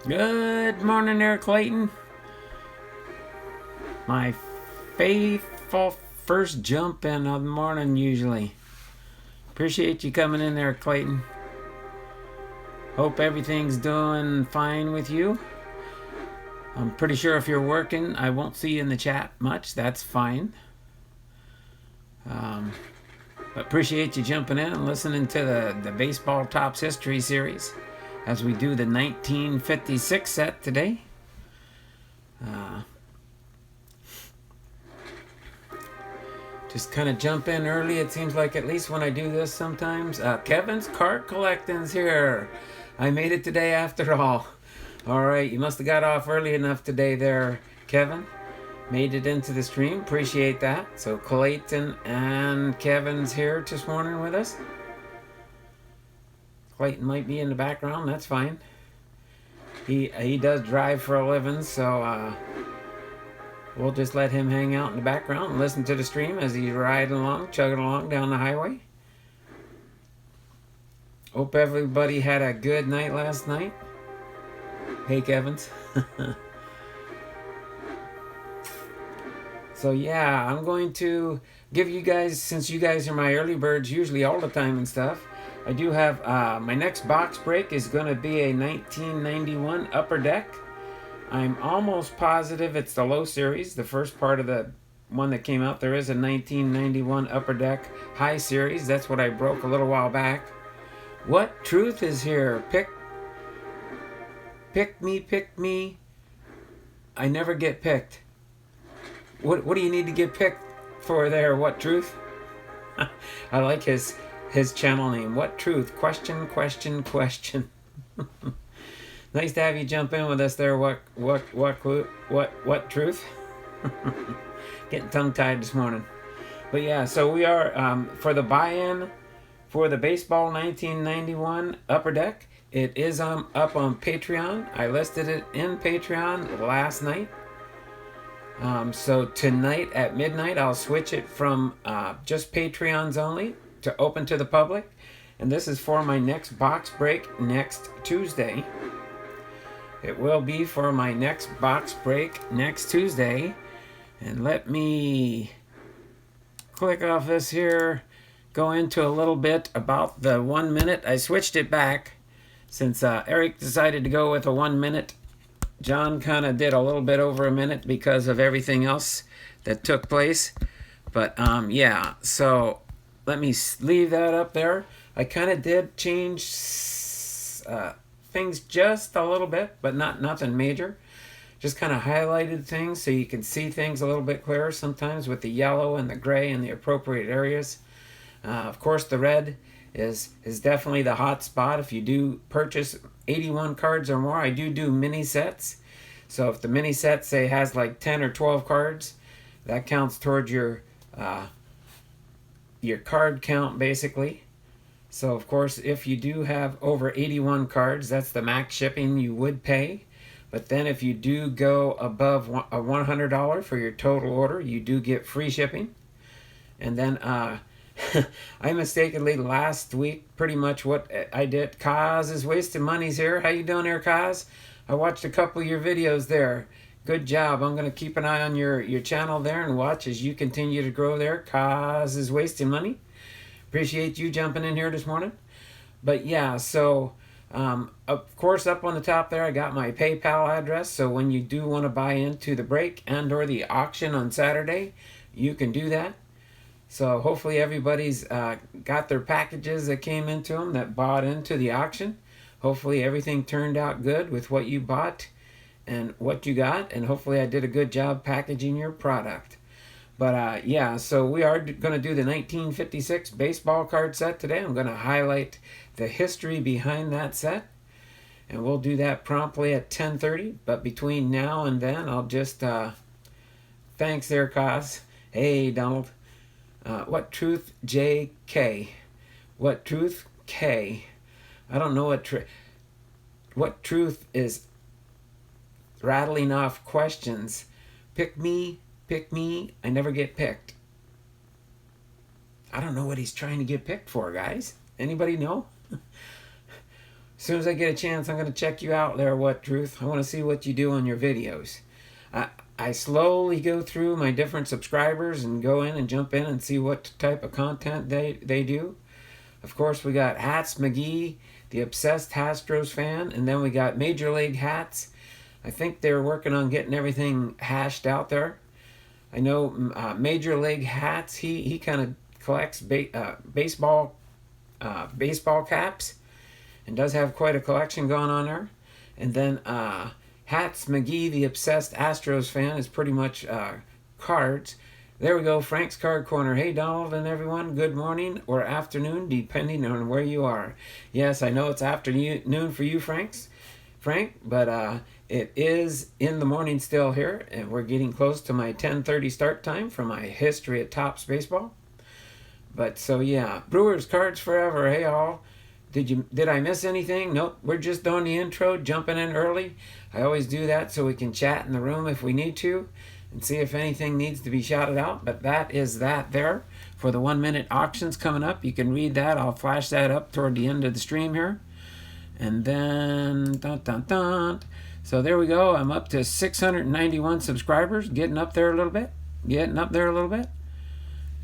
Good morning there, Clayton. My faithful first jump in of the morning, usually. Appreciate you coming in there, Clayton. Hope everything's doing fine with you. I'm pretty sure if you're working, I won't see you in the chat much. That's fine. But appreciate you jumping in and listening to the Baseball Tops History Series as we do the 1956 set today. Just kind of jump in early. It seems like, at least when I do this sometimes. Kevin's card collecting's here. I made it today after all. All right, you must have got off early enough today there, Kevin. Made it into the stream. Appreciate that. So Clayton and Kevin's here this morning with us. Clayton might be in the background. That's fine. He does drive for a living, so we'll just let him hang out in the background and listen to the stream as he's riding along, chugging along down the highway. Hope everybody had a good night last night. Hey, Kevins. So yeah, I'm going to give you guys, since you guys are my early birds usually all the time and stuff, I do have, my next box break is going to be a 1991 Upper Deck. I'm almost positive it's the low series, the first part of the one that came out. There is a 1991 Upper Deck high series. That's what I broke a little while back. What truth is here? Pick me. I never get picked. What do you need to get picked for there? What truth? I like his channel name. What truth? Question. Nice to have you jump in with us there. What truth? Getting tongue-tied this morning. But yeah, so we are for the buy-in for the baseball 1991 Upper Deck. It is up on Patreon. I listed it in Patreon last night. So tonight at midnight, I'll switch it from just Patreons only to open to the public. And this is for my next box break next Tuesday. It will be for my next box break next Tuesday. And let me click off this here, go into a little bit about the 1 minute. I switched it back since Eric decided to go with a 1 minute. John kind of did a little bit over a minute because of everything else that took place. But yeah, so let me leave that up there. I kind of did change things just a little bit, but nothing major. Just kind of highlighted things so you can see things a little bit clearer sometimes with the yellow and the gray in the appropriate areas. Of course, the red is definitely the hot spot. If you do purchase 81 cards or more, I do mini sets. So if the mini set, say, has like 10 or 12 cards, that counts towards your card count, basically. So of course, if you do have over 81 cards, that's the max shipping you would pay. But then if you do go above a $100 for your total order, you do get free shipping. And then I mistakenly last week, pretty much what I did. Kaz is wasting money's here. How you doing there, Kaz? I watched a couple of your videos there. Good job. I'm going to keep an eye on your channel there and watch as you continue to grow there. Kaz is wasting money. Appreciate you jumping in here this morning. But yeah, so of course, up on the top there, I got my PayPal address. So when you do want to buy into the break and or the auction on Saturday, you can do that. So hopefully everybody's got their packages that came into them that bought into the auction. Hopefully everything turned out good with what you bought and what you got. And hopefully I did a good job packaging your product. But yeah, so we are going to do the 1956 baseball card set today. I'm going to highlight the history behind that set. And we'll do that promptly at 10:30. But between now and then, I'll just... thanks there, Kaz. Hey, Donald. What truth, J.K.? What truth, K? I don't know what truth is rattling off questions. Pick me, I never get picked. I don't know what he's trying to get picked for, guys. Anybody know? As soon as I get a chance, I'm going to check you out there, What Truth. I want to see what you do on your videos. I slowly go through my different subscribers and go in and jump in and see what type of content they do. Of course, we got Hats McGee, the obsessed Astros fan, and then we got Major League Hats. I think they're working on getting everything hashed out there. I know Major League Hats, he kind of collects baseball caps and does have quite a collection going on there. And then Hats McGee, the obsessed Astros fan, is pretty much cards. There we go, Frank's Card Corner. Hey, Donald and everyone, good morning or afternoon, depending on where you are. Yes, I know it's afternoon for you, Frank, but it is in the morning still here, and we're getting close to my 10:30 start time for my History at Topps Baseball. But so yeah, Brewers Cards Forever. Hey all, did I miss anything? Nope, we're just doing the intro, jumping in early. I always do that so we can chat in the room if we need to and see if anything needs to be shouted out. But that is that there for the 1 minute auctions coming up. You can read that. I'll flash that up toward the end of the stream here. And then so there we go. I'm up to 691 subscribers, getting up there a little bit.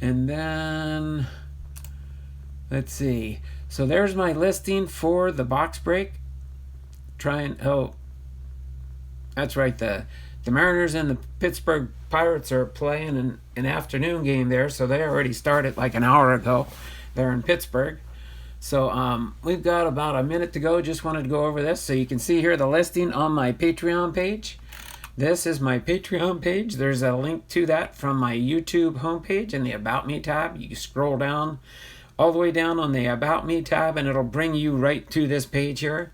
And then let's see. So there's my listing for the box break. That's right. The Mariners and the Pittsburgh Pirates are playing an afternoon game there, so they already started like an hour ago there in Pittsburgh. So we've got about a minute to go. Just wanted to go over this. So you can see here the listing on my Patreon page. This is my Patreon page. There's a link to that from my YouTube homepage in the About Me tab. You can scroll down all the way down on the About Me tab, and it'll bring you right to this page here.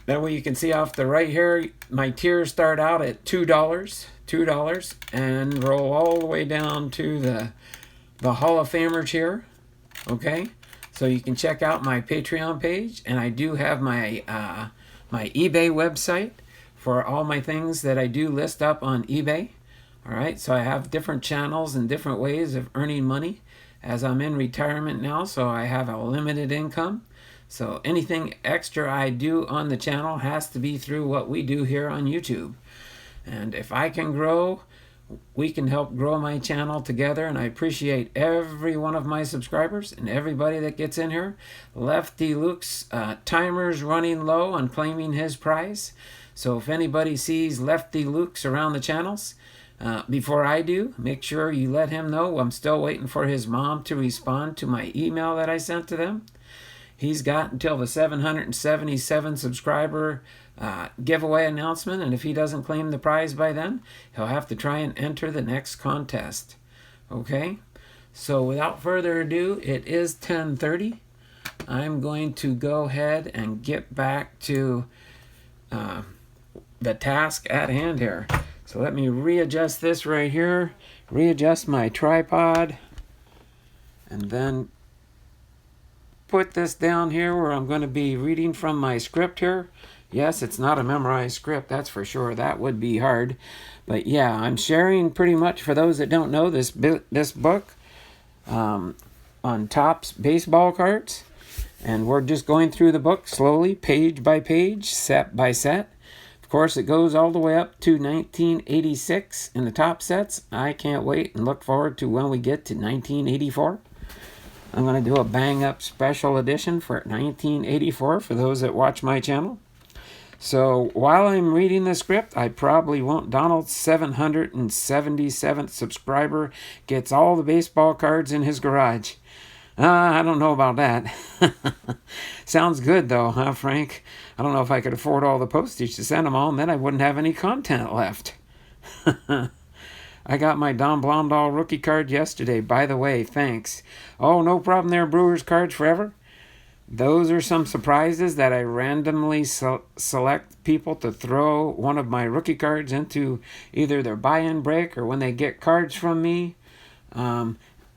That way you can see off the right here, my tiers start out at $2, and roll all the way down to the Hall of Famer tier. Okay, so you can check out my Patreon page, and I do have my my eBay website for all my things that I do list up on eBay. All right, so I have different channels and different ways of earning money as I'm in retirement now, so I have a limited income. So anything extra I do on the channel has to be through what we do here on YouTube. And if I can grow, we can help grow my channel together, and I appreciate every one of my subscribers and everybody that gets in here. Lefty Luke's timer's running low on claiming his prize. So if anybody sees Lefty Luke's around the channels, before I do, make sure you let him know. I'm still waiting for his mom to respond to my email that I sent to them. He's got until the 777 subscriber giveaway announcement, and if he doesn't claim the prize by then, he'll have to try and enter the next contest. Okay? So without further ado, it is 10:30. I'm going to go ahead and get back to the task at hand here. So let me readjust this right here, readjust my tripod, and then put this down here where I'm going to be reading from my script here. Yes, it's not a memorized script, that's for sure. That would be hard. But yeah, I'm sharing pretty much, for those that don't know, this book on Topps baseball cards. And we're just going through the book slowly, page by page, set by set. Of course, it goes all the way up to 1986 in the top sets. I can't wait and look forward to when we get to 1984. I'm going to do a bang-up special edition for 1984 for those that watch my channel. So while I'm reading the script, I probably won't. Donald's 777th subscriber gets all the baseball cards in his garage. I don't know about that. Sounds good, though, huh, Frank? I don't know if I could afford all the postage to send them all, and then I wouldn't have any content left. I got my Don Blondal rookie card yesterday, by the way, thanks. Oh, no problem there, Brewers Cards Forever. Those are some surprises that I randomly select people to throw one of my rookie cards into either their buy-in break or when they get cards from me.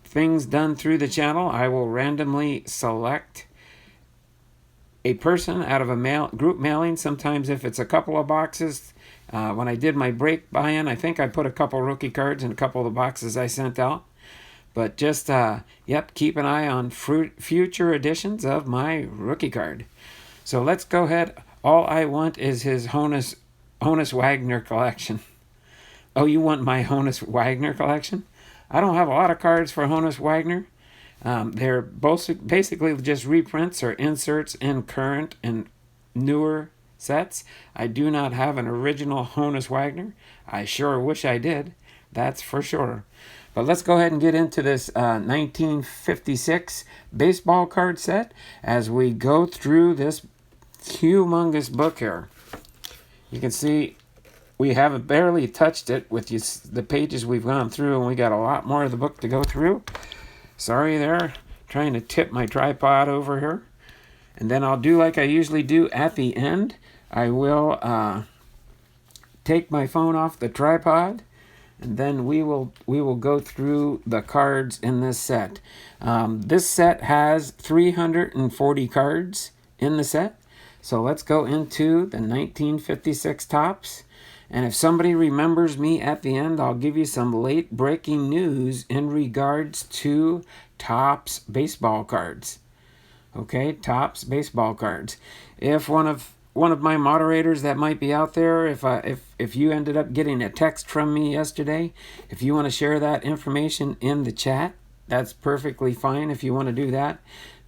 Things done through the channel, I will randomly select a person out of a group mailing. Sometimes if it's a couple of boxes, when I did my break buy-in, I think I put a couple rookie cards in a couple of the boxes I sent out. But just, keep an eye on future editions of my rookie card. So let's go ahead. All I want is his Honus Wagner collection. Oh, you want my Honus Wagner collection? I don't have a lot of cards for Honus Wagner. They're both basically just reprints or inserts in current and newer sets. I do not have an original Honus Wagner. I sure wish I did. That's for sure. But let's go ahead and get into this 1956 baseball card set as we go through this humongous book here. You can see we haven't barely touched it with the pages we've gone through, and we got a lot more of the book to go through. Sorry there, trying to tip my tripod over here. And then I'll do like I usually do at the end. I will take my phone off the tripod, and then we will go through the cards in this set. This set has 340 cards in the set. So let's go into the 1956 Topps. And if somebody remembers me at the end, I'll give you some late breaking news in regards to Topps baseball cards. Okay, Topps baseball cards. If one of my moderators that might be out there, if you ended up getting a text from me yesterday, if you want to share that information in the chat, that's perfectly fine. If you want to do that,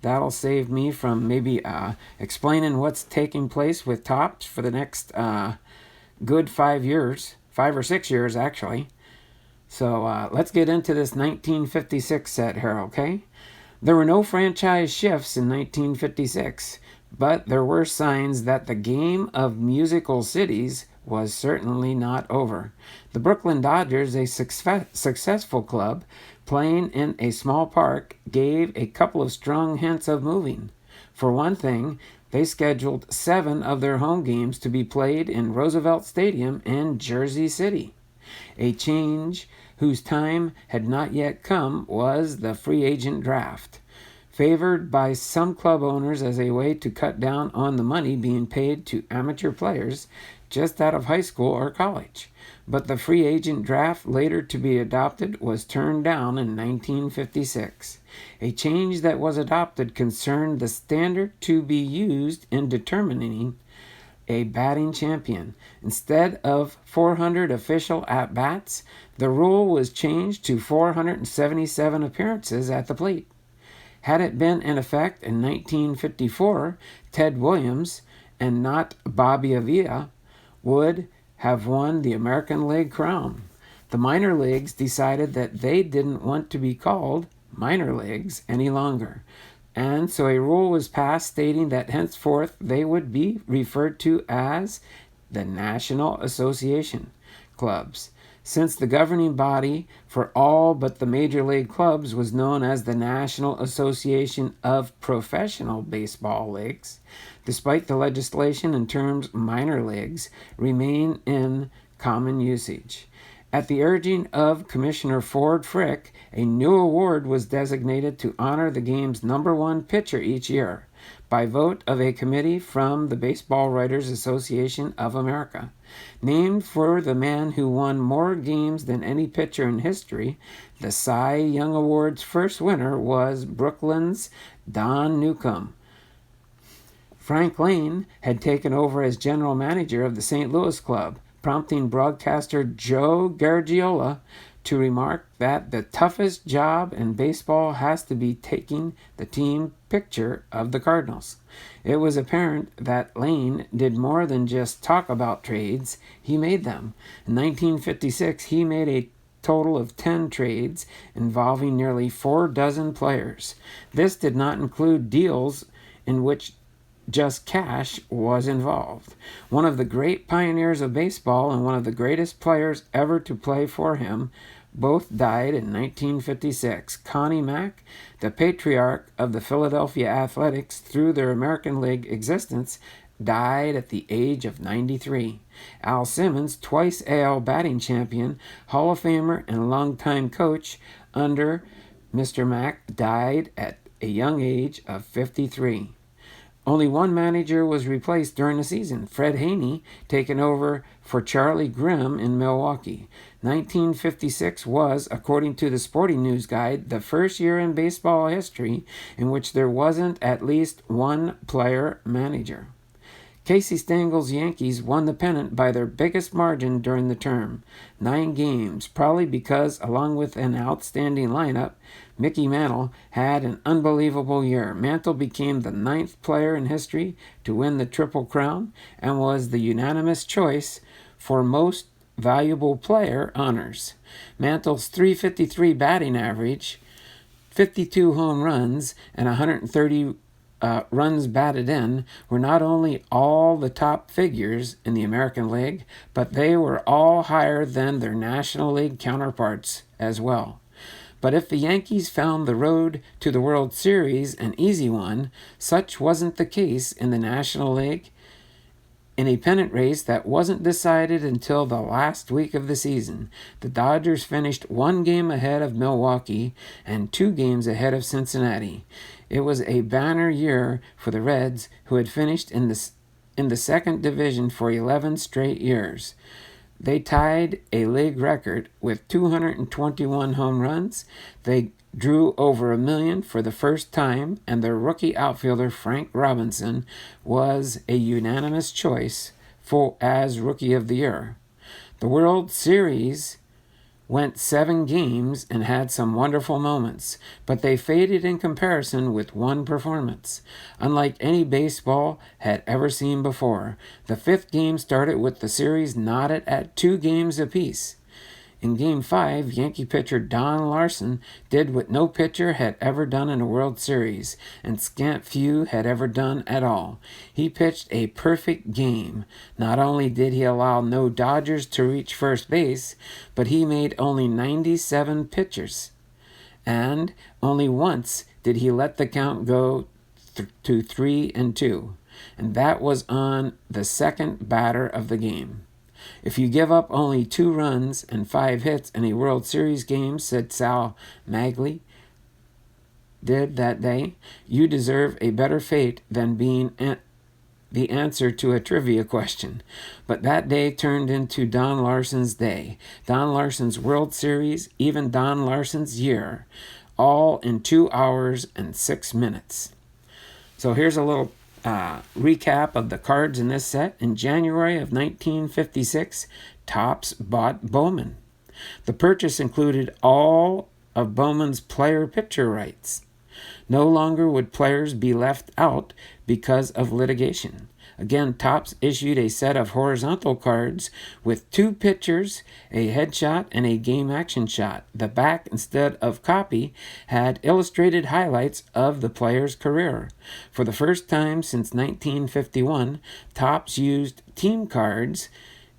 that'll save me from maybe explaining what's taking place with Topps for the next good 5 years, 5 or 6 years actually. So let's get into this 1956 set here, okay? There were no franchise shifts in 1956, but there were signs that the game of musical cities was certainly not over. The Brooklyn Dodgers, a successful club playing in a small park, gave a couple of strong hints of moving. For one thing, they scheduled 7 of their home games to be played in Roosevelt Stadium in Jersey City. A change whose time had not yet come was the free agent draft, favored by some club owners as a way to cut down on the money being paid to amateur players just out of high school or college. But the free agent draft, later to be adopted, was turned down in 1956. A change that was adopted concerned the standard to be used in determining a batting champion. Instead of 400 official at-bats, the rule was changed to 477 appearances at the plate. Had it been in effect in 1954, Ted Williams, and not Bobby Avila, would have won the American League crown. The minor leagues decided that they didn't want to be called minor leagues any longer, and so a rule was passed stating that henceforth they would be referred to as the National Association clubs, since the governing body for all but the major league clubs was known as the National Association of Professional Baseball Leagues. Despite the legislation and terms minor leagues remain in common usage. At the urging of Commissioner Ford Frick, a new award was designated to honor the game's number 1 pitcher each year, by vote of a committee from the Baseball Writers Association of America. Named for the man who won more games than any pitcher in history, the Cy Young Award's first winner was Brooklyn's Don Newcomb. Frank Lane had taken over as general manager of the St. Louis club, prompting broadcaster Joe Garagiola to remark that the toughest job in baseball has to be taking the team picture of the Cardinals. It was apparent that Lane did more than just talk about trades, he made them. In 1956, he made a total of 10 trades involving nearly 4 dozen players. This did not include deals in which just cash was involved. One of the great pioneers of baseball and one of the greatest players ever to play for him both died in 1956. Connie Mack, the patriarch of the Philadelphia Athletics through their American League existence, died at the age of 93. Al Simmons, twice AL batting champion, Hall of Famer, and longtime coach under Mr. Mack, died at a young age of 53. Only one manager was replaced during the season, Fred Haney, taking over for Charlie Grimm in Milwaukee. 1956 was, according to the Sporting News Guide, the first year in baseball history in which there wasn't at least one player manager. Casey Stengel's Yankees won the pennant by their biggest margin during the term, 9 games, probably because, along with an outstanding lineup, Mickey Mantle had an unbelievable year. Mantle became the 9th player in history to win the Triple Crown and was the unanimous choice for most valuable player honors. Mantle's .353 batting average, 52 home runs, and 130 runs batted in were not only all the top figures in the American League, but they were all higher than their National League counterparts as well. But if the Yankees found the road to the World Series an easy one, such wasn't the case in the National League. In a pennant race that wasn't decided until the last week of the season, the Dodgers finished 1 game ahead of Milwaukee and 2 games ahead of Cincinnati. It was a banner year for the Reds, who had finished in the second division for 11 straight years. They tied a league record with 221 home runs. They drew over 1 million for the first time, and their rookie outfielder Frank Robinson was a unanimous choice as Rookie of the Year. The World Series went 7 games and had some wonderful moments, but they faded in comparison with one performance, unlike any baseball had ever seen before. The 5th game started with the series knotted at 2 games apiece. In Game 5, Yankee pitcher Don Larsen did what no pitcher had ever done in a World Series, and scant few had ever done at all. He pitched a perfect game. Not only did he allow no Dodgers to reach first base, but he made only 97 pitches. And only once did he let the count go to 3-2, and that was on the second batter of the game. If you give up only 2 runs and 5 hits in a World Series game, said Sal Maglie did that day, you deserve a better fate than being the answer to a trivia question. But that day turned into Don Larsen's day, Don Larsen's World Series, even Don Larsen's year, all in 2 hours and 6 minutes. So here's a little recap of the cards in this set. In January of 1956, Topps bought Bowman. The purchase included all of Bowman's player-picture rights. No longer would players be left out because of litigation. Again, Topps issued a set of horizontal cards with 2 pictures, a headshot, and a game action shot. The back, instead of copy, had illustrated highlights of the player's career. For the first time since 1951, Topps used team cards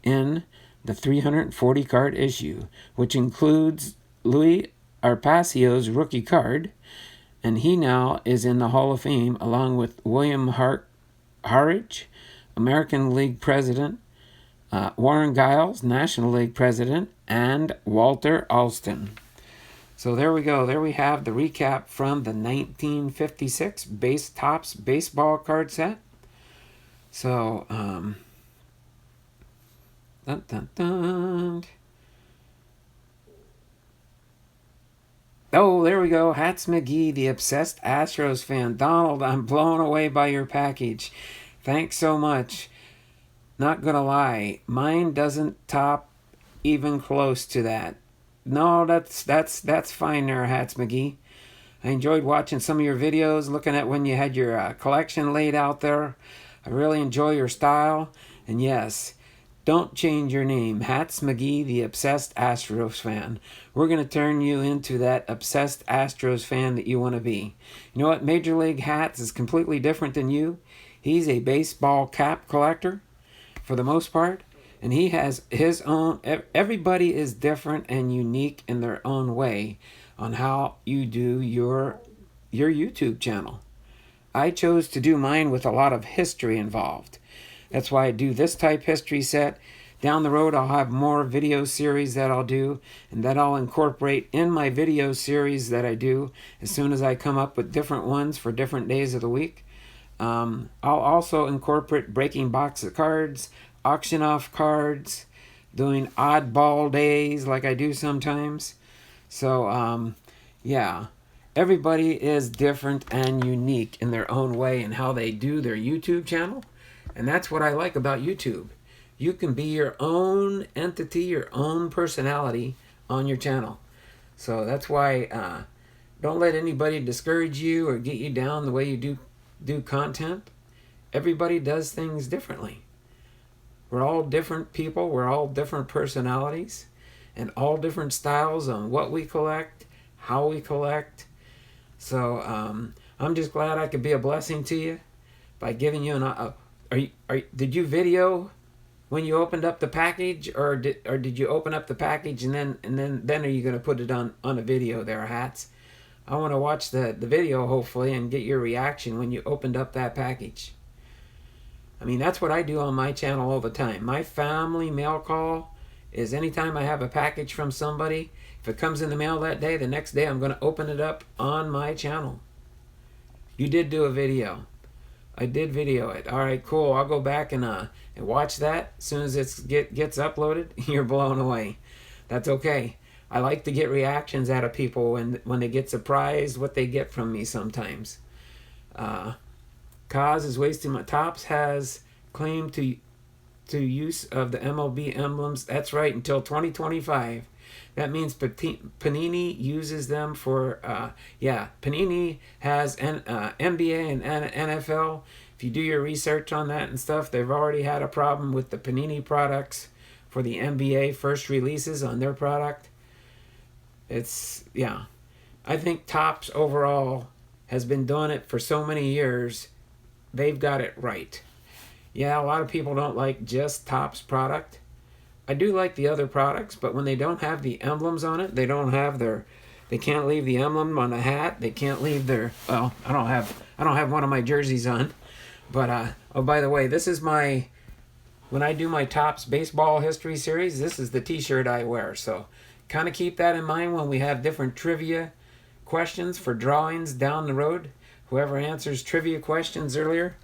in the 340-card issue, which includes Louis Arpacio's rookie card, and he now is in the Hall of Fame along with William Harridge, American League President, Warren Giles, National League President, and Walter Alston. So there we go. There we have the recap from the 1956 Topps baseball card set. So, dun, dun, dun. Oh, there we go. Hats McGee, the obsessed Astros fan. Donald, I'm blown away by your package. Thanks so much. Not gonna lie, mine doesn't top even close to that. No, that's fine there, Hats McGee. I enjoyed watching some of your videos, looking at when you had your collection laid out there. I really enjoy your style. And yes, don't change your name. Hats McGee, the obsessed Astros fan. We're going to turn you into that obsessed Astros fan that you want to be. You know what? Major League Hats is completely different than you. He's a baseball cap collector for the most part. And he has his own... Everybody is different and unique in their own way on how you do your YouTube channel. I chose to do mine with a lot of history involved. That's why I do this type history set. Down the road, I'll have more video series that I'll do, and that I'll incorporate in my video series that I do as soon as I come up with different ones for different days of the week. I'll also incorporate breaking box of cards, auction off cards, doing oddball days like I do sometimes. So, yeah, everybody is different and unique in their own way and how they do their YouTube channel. And that's what I like about YouTube. You can be your own entity, your own personality on your channel. So that's why don't let anybody discourage you or get you down the way you do content. Everybody does things differently. We're all different people. We're all different personalities and all different styles on what we collect, how we collect. So I'm just glad I could be a blessing to you by giving you did you video when you opened up the package, or did you open up the package and then are you going to put it on a video there, Hats? I want to watch the video hopefully and get your reaction when you opened up that package. I mean, that's what I do on my channel all the time. My family mail call is anytime I have a package from somebody, if it comes in the mail that day, the next day I'm going to open it up on my channel. You did do a video. I did video it. All right, cool. I'll go back and watch that. As soon as it gets uploaded, you're blown away. That's okay. I like to get reactions out of people when they get surprised what they get from me sometimes. Cause is wasting my Topps has claim to use of the MLB emblems. That's right, until 2025. That means Panini uses them for Panini has NBA and NFL. If you do your research on that and stuff, they've already had a problem with the Panini products for the NBA first releases on their product. I think Topps overall has been doing it for so many years. They've got it right. Yeah, a lot of people don't like just Topps product. I do like the other products, but when they don't have the emblems on it, they can't leave the emblem on the hat. They can't leave their, well, I don't have one of my jerseys on. But oh, by the way, this is when I do my Topps baseball history series, this is the t-shirt I wear. So kind of keep that in mind when we have different trivia questions for drawings down the road. Whoever answers trivia questions earlier,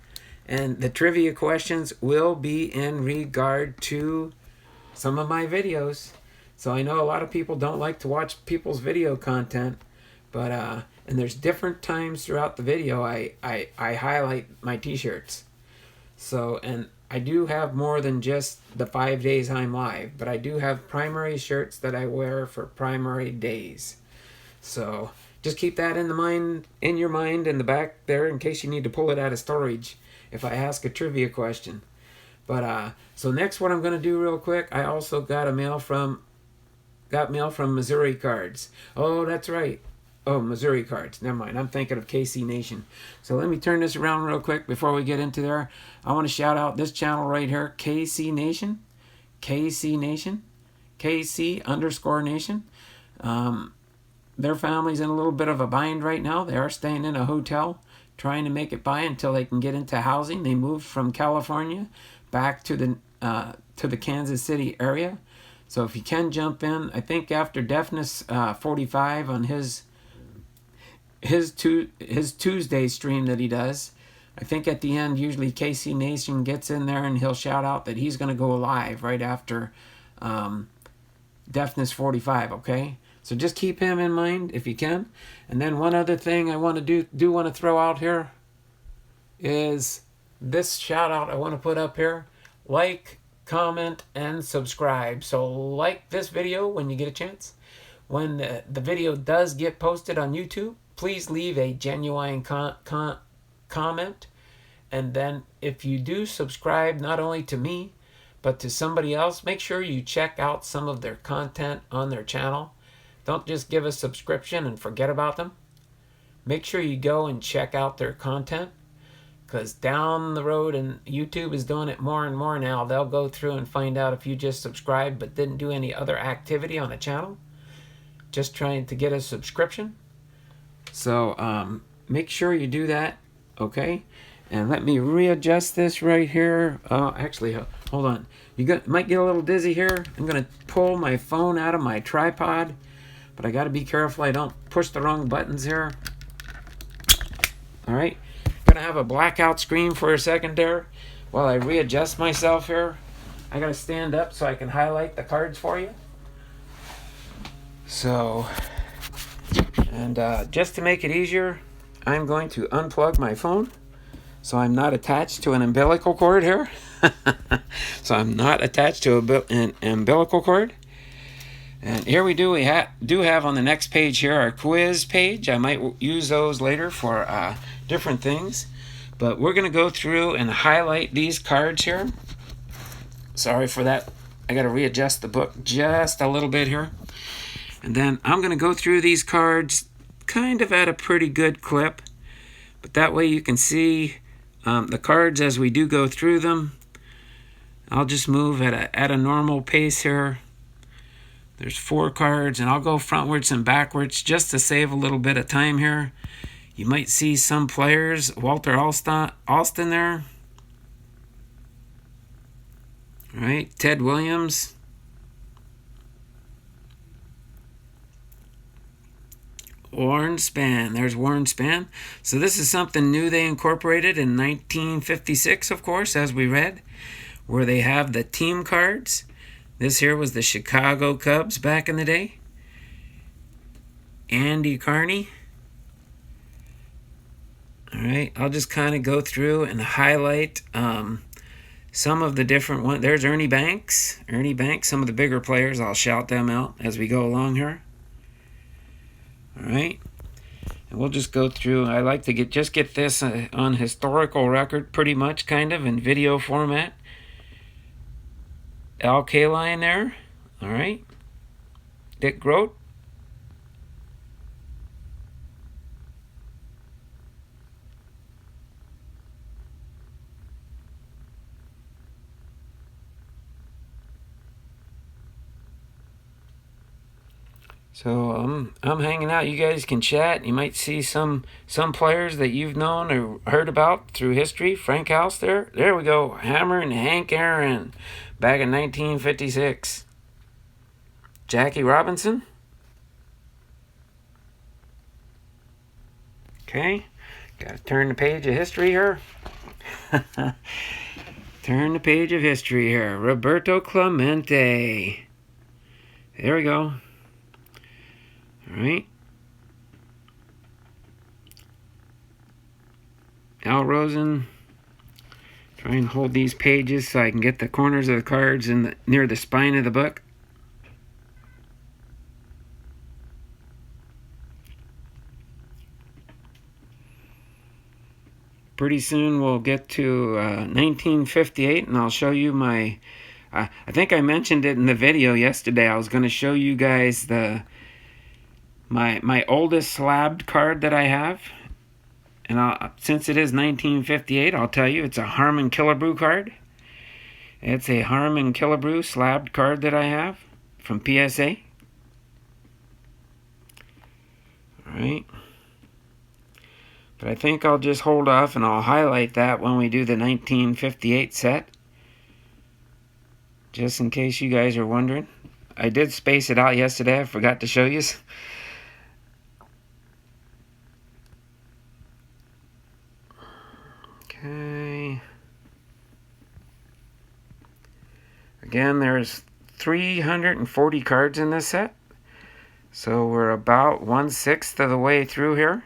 and the trivia questions will be in regard to some of my videos. So I know a lot of people don't like to watch people's video content, but and there's different times throughout the video I highlight my t-shirts. So, and I do have more than just the 5 days I'm live, but I do have primary shirts that I wear for primary days. So just keep that in your mind in the back there in case you need to pull it out of storage if I ask a trivia question. But so next, what I'm going to do real quick, I also got mail from Missouri Cards. Oh, that's right. Oh, Missouri Cards. Never mind. I'm thinking of KC Nation. So let me turn this around real quick before we get into there. I want to shout out this channel right here, KC Nation. KC Nation. KC_Nation. Their family's in a little bit of a bind right now. They are staying in a hotel, trying to make it by until they can get into housing. They moved from California back to the Kansas City area. So if you can jump in, I think after Deafness 45 on his Tuesday stream that he does, I think at the end usually KC Nation gets in there and he'll shout out that he's going to go live right after Deafness 45. Okay. So just keep him in mind if you can. And then one other thing I want to want to throw out here is this shout out I want to put up here. Like, comment, and subscribe. So like this video when you get a chance. When the video does get posted on YouTube, please leave a genuine comment. And then if you do subscribe not only to me, but to somebody else, make sure you check out some of their content on their channel. Don't just give a subscription and forget about them. Make sure you go and check out their content, because down the road, and YouTube is doing it more and more now, they'll go through and find out if you just subscribed but didn't do any other activity on a channel, just trying to get a subscription. So make sure you do that, okay? And let me readjust this right here. Actually, hold on. You might get a little dizzy here. I'm going to pull my phone out of my tripod, but I got to be careful I don't push the wrong buttons here. All right. to have a blackout screen for a second there while I readjust myself here. I got to stand up so I can highlight the cards for you. So, and just to make it easier, I'm going to unplug my phone so I'm not attached to an umbilical cord here. So I'm not attached to an umbilical cord. And here we do have on the next page here our quiz page. I might use those later for different things. But we're going to go through and highlight these cards here. Sorry for that. I got to readjust the book just a little bit here. And then I'm going to go through these cards kind of at a pretty good clip. But that way you can see the cards as we do go through them. I'll just move at a normal pace here. There's 4 cards, and I'll go frontwards and backwards just to save a little bit of time here. You might see some players, Walter Alston there. All right, Ted Williams. Warren Spahn. There's Warren Spahn. So this is something new they incorporated in 1956, of course, as we read, where they have the team cards. This here was the Chicago Cubs back in the day. Andy Carney. All right, I'll just kind of go through and highlight some of the different ones. There's Ernie Banks. Ernie Banks, some of the bigger players. I'll shout them out as we go along here. All right, and we'll just go through. I like to get this on historical record, pretty much, kind of in video format. Al Kaline there. All right. Dick Groat. So I'm hanging out. You guys can chat. You might see some players that you've known or heard about through history. Frank House there. There we go. Hammer and Hank Aaron back in 1956. Jackie Robinson. Okay. Got to turn the page of history here. Turn the page of history here. Roberto Clemente. There we go. All right. Al Rosen. Try and hold these pages so I can get the corners of the cards near the spine of the book. Pretty soon we'll get to 1958, and I'll show you my... I think I mentioned it in the video yesterday. I was going to show you guys my oldest slabbed card that I have. And since it is 1958, I'll tell you, it's a Harmon Killebrew card. It's a Harmon Killebrew slabbed card that I have from PSA. Alright. But I think I'll just hold off and I'll highlight that when we do the 1958 set. Just in case you guys are wondering. I did space it out yesterday. I forgot to show you. Okay. Again, there's 340 cards in this set. So we're about 1/6 of the way through here.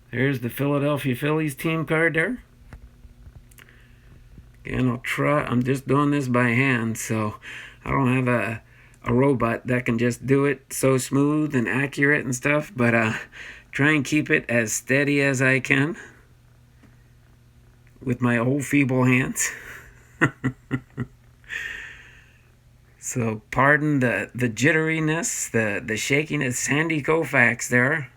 There's the Philadelphia Phillies team card there. Again, I'm just doing this by hand, so I don't have a robot that can just do it so smooth and accurate and stuff, but try and keep it as steady as I can with my old feeble hands. So pardon the jitteriness, the shakiness. Sandy Koufax there.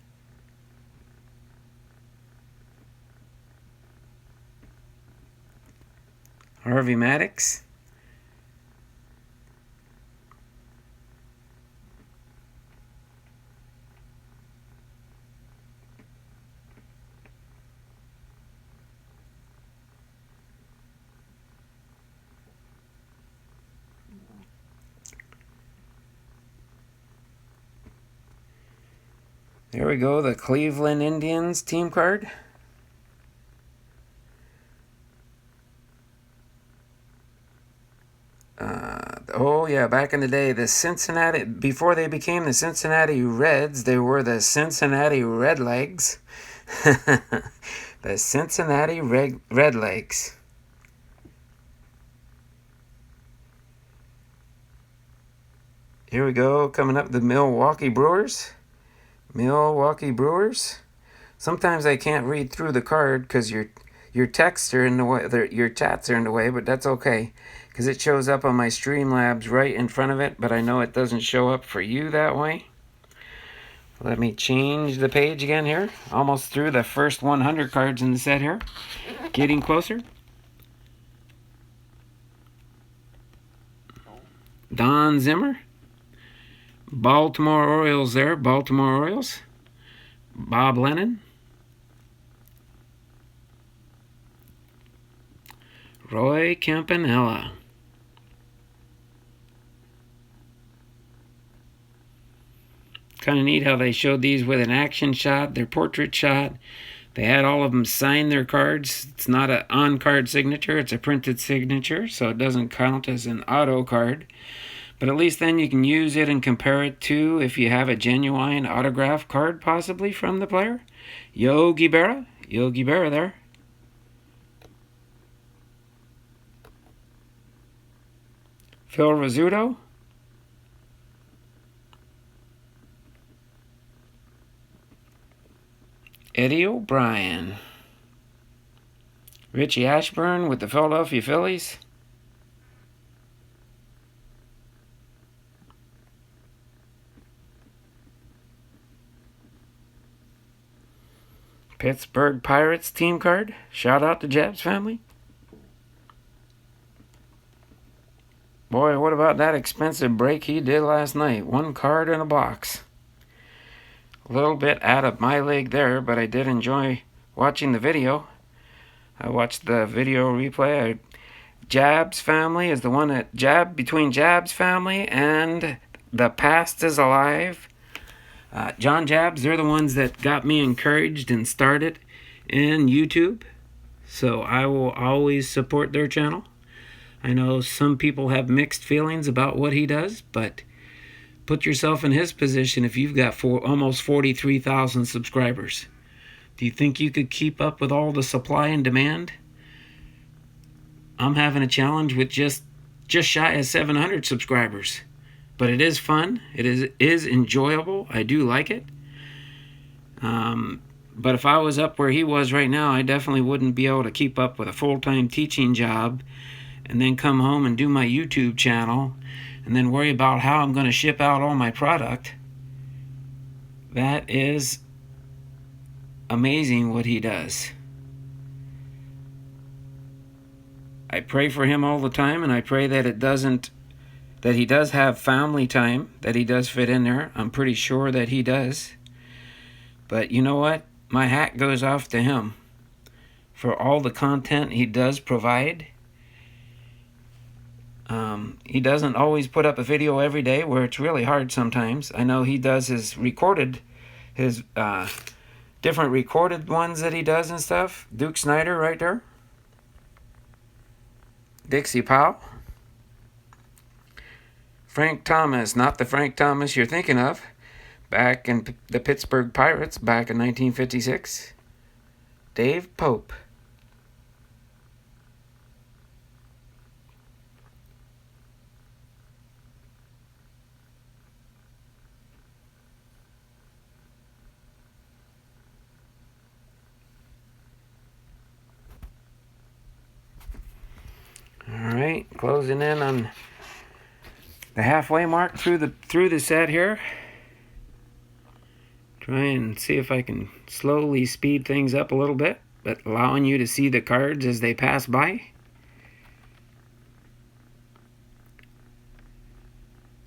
Harvey Maddox. There we go, the Cleveland Indians team card. Oh yeah, back in the day, the Cincinnati, before they became the Cincinnati Reds, they were the Cincinnati Redlegs. The Cincinnati Redlegs. Here we go, coming up, the Milwaukee Brewers. Milwaukee Brewers. Sometimes I can't read through the card because your texts are in the way, your chats are in the way, but that's okay because it shows up on my Streamlabs right in front of it, but I know it doesn't show up for you that way. Let me change the page again here. Almost through the first 100 cards in the set here. Getting closer. Don Zimmer. Baltimore Orioles there. Baltimore Orioles. Bob Lennon. Roy Campanella. Kind of neat how they showed these with an action shot, their portrait shot. They had all of them sign their cards. It's not an on-card signature, it's a printed signature, so it doesn't count as an auto card. But at least then you can use it and compare it to if you have a genuine autograph card possibly from the player. Yogi Berra there. Phil Rizzuto. Eddie O'Brien. Richie Ashburn with the Philadelphia Phillies. Pittsburgh Pirates team card. Shout out to Jab's family. Boy, what about that expensive break he did last night? 1 card in a box. A little bit out of my league there, but I did enjoy watching the video. I watched the video replay. Jab's family is the one that between Jab's family and The Past is Alive. John Jabs, they're the ones that got me encouraged and started in YouTube. So I will always support their channel. I know some people have mixed feelings about what he does, but put yourself in his position if you've got almost 43,000 subscribers. Do you think you could keep up with all the supply and demand? I'm having a challenge with just shy of 700 subscribers. But it is fun. It is enjoyable. I do like it. But if I was up where he was right now, I definitely wouldn't be able to keep up with a full-time teaching job and then come home and do my YouTube channel and then worry about how I'm going to ship out all my product. That is amazing what he does. I pray for him all the time, and I pray that that he does have family time, that he does fit in there. I'm pretty sure that he does. But you know what? My hat goes off to him for all the content he does provide. He doesn't always put up a video every day, where it's really hard sometimes. I know he does his different recorded ones that he does and stuff. Duke Snider right there. Dixie Powell. Frank Thomas, not the Frank Thomas you're thinking of. Back in the Pittsburgh Pirates back in 1956. Dave Pope. Alright, closing in on the halfway mark through the set here. Try and see if I can slowly speed things up a little bit, but allowing you to see the cards as they pass by.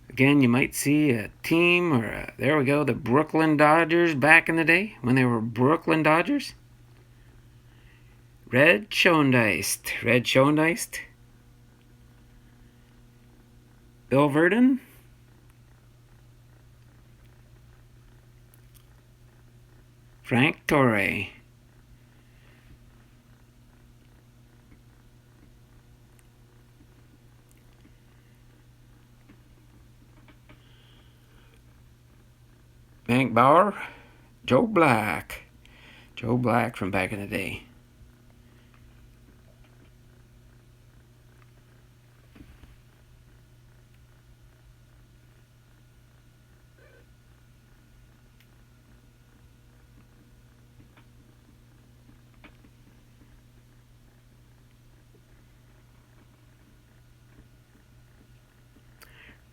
Again, you might see a team or there we go, the Brooklyn Dodgers back in the day when they were Brooklyn Dodgers. Red Schoendeist. Bill Verdon. Frank Torre. Hank Bauer. Joe Black. Joe Black from back in the day.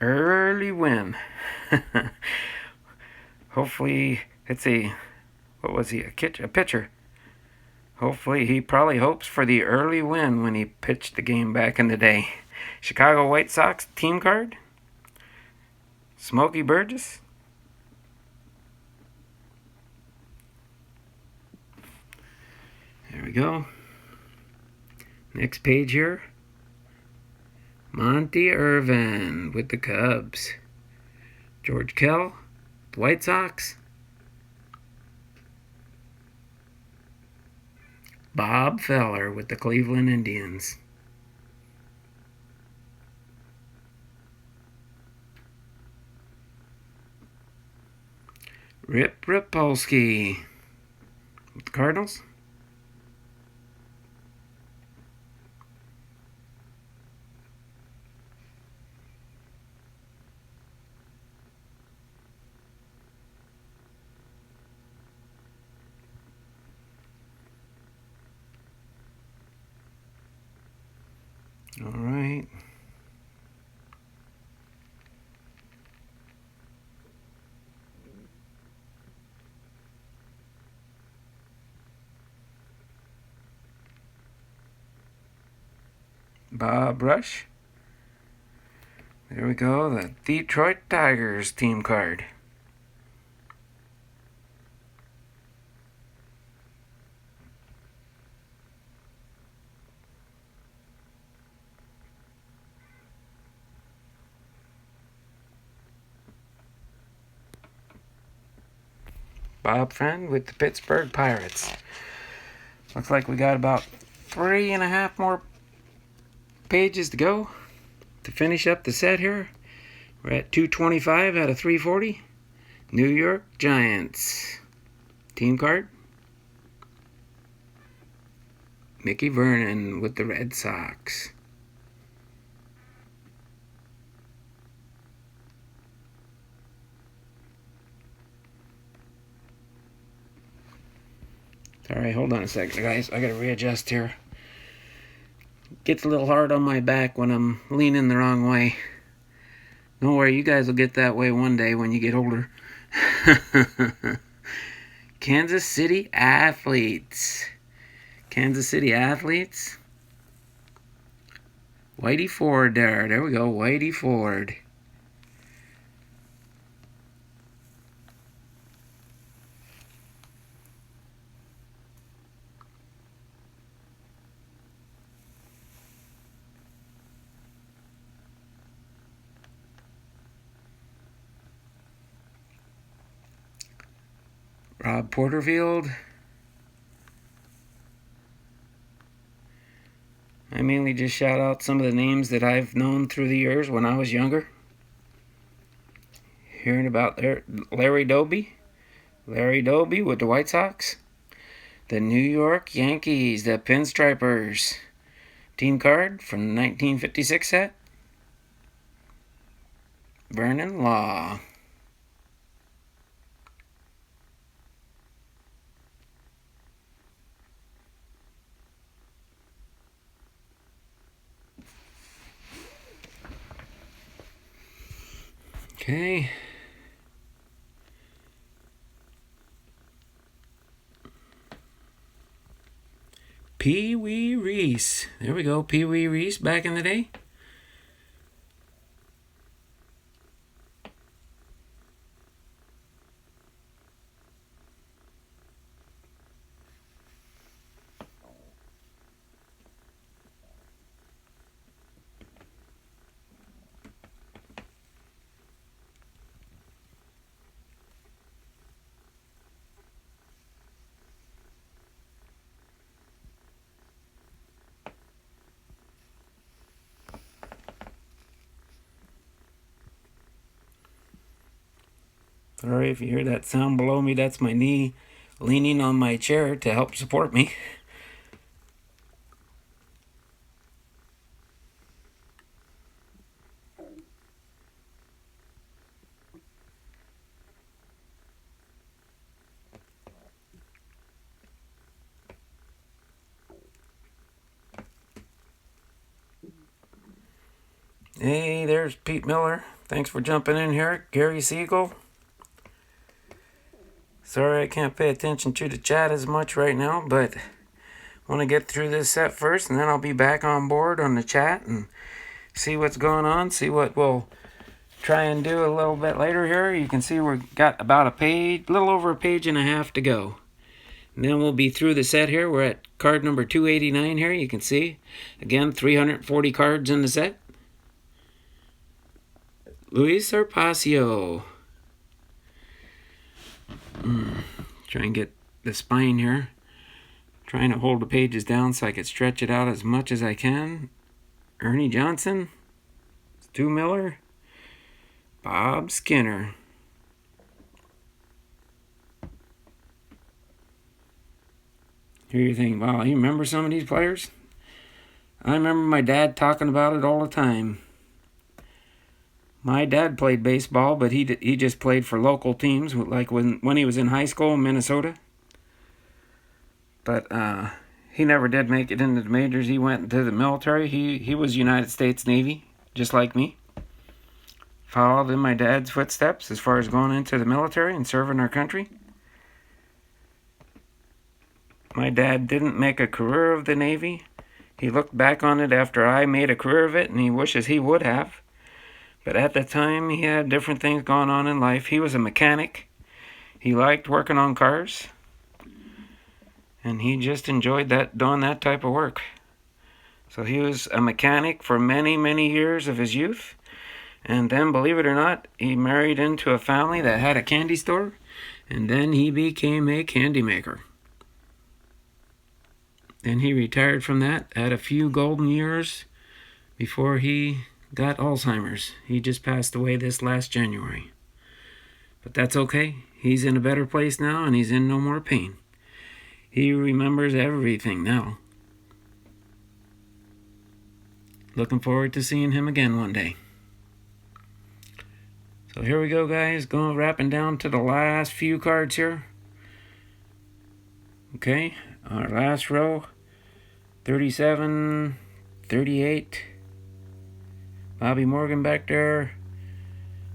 Early win. Hopefully, let's see, what was he? A pitcher. Hopefully, he probably hopes for the early win when he pitched the game back in the day. Chicago White Sox team card. Smokey Burgess. There we go. Next page here. Monty Irvin with the Cubs. George Kell, the White Sox. Bob Feller with the Cleveland Indians. Rip Rapolsky with the Cardinals. All right. Bob Rush. There we go, the Detroit Tigers team card. Bob Friend with the Pittsburgh Pirates. Looks like we got about 3.5 more pages to go to finish up the set here. We're at 225 out of 340. New York Giants. Team card. Mickey Vernon with the Red Sox. Alright, hold on a second, guys. I gotta readjust here. Gets a little hard on my back when I'm leaning the wrong way. Don't worry, you guys will get that way one day when you get older. Kansas City Athletes. Kansas City Athletes. Whitey Ford there. There we go, Whitey Ford. Rob Porterfield. I mainly just shout out some of the names that I've known through the years when I was younger. Hearing about Larry Doby. Larry Doby with the White Sox. The New York Yankees, the Pinstripers. Team card from the 1956 set. Vernon Law. Okay. Pee Wee Reese. There we go, Pee Wee Reese back in the day. Sorry if you hear that sound below me. That's my knee leaning on my chair to help support me. Hey, there's Pete Miller. Thanks for jumping in here. Gary Siegel. Sorry I can't pay attention to the chat as much right now, but I want to get through this set first, and then I'll be back on board on the chat and see what's going on, see what we'll try and do a little bit later here. You can see we've got about a page, a little over a page and a half to go. And then we'll be through the set here. We're at card number 289 here. You can see, again, 340 cards in the set. Luis Arpacio. Try and get the spine here. Trying to hold the pages down so I can stretch it out as much as I can. Ernie Johnson. Stu Miller. Bob Skinner. Here you think, wow, you remember some of these players? I remember my dad talking about it all the time. My dad played baseball, but he just played for local teams, like when he was in high school in Minnesota. But he never did make it into the majors. He went into the military. He was United States Navy, just like me. Followed in my dad's footsteps as far as going into the military and serving our country. My dad didn't make a career of the Navy. He looked back on it after I made a career of it, and he wishes he would have. But at the time, he had different things going on in life. He was a mechanic. He liked working on cars. And he just enjoyed doing that type of work. So he was a mechanic for many, many years of his youth. And then, believe it or not, he married into a family that had a candy store. And then he became a candy maker. Then he retired from that, had a few golden years before he got Alzheimer's. He just passed away this last January. But that's okay. He's in a better place now, and he's in no more pain. He remembers everything now. Looking forward to seeing him again one day. So here we go, guys. Going wrapping down to the last few cards here. Okay, our last row. 37, 38. Bobby Morgan back there.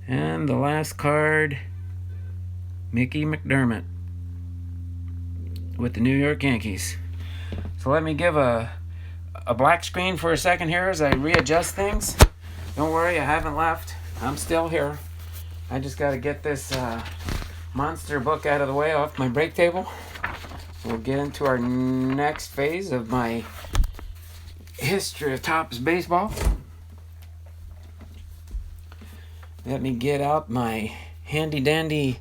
And the last card, Mickey McDermott with the New York Yankees. So let me give a black screen for a second here as I readjust things. Don't worry, I haven't left. I'm still here. I just got to get this monster book out of the way off my break table. We'll get into our next phase of my history of Topps baseball. Let me get out my handy dandy,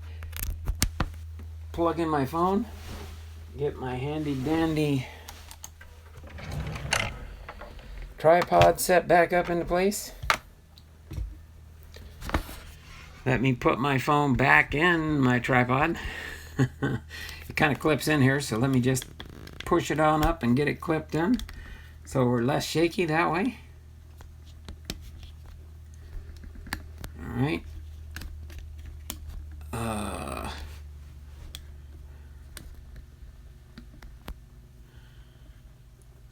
plug in my phone, get my handy dandy tripod set back up into place. Let me put my phone back in my tripod. It kind of clips in here, so let me just push it on up and get it clipped in so we're less shaky that way. All right.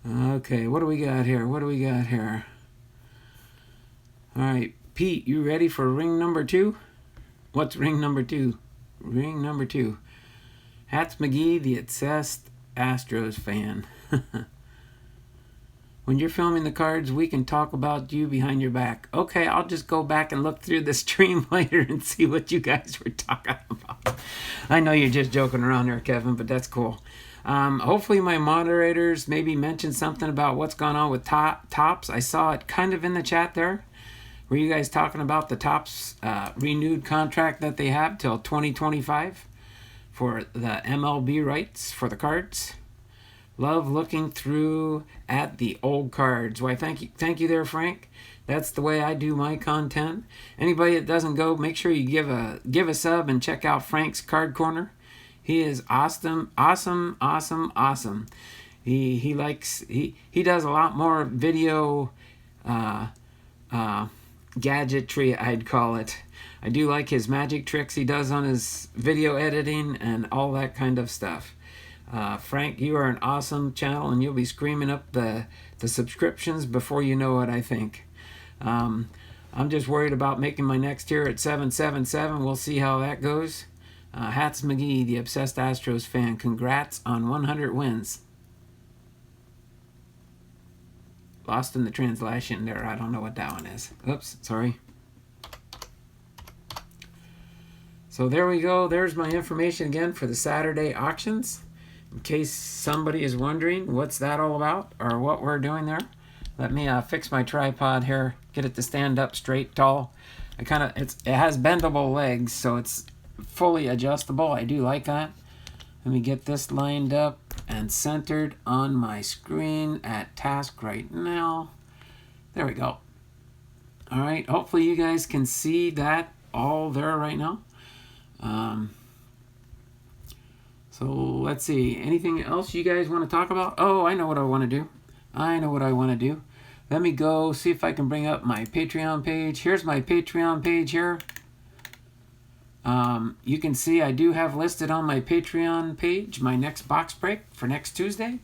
Okay, what do we got here? All right, Pete, you ready for ring number 2? What's ring number 2? Ring number 2. Hats McGee, the obsessed Astros fan. When you're filming the cards, we can talk about you behind your back. Okay, I'll just go back and look through the stream later and see what you guys were talking about. I know you're just joking around there, Kevin, but that's cool. Hopefully my moderators maybe mentioned something about what's going on with Topps. I saw it kind of in the chat there. Were you guys talking about the Topps renewed contract that they have till 2025 for the MLB rights for the cards? love looking through at the old cards. Why, thank you there, Frank. That's the way I do my content. Anybody that doesn't go, make sure you give a sub and check out Frank's Card Corner. He is awesome. He does a lot more video gadgetry, I'd call it. I do like his magic tricks he does on his video editing and all that kind of stuff. Frank, you are an awesome channel, and you'll be screaming up the subscriptions before you know it, I think. I'm just worried about making my next tier at 777. We'll see how that goes. Hats McGee, the Obsessed Astros fan, congrats on 100 wins. Lost in the translation there. I don't know what that one is. Oops, sorry. So there we go. There's my information again for the Saturday auctions. In case somebody is wondering what's that all about or what we're doing there. Let me fix my tripod here. Get it to stand up straight, tall. It has bendable legs, so it's fully adjustable. I do like that. Let me get this lined up and centered on my screen at task right now. There we go. All right, hopefully you guys can see that all there right now. So let's see, anything else you guys want to talk about? Oh, I know what I want to do. Let me go see if I can bring up my Patreon page. Here's my Patreon page here. You can see I do have listed on my Patreon page my next box break for next Tuesday.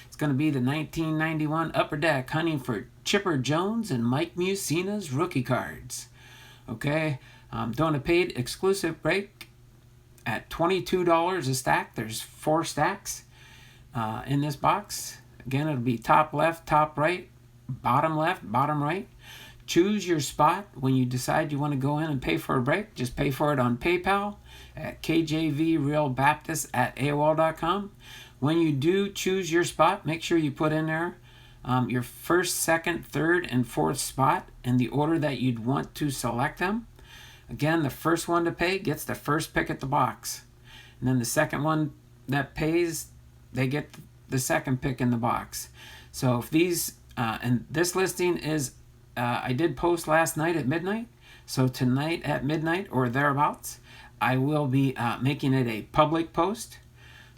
It's going to be the 1991 Upper Deck Hunting for Chipper Jones and Mike Musina's rookie cards. Okay, I'm doing a paid exclusive break at $22 a stack. There's 4 stacks in this box. Again, it'll be top left, top right, bottom left, bottom right. Choose your spot when you decide you want to go in and pay for a break. Just pay for it on PayPal at kjvrealbaptist@aol.com. When you do choose your spot, make sure you put in there your first, second, third, and fourth spot in the order that you'd want to select them. Again, the first one to pay gets the first pick at the box. And then the second one that pays, they get the second pick in the box. So if these, and this listing is, I did post last night at midnight. So tonight at midnight or thereabouts, I will be making it a public post.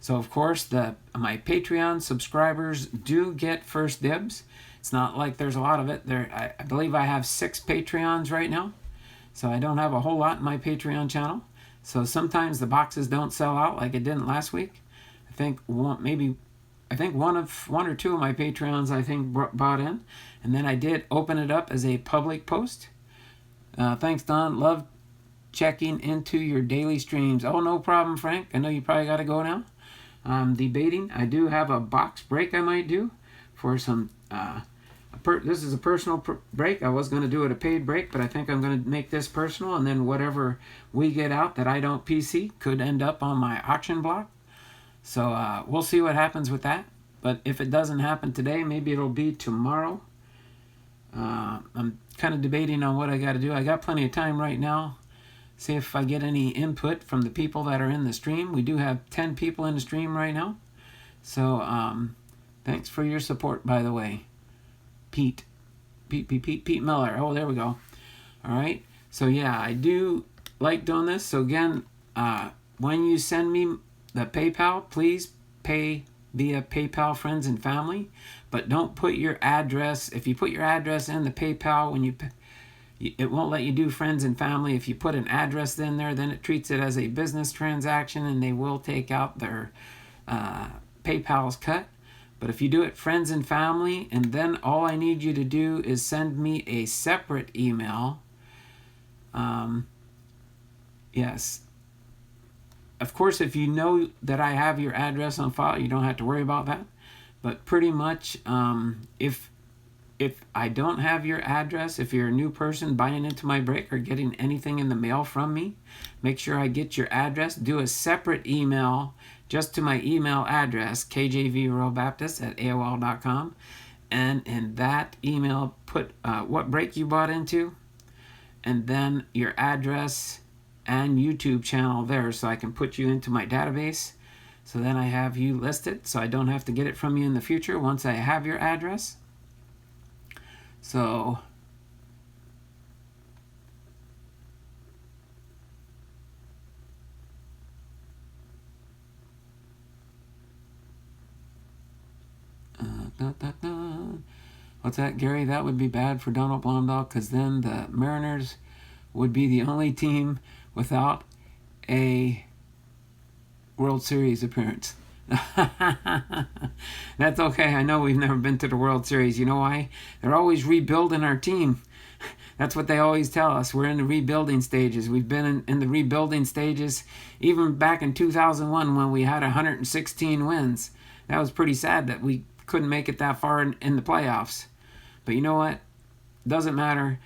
So of course, my Patreon subscribers do get first dibs. It's not like there's a lot of it. I believe I have 6 Patreons right now. So I don't have a whole lot in my Patreon channel. So sometimes the boxes don't sell out like it didn't last week. I think one or two of my Patreons bought in, and then I did open it up as a public post. Thanks, Don. Love checking into your daily streams. Oh, no problem, Frank. I know you probably got to go now. Debating. I do have a box break I might do for some. This is a personal break. I was going to do it a paid break, but I think I'm going to make this personal, and then whatever we get out that I don't PC could end up on my auction block. So we'll see what happens with that. But if it doesn't happen today, maybe it'll be tomorrow. I'm kind of debating on what I got to do. I got plenty of time right now. See if I get any input from the people that are in the stream. We do have 10 people in the stream right now. So thanks for your support, by the way. Pete Miller. Oh, there we go. All right. So yeah, I do like doing this. So again, when you send me the PayPal, please pay via PayPal Friends and Family, but don't put your address. If you put your address in the PayPal, it won't let you do Friends and Family. If you put an address in there, then it treats it as a business transaction, and they will take out their PayPal's cut. But if you do it Friends and Family, and then all I need you to do is send me a separate email. Yes. Of course, if you know that I have your address on file, you don't have to worry about that. But pretty much, if I don't have your address, if you're a new person buying into my break or getting anything in the mail from me, make sure I get your address. Do a separate email just to my email address, kjvrealbaptist@aol.com. And in that email, put what break you bought into, and then your address and YouTube channel there, so I can put you into my database. So then I have you listed, so I don't have to get it from you in the future once I have your address. So what's that, Gary? That would be bad for Donald Blomdahl, because then the Mariners would be the only team without a World Series appearance. That's okay. I know we've never been to the World Series. You know why? They're always rebuilding our team. That's what they always tell us. We're in the rebuilding stages. We've been in the rebuilding stages even back in 2001 when we had 116 wins. That was pretty sad that we couldn't make it that far in the playoffs. But you know what? Doesn't matter.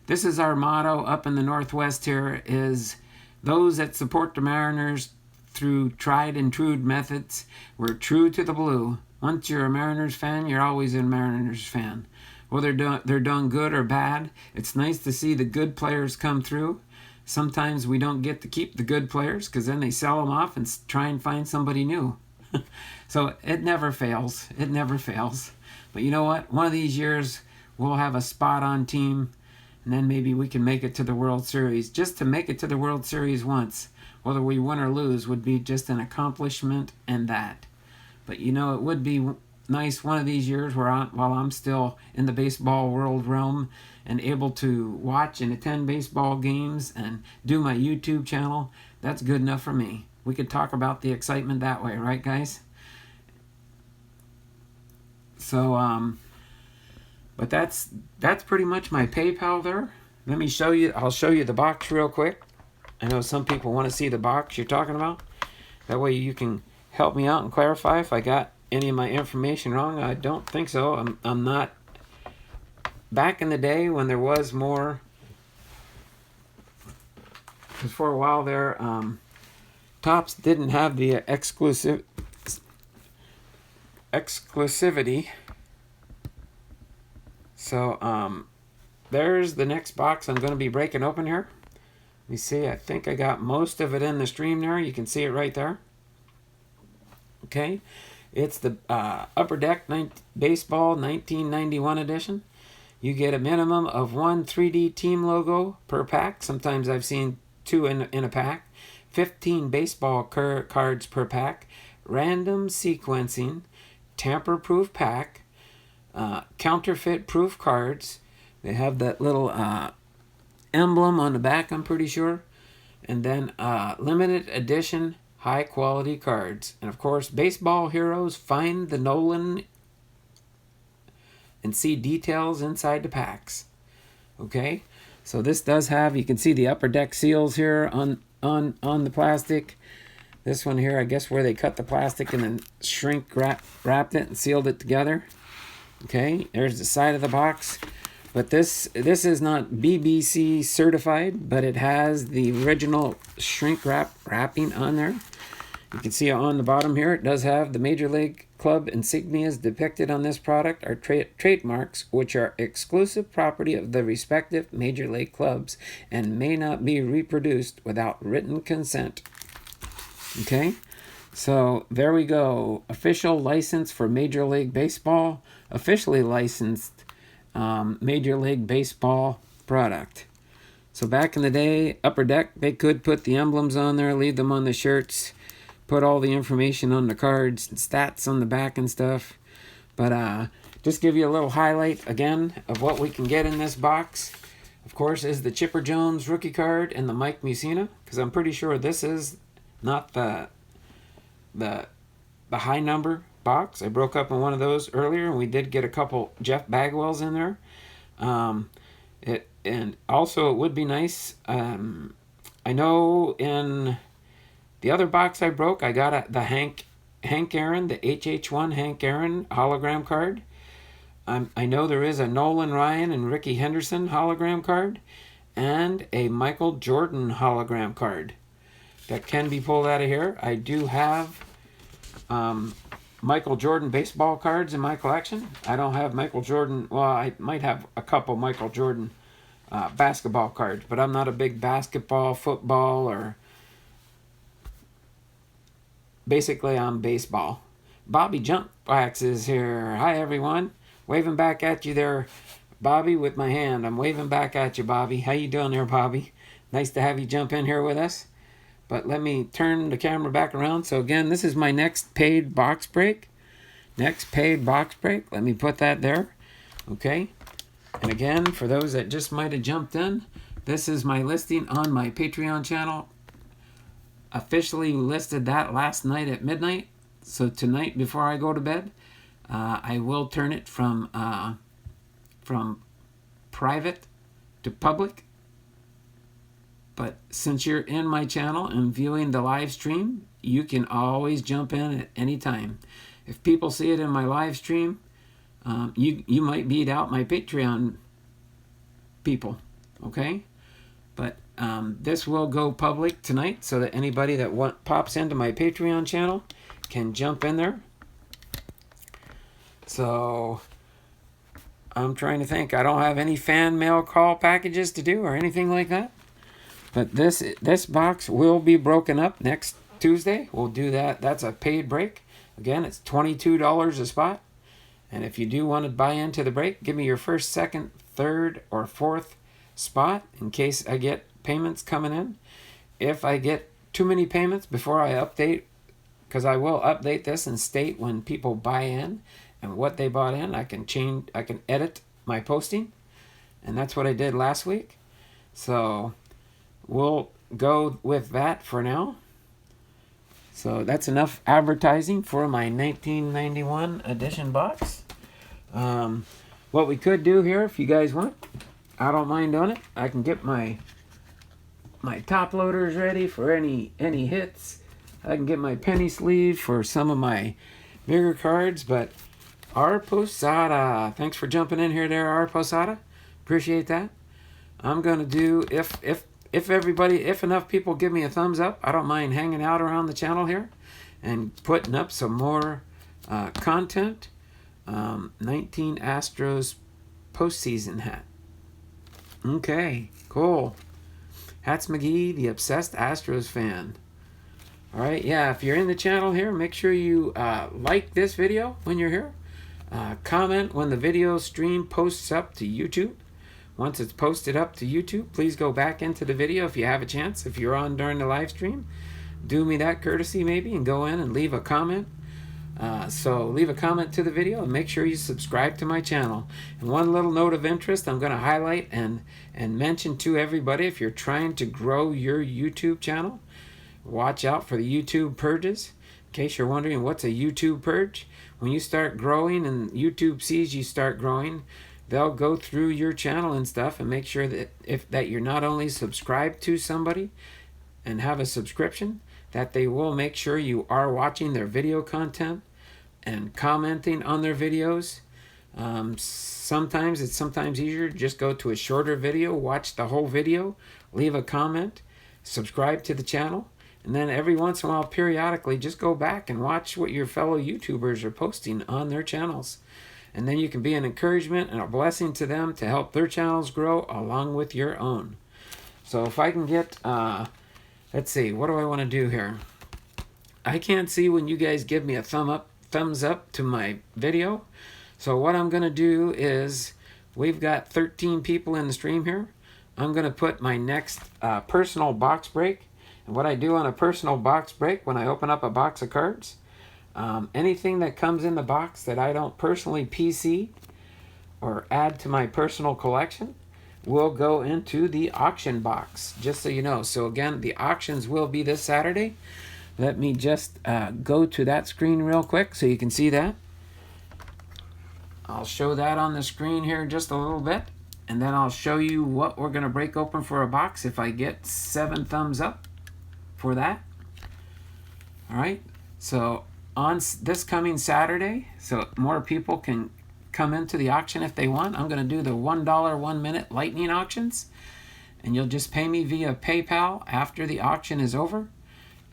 This is our motto up in the Northwest here, is those that support the Mariners through tried and true methods, we're true to the blue. Once you're a Mariners fan, you're always a Mariners fan. Whether they're done good or bad, it's nice to see the good players come through. Sometimes we don't get to keep the good players because then they sell them off and try and find somebody new. So it never fails. It never fails. But you know what? One of these years, we'll have a spot-on team, and then maybe we can make it to the World Series. Just to make it to the World Series once, whether we win or lose, would be just an accomplishment and that. But you know, it would be nice one of these years while I'm still in the baseball world realm and able to watch and attend baseball games and do my YouTube channel. That's good enough for me. We could talk about the excitement that way, right, guys? So, but that's pretty much my PayPal there. Let me show you. I'll show you the box real quick. I know some people want to see the box you're talking about. That way you can help me out and clarify if I got any of my information wrong. I don't think so. I'm not. Back in the day when there was more, because for a while there, Topps didn't have the exclusivity. So there's the next box I'm going to be breaking open here. Let me see. I think I got most of it in the stream there. You can see it right there. Okay. It's the Upper Deck Baseball 1991 edition. You get a minimum of one 3D team logo per pack. Sometimes I've seen two in a pack. 15 baseball cards per pack. Random sequencing. Tamper-proof pack. Counterfeit-proof cards. They have that little emblem on the back, I'm pretty sure. And then limited edition high-quality cards. And, of course, baseball heroes find the Nolan and see details inside the packs. Okay? So this does have, you can see the Upper Deck seals here on the plastic. This one here, I guess where they cut the plastic and then shrink wrapped it and sealed it together. Okay, there's the side of the box. But this is not BBC certified, but it has the original shrink wrapping on there. You can see on the bottom here, it does have the Major League Club insignias depicted on this product are trademarks, which are exclusive property of the respective Major League clubs and may not be reproduced without written consent. Okay, so there we go. Official license for Major League Baseball, officially licensed Major League Baseball product. So back in the day, Upper Deck, they could put the emblems on there, leave them on the shirts, put all the information on the cards, and stats on the back and stuff. But just give you a little highlight again of what we can get in this box. Of course, is the Chipper Jones rookie card and the Mike Mussina, because I'm pretty sure this is not the high number box. I broke up in one of those earlier, and we did get a couple Jeff Bagwells in there. And also it would be nice. I know in the other box I broke, I got the Hank Aaron, the HH1 Hank Aaron hologram card. I know there is a Nolan Ryan and Ricky Henderson hologram card, and a Michael Jordan hologram card that can be pulled out of here. I do have Michael Jordan baseball cards in my collection. I don't have Michael Jordan. Well, I might have a couple Michael Jordan basketball cards, but I'm not a big basketball, football, or basically on baseball. Bobby Jump Wax is here. Hi, everyone. Waving back at you there, Bobby, with my hand. I'm waving back at you, Bobby. How you doing there, Bobby? Nice to have you jump in here with us. But let me turn the camera back around. So again, this is my next paid box break. Next paid box break. Let me put that there. Okay. And again, for those that just might have jumped in, this is my listing on my Patreon channel. Officially listed that last night at midnight. So tonight, before I go to bed, I will turn it from private to public. But since you're in my channel and viewing the live stream, you can always jump in at any time. If people see it in my live stream, you might beat out my Patreon people, okay? But this will go public tonight so that anybody that pops into my Patreon channel can jump in there. So I'm trying to think. I don't have any fan mail call packages to do or anything like that. But this box will be broken up next Tuesday. We'll do that. That's a paid break. Again, it's $22 a spot. And if you do want to buy into the break, give me your first, second, third, or fourth spot in case I get payments coming in. If I get too many payments before I update, because I will update this and state when people buy in and what they bought in, I can edit my posting. And that's what I did last week. So we'll go with that for now. So that's enough advertising for my 1991 edition box. What we could do here, if you guys want, I don't mind doing it. I can get my top loaders ready for any hits. I can get my penny sleeve for some of my bigger cards. But R. Posada, thanks for jumping in here there, R. Posada. Appreciate that. I'm gonna do, if enough people give me a thumbs up, I don't mind hanging out around the channel here and putting up some more content. 19 Astros postseason hat. Okay, cool. Hats McGee, the obsessed Astros fan. All right, yeah, if you're in the channel here, make sure you like this video when you're here. Comment when the video stream posts up to YouTube. Once it's posted up to YouTube, please go back into the video if you have a chance. If you're on during the live stream, do me that courtesy maybe and go in and leave a comment. So leave a comment to the video and make sure you subscribe to my channel. And one little note of interest I'm going to highlight and mention to everybody, if you're trying to grow your YouTube channel, watch out for the YouTube purges. In case you're wondering what's a YouTube purge, when you start growing and YouTube sees you start growing, they'll go through your channel and stuff and make sure that you're not only subscribed to somebody and have a subscription, that they will make sure you are watching their video content and commenting on their videos. Sometimes it's easier to just go to a shorter video, watch the whole video, leave a comment, subscribe to the channel, and then every once in a while, periodically, just go back and watch what your fellow YouTubers are posting on their channels. And then you can be an encouragement and a blessing to them to help their channels grow along with your own. So if I can get, let's see, what do I want to do here? I can't see when you guys give me a thumbs up to my video. So what I'm going to do is, we've got 13 people in the stream here. I'm going to put my next personal box break. And what I do on a personal box break, when I open up a box of cards, anything that comes in the box that I don't personally PC or add to my personal collection will go into the auction box, just so you know. So again, the auctions will be this Saturday. Let me just go to that screen real quick so you can see that. I'll show that on the screen here just a little bit, and then I'll show you what we're going to break open for a box if I get 7 thumbs up for that. All right, so on this coming Saturday, so more people can come into the auction if they want, I'm going to do the $1 1 minute lightning auctions, and you'll just pay me via PayPal after the auction is over.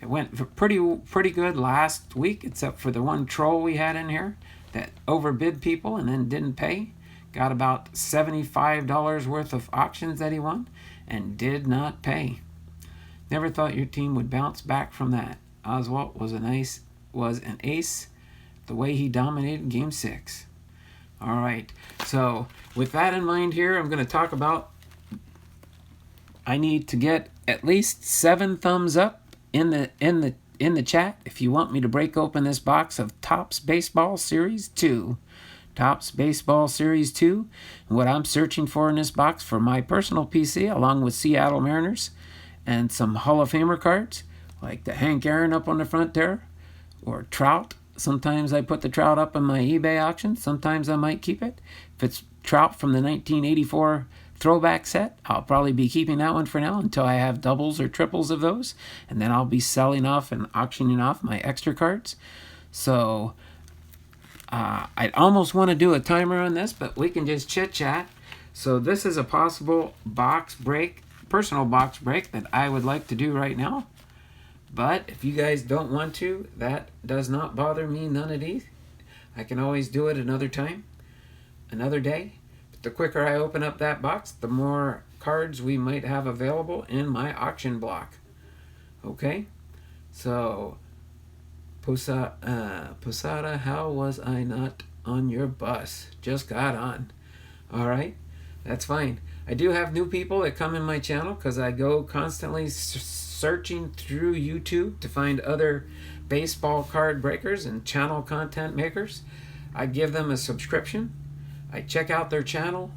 It went pretty good last week, except for the one troll we had in here that overbid people and then didn't pay. Got about $75 worth of auctions that he won and did not pay. Never thought your team would bounce back from that. Oswalt was a nice was an ace the way he dominated Game 6. All right, so with that in mind here, I'm going to talk about I need to get at least 7 thumbs up in the chat if you want me to break open this box of Topps Baseball Series 2. Topps Baseball Series 2. And what I'm searching for in this box for my personal PC, along with Seattle Mariners and some Hall of Famer cards, like the Hank Aaron up on the front there, or Trout. Sometimes I put the Trout up in my eBay auction. Sometimes I might keep it. If it's Trout from the 1984 throwback set, I'll probably be keeping that one for now until I have doubles or triples of those, and then I'll be selling off and auctioning off my extra cards. So I'd almost want to do a timer on this, but we can just chit chat. So this is a possible box break, personal box break that I would like to do right now. But if you guys don't want to, that does not bother me none of these. I can always do it another time, another day. But the quicker I open up that box, the more cards we might have available in my auction block. Okay? So, Posada, how was I not on your bus? Just got on. All right? That's fine. I do have new people that come in my channel because I go constantly searching through YouTube to find other baseball card breakers and channel content makers. I give them a subscription. I check out their channel.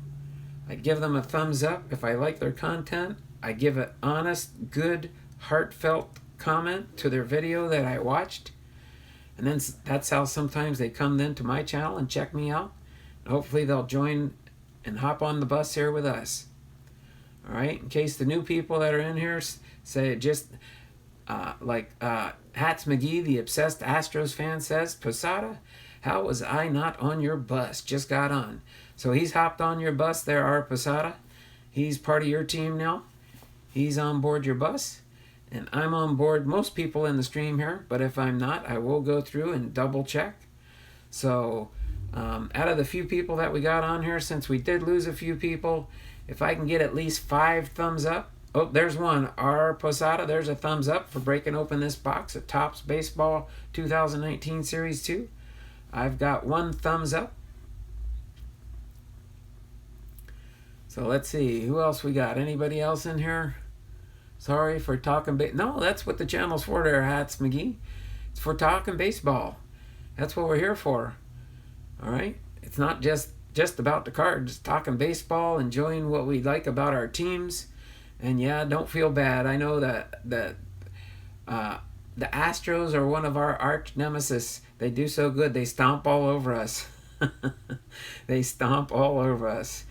I give them a thumbs up if I like their content. I give an honest, good, heartfelt comment to their video that I watched. And then that's how sometimes they come then to my channel and check me out. And hopefully they'll join and hop on the bus here with us. All right, in case the new people that are in here say just like Hats McGee, the obsessed Astros fan, says, Posada, how was I not on your bus? Just got on. So he's hopped on your bus there, our Posada. He's part of your team now. He's on board your bus. And I'm on board most people in the stream here, but if I'm not, I will go through and double check. So out of the few people that we got on here, since we did lose a few people, if I can get at least 5 thumbs up. Oh, there's one. Our Posada, there's a thumbs up for breaking open this box of Topps Baseball 2019 Series 2. I've got 1 thumbs up. So let's see. Who else we got? Anybody else in here? Sorry for talking no, that's what the channel's for there, Hats McGee. It's for talking baseball. That's what we're here for. All right? It's not just about the cards, talking baseball, enjoying what we like about our teams. And yeah, don't feel bad. I know that the Astros are one of our arch nemesis. They do so good. They stomp all over us. They stomp all over us.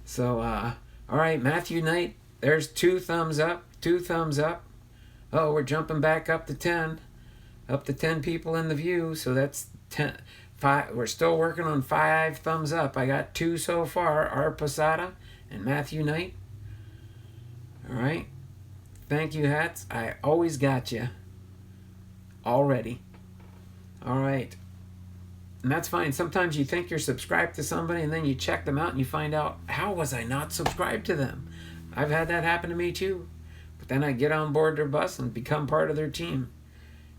So, all right, Matthew Knight, there's 2 thumbs up. 2 thumbs up. Oh, we're jumping back up to 10. Up to 10 people in the view. So that's 10. 5. We're still working on 5 thumbs up. I got 2 so far. Our Posada and Matthew Knight. All right. Thank you, Hats. I always got you. Already. All right. And that's fine. Sometimes you think you're subscribed to somebody and then you check them out and you find out, how was I not subscribed to them? I've had that happen to me too. But then I get on board their bus and become part of their team.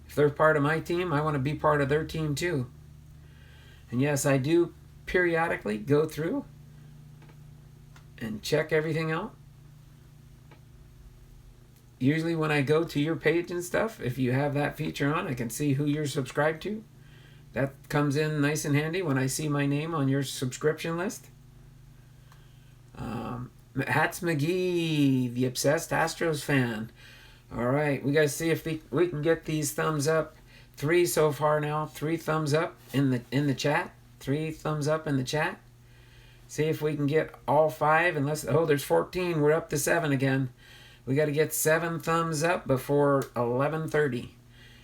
If they're part of my team, I want to be part of their team too. And yes, I do periodically go through and check everything out. Usually when I go to your page and stuff, if you have that feature on, I can see who you're subscribed to. That comes in nice and handy when I see my name on your subscription list. Hats McGee, the obsessed Astros fan. All right, we got to see if we can get these thumbs up. 3 so far now. 3 thumbs up in the chat. 3 thumbs up in the chat. See if we can get all 5. Unless there's 14. We're up to 7 again. We got to get 7 thumbs up before 11:30.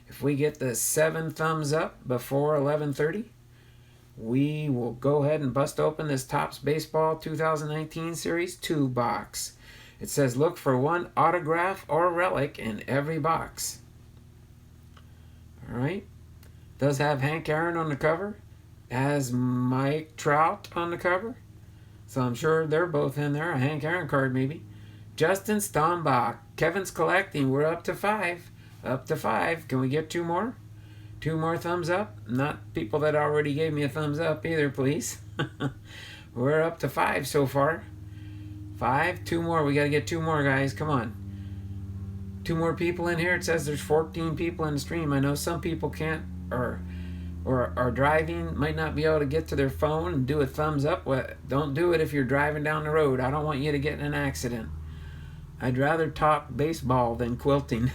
If we get the 7 thumbs up before 11:30, we will go ahead and bust open this Topps Baseball 2019 Series 2 box. It says look for 1 autograph or relic in every box. All right. Does have Hank Aaron on the cover. Has Mike Trout on the cover. So I'm sure they're both in there. A Hank Aaron card maybe. Justin Stombach. Kevin's collecting. We're up to 5. Up to 5. Can we get 2 more? 2 more thumbs up. Not people that already gave me a thumbs up either, please. We're up to 5 so far. 5, 2 more. We got to get 2 more, guys. Come on. 2 more people in here. It says there's 14 people in the stream. I know some people can't or are driving, might not be able to get to their phone and do a thumbs up. Well, don't do it if you're driving down the road. I don't want you to get in an accident. I'd rather talk baseball than quilting.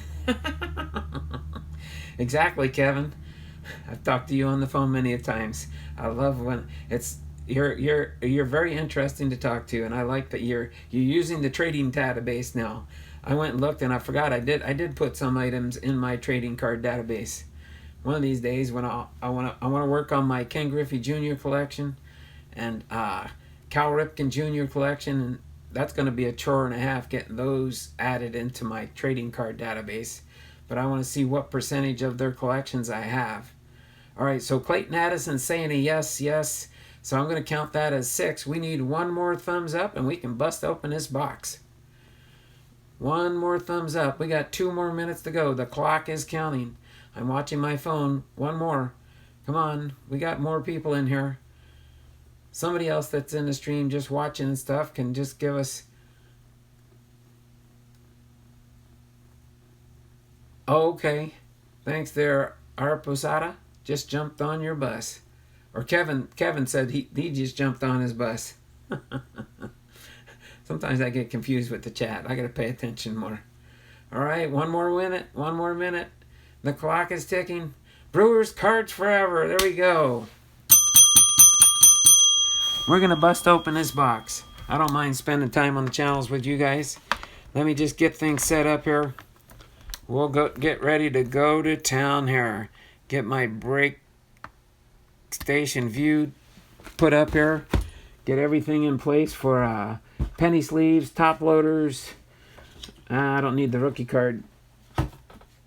Exactly, Kevin. I've talked to you on the phone many a times. I love when you're very interesting to talk to, and I like that you're using the trading database now. I went and looked, and I forgot I did put some items in my trading card database. One of these days, when I want to work on my Ken Griffey Jr. collection and Cal Ripken Jr. collection, and that's going to be a chore and a half getting those added into my trading card database. But I want to see what percentage of their collections I have. All right, so Clayton Addison's saying a yes, yes. So I'm going to count that as 6. We need 1 more thumbs up, and we can bust open this box. 1 more thumbs up. We got 2 more minutes to go. The clock is counting. I'm watching my phone. 1 more. Come on. We got more people in here. Somebody else that's in the stream just watching and stuff can just give us... Oh, okay. Thanks there, Ara Posada. Just jumped on your bus. Or Kevin said he just jumped on his bus. Sometimes I get confused with the chat. I got to pay attention more. All right, 1 more minute. 1 more minute. The clock is ticking. Brewers Cards Forever. There we go. We're going to bust open this box. I don't mind spending time on the channels with you guys. Let me just get things set up here. We'll get ready to go to town here. Get my break station view put up here. Get everything in place for penny sleeves, top loaders. I don't need the rookie card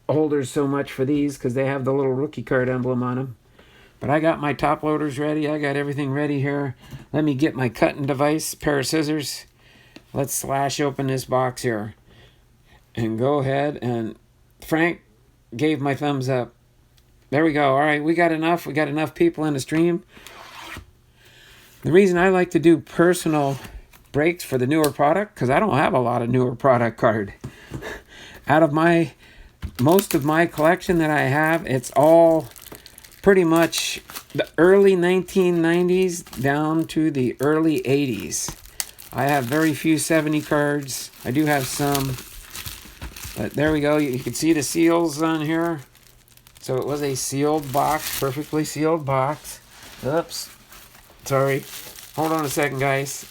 holders so much for these because they have the little rookie card emblem on them. But I got my top loaders ready. I got everything ready here. Let me get my cutting device, pair of scissors. Let's slash open this box here. And go ahead, and Frank gave my thumbs up. There we go. All right, we got enough. We got enough people in the stream. The reason I like to do personal breaks for the newer product, because I don't have a lot of newer product card. Out of most of my collection that I have, it's all pretty much the early 1990s down to the early 80s. I have very few 70 cards. I do have some. But there we go. You can see the seals on here. So it was a sealed box, perfectly sealed box. Oops. Sorry. Hold on a second, guys.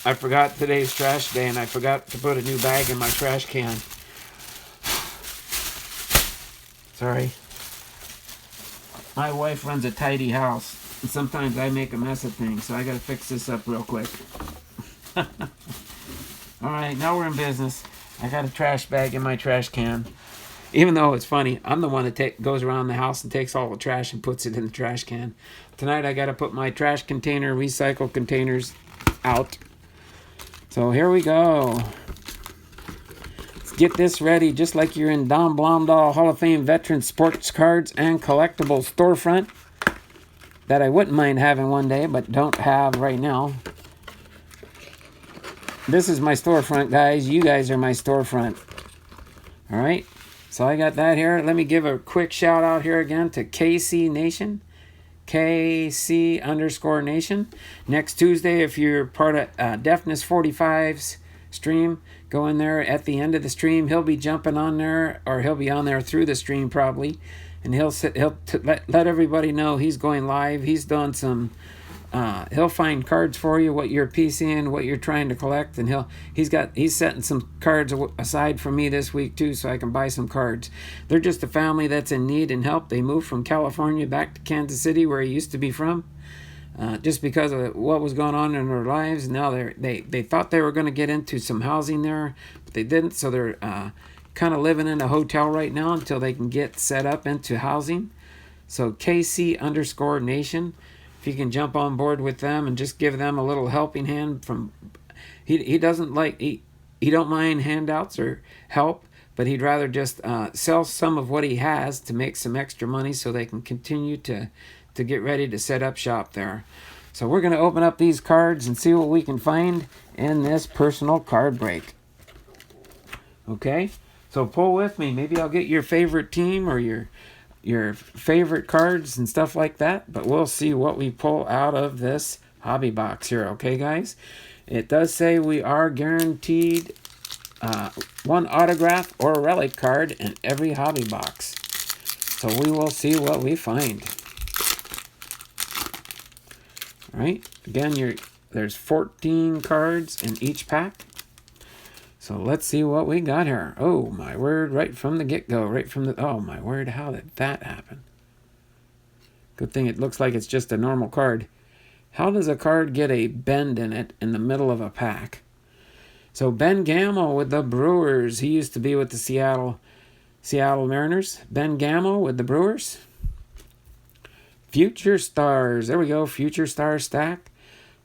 I forgot today's trash day, and I forgot to put a new bag in my trash can. Sorry. My wife runs a tidy house, and sometimes I make a mess of things, so I gotta fix this up real quick. Alright, now we're in business. I got a trash bag in my trash can. Even though it's funny, I'm the one that goes around the house and takes all the trash and puts it in the trash can. Tonight I got to put my trash container, recycle containers out. So here we go. Let's get this ready just like you're in Don Blomdahl Hall of Fame Veteran Sports Cards and Collectibles storefront. That I wouldn't mind having one day, but don't have right now. This is my storefront, guys. You guys are my storefront. All right. So I got that here. Let me give a quick shout out here again to KC Nation. KC_Nation. Next Tuesday, if you're part of Deafness 45's stream, go in there at the end of the stream. He'll be jumping on there, or he'll be on there through the stream probably. And he'll let everybody know he's going live. He's done some... he'll find cards for you, what you're PCing, what you're trying to collect, and he's setting some cards aside for me this week too, so I can buy some cards. They're just a family that's in need and help. They moved from California back to Kansas City, where he used to be from, just because of what was going on in their lives. Now they thought they were going to get into some housing there, but they didn't. So they're kind of living in a hotel right now until they can get set up into housing. So KC_Nation. If you can jump on board with them and just give them a little helping hand from... He doesn't like... He don't mind handouts or help, but he'd rather just sell some of what he has to make some extra money so they can continue to get ready to set up shop there. So we're going to open up these cards and see what we can find in this personal card break. Okay, so pull with me. Maybe I'll get your favorite team or your favorite cards and stuff like that, but we'll see what we pull out of this hobby box here. Okay, guys, it does say we are guaranteed one autograph or relic card in every hobby box, so we will see what we find. All right, again, there's 14 cards in each pack. So let's see what we got here. Oh, my word, right from the get-go, oh, my word, how did that happen? Good thing it looks like it's just a normal card. How does a card get a bend in it in the middle of a pack? So Ben Gamel with the Brewers. He used to be with the Seattle Mariners. Ben Gamel with the Brewers. Future Stars. There we go, Future Star stack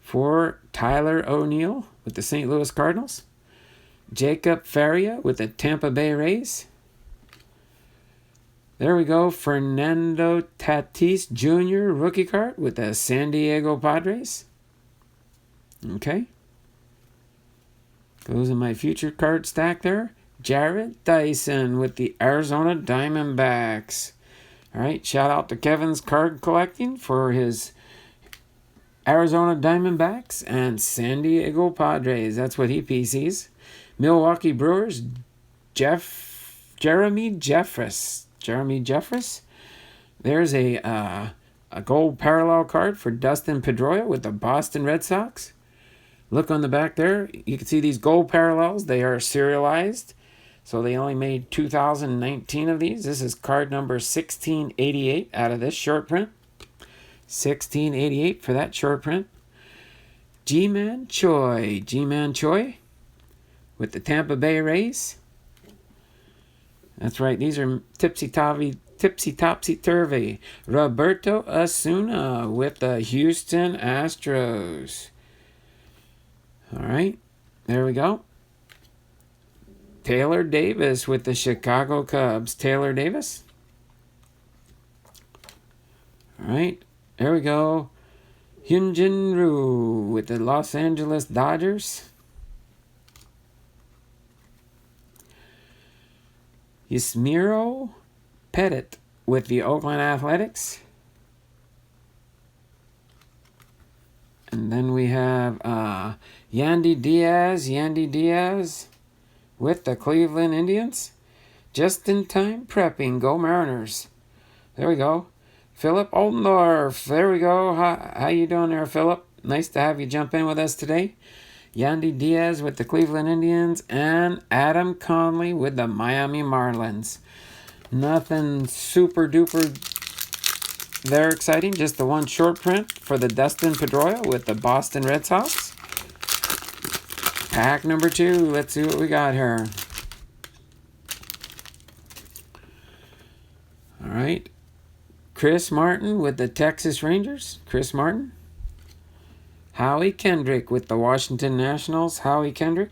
for Tyler O'Neill with the St. Louis Cardinals. Jacob Faria with the Tampa Bay Rays. There we go. Fernando Tatis Jr. rookie card with the San Diego Padres. Okay. Goes in my future card stack there. Jared Dyson with the Arizona Diamondbacks. All right. Shout out to Kevin's card collecting for his Arizona Diamondbacks and San Diego Padres. That's what he PCs. Milwaukee Brewers, Jeremy Jeffress. There's a gold parallel card for Dustin Pedroia with the Boston Red Sox. Look on the back there. You can see these gold parallels. They are serialized. So they only made 2019 of these. This is card number 1688 out of this short print. 1688 for that short print. Ji-Man Choi with the Tampa Bay Rays. That's right, these are tipsy-topsy-turvy. Roberto Osuna with the Houston Astros. All right, there we go. Taylor Davis with the Chicago Cubs. Taylor Davis. All right, there we go. Hyunjin Ryu with the Los Angeles Dodgers. Yusmeiro Petit with the Oakland Athletics. And then we have Yandy Diaz with the Cleveland Indians. Just in time prepping. Go Mariners. There we go. Philip Oldendorf. There we go. How you doing there, Philip? Nice to have you jump in with us today. Yandy Diaz with the Cleveland Indians, and Adam Conley with the Miami Marlins. Nothing super duper there exciting, just the one short print for the Dustin Pedroia with the Boston Red Sox. Pack number 2, let's see what we got here. All right, Chris Martin with the Texas Rangers. Chris Martin. Howie Kendrick with the Washington Nationals. Howie Kendrick.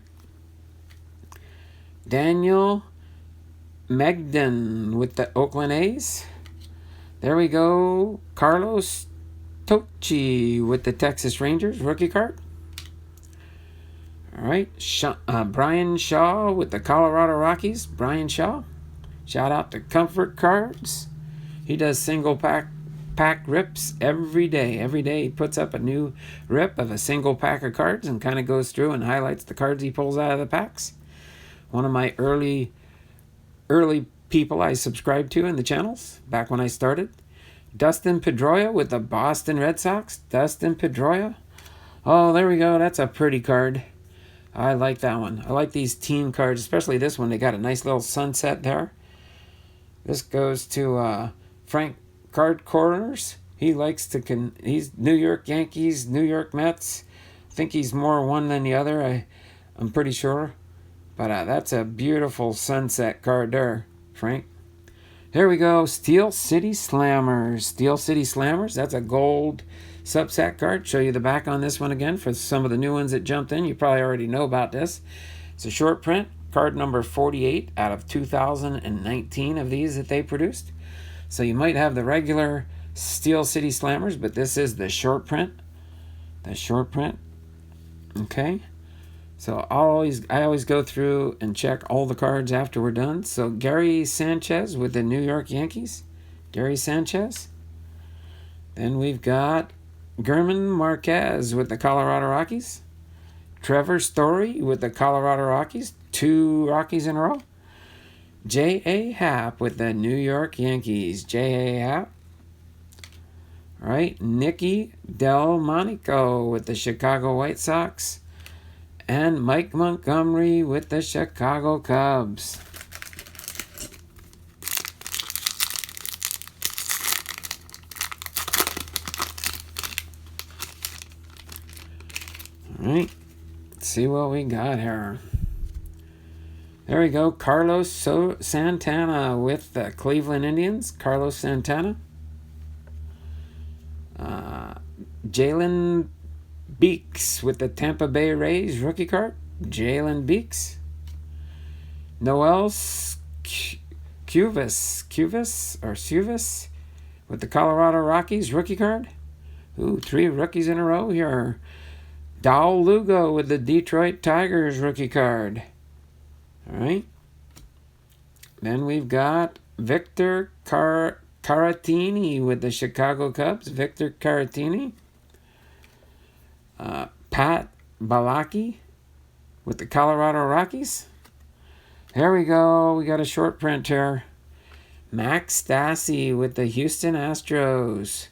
Daniel Megden with the Oakland A's. There we go. Carlos Tocci with the Texas Rangers. Rookie card. All right. Brian Shaw with the Colorado Rockies. Brian Shaw. Shout out to Comfort Cards. He does single pack rips every day. Every day he puts up a new rip of a single pack of cards and kind of goes through and highlights the cards he pulls out of the packs. One of my early people I subscribed to in the channels back when I started. Dustin Pedroia with the Boston Red Sox. Dustin Pedroia. Oh, there we go. That's a pretty card. I like that one. I like these team cards, especially this one. They got a nice little sunset there. This goes to Frank Card Corners. He likes to he's New York Yankees, New York Mets. I think he's more one than the other. I'm pretty sure. But that's a beautiful sunset card there, Frank. Here we go. Steel City Slammers. Steel City Slammers. That's a gold subset card. Show you the back on this one again for some of the new ones that jumped in. You probably already know about this. It's a short print. card number 48 out of 2019 of these that they produced. So you might have the regular Steel City Slammers, but this is the short print. The short print. Okay. So I always go through and check all the cards after we're done. So Gary Sanchez with the New York Yankees. Gary Sanchez. Then we've got German Marquez with the Colorado Rockies. Trevor Story with the Colorado Rockies. 2 Rockies in a row. J.A. Happ with the New York Yankees. J.A. Happ. All right. Nicky Delmonico with the Chicago White Sox. And Mike Montgomery with the Chicago Cubs. All right, let's see what we got here. There we go. Carlos Santana with the Cleveland Indians. Carlos Santana. Jalen Beeks with the Tampa Bay Rays rookie card. Jalen Beeks. Noel Cuvis with the Colorado Rockies rookie card. Ooh, 3 rookies in a row here. Dal Lugo with the Detroit Tigers rookie card. All right. Then we've got Victor Caratini with the Chicago Cubs. Victor Caratini. Pat Balaki with the Colorado Rockies. There we go. We got a short print here. Max Stassi with the Houston Astros.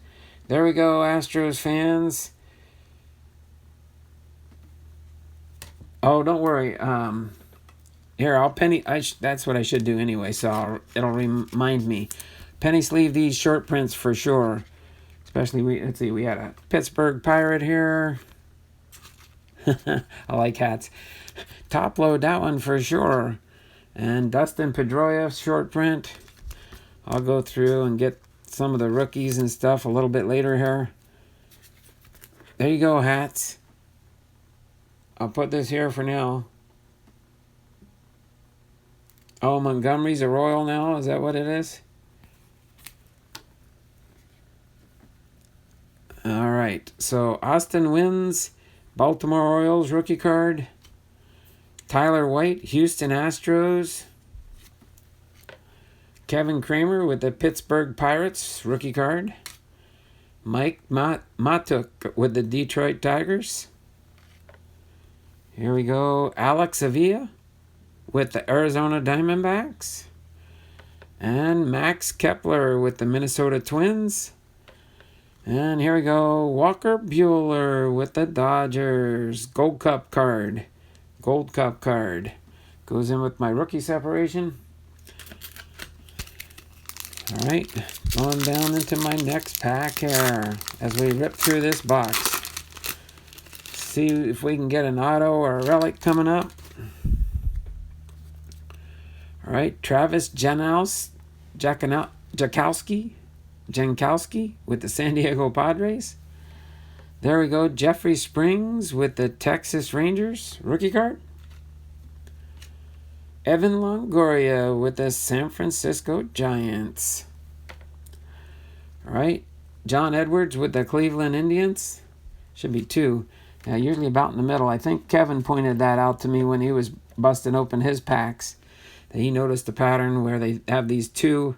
There we go, Astros fans. Oh, don't worry. Here, I'll penny. That's what I should do anyway, so it'll remind me. Penny sleeve these short prints for sure. Especially, let's see, we had a Pittsburgh Pirate here. I like hats. Top load that one for sure. And Dustin Pedroia short print. I'll go through and get some of the rookies and stuff a little bit later here. There you go, hats. I'll put this here for now. Oh, Montgomery's a Royal now? Is that what it is? All right. So Austin Wins, Baltimore Orioles rookie card. Tyler White, Houston Astros. Kevin Kramer with the Pittsburgh Pirates rookie card. Mike Matuk with the Detroit Tigers. Here we go. Alex Avila with the Arizona Diamondbacks. And Max Kepler with the Minnesota Twins. And here we go. Walker Buehler with the Dodgers. Gold Cup card. Gold Cup card. Goes in with my rookie separation. All right. Going down into my next pack here as we rip through this box. See if we can get an auto or a relic coming up. All right. Travis Jankowski with the San Diego Padres. There we go. Jeffrey Springs with the Texas Rangers rookie card. Evan Longoria with the San Francisco Giants. All right. John Edwards with the Cleveland Indians. Should be 2. Usually about in the middle. I think Kevin pointed that out to me when he was busting open his packs. That he noticed the pattern where they have these two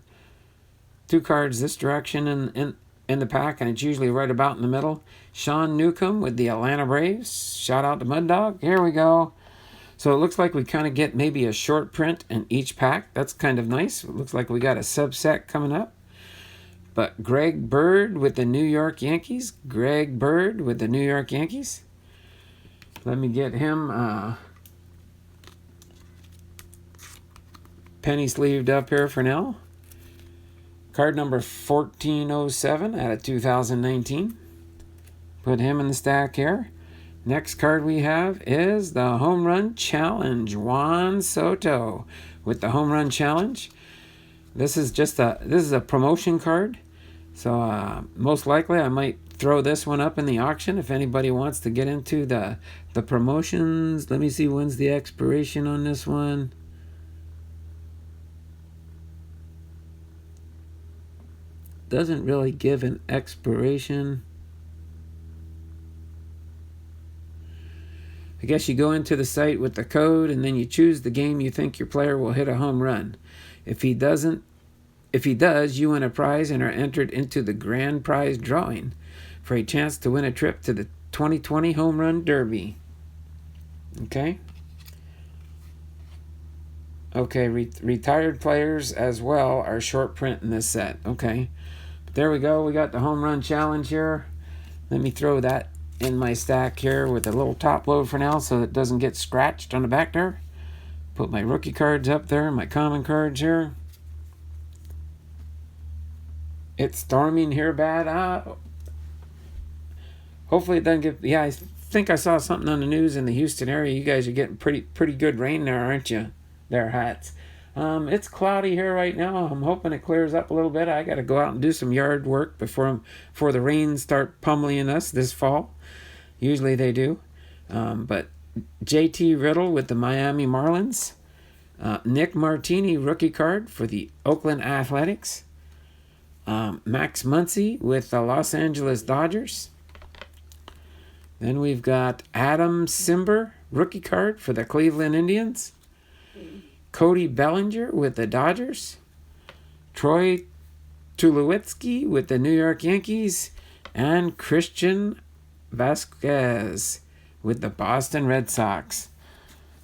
cards this direction in the pack, and it's usually right about in the middle. Sean Newcomb with the Atlanta Braves. Shout out to Mud Dog. Here we go. So it looks like we kind of get maybe a short print in each pack. That's kind of nice. It looks like we got a subset coming up. But Greg Bird with the New York Yankees. Greg Bird with the New York Yankees. Let me get him penny sleeved up here for now. Card number 1407 out of 2019. Put him in the stack here. Next card we have is the Home Run Challenge. Juan Soto with the Home Run Challenge. This is a promotion card. So most likely I might throw this one up in the auction if anybody wants to get into the promotions. Let me see, when's the expiration on this one? Doesn't really give an expiration. I guess you go into the site with the code and then you choose the game you think your player will hit a home run. If he does, you win a prize and are entered into the grand prize drawing for a chance to win a trip to the 2020 Home Run Derby. Okay? Okay, retired players as well are short print in this set. Okay. But there we go. We got the home run challenge here. Let me throw that in my stack here with a little top load for now so it doesn't get scratched on the back there. Put my rookie cards up there, my common cards here. It's storming here bad. Hopefully it doesn't get... Yeah, I think I saw something on the news in the Houston area. You guys are getting pretty good rain there, aren't you? There, hats. It's cloudy here right now. I'm hoping it clears up a little bit. I got to go out and do some yard work before the rains start pummeling us this fall. Usually they do. But JT Riddle with the Miami Marlins. Nick Martini rookie card for the Oakland Athletics. Max Muncy with the Los Angeles Dodgers. Then we've got Adam Simber rookie card for the Cleveland Indians. Cody Bellinger with the Dodgers. Troy Tulowitzki with the New York Yankees. And Christian Vasquez with the Boston Red Sox.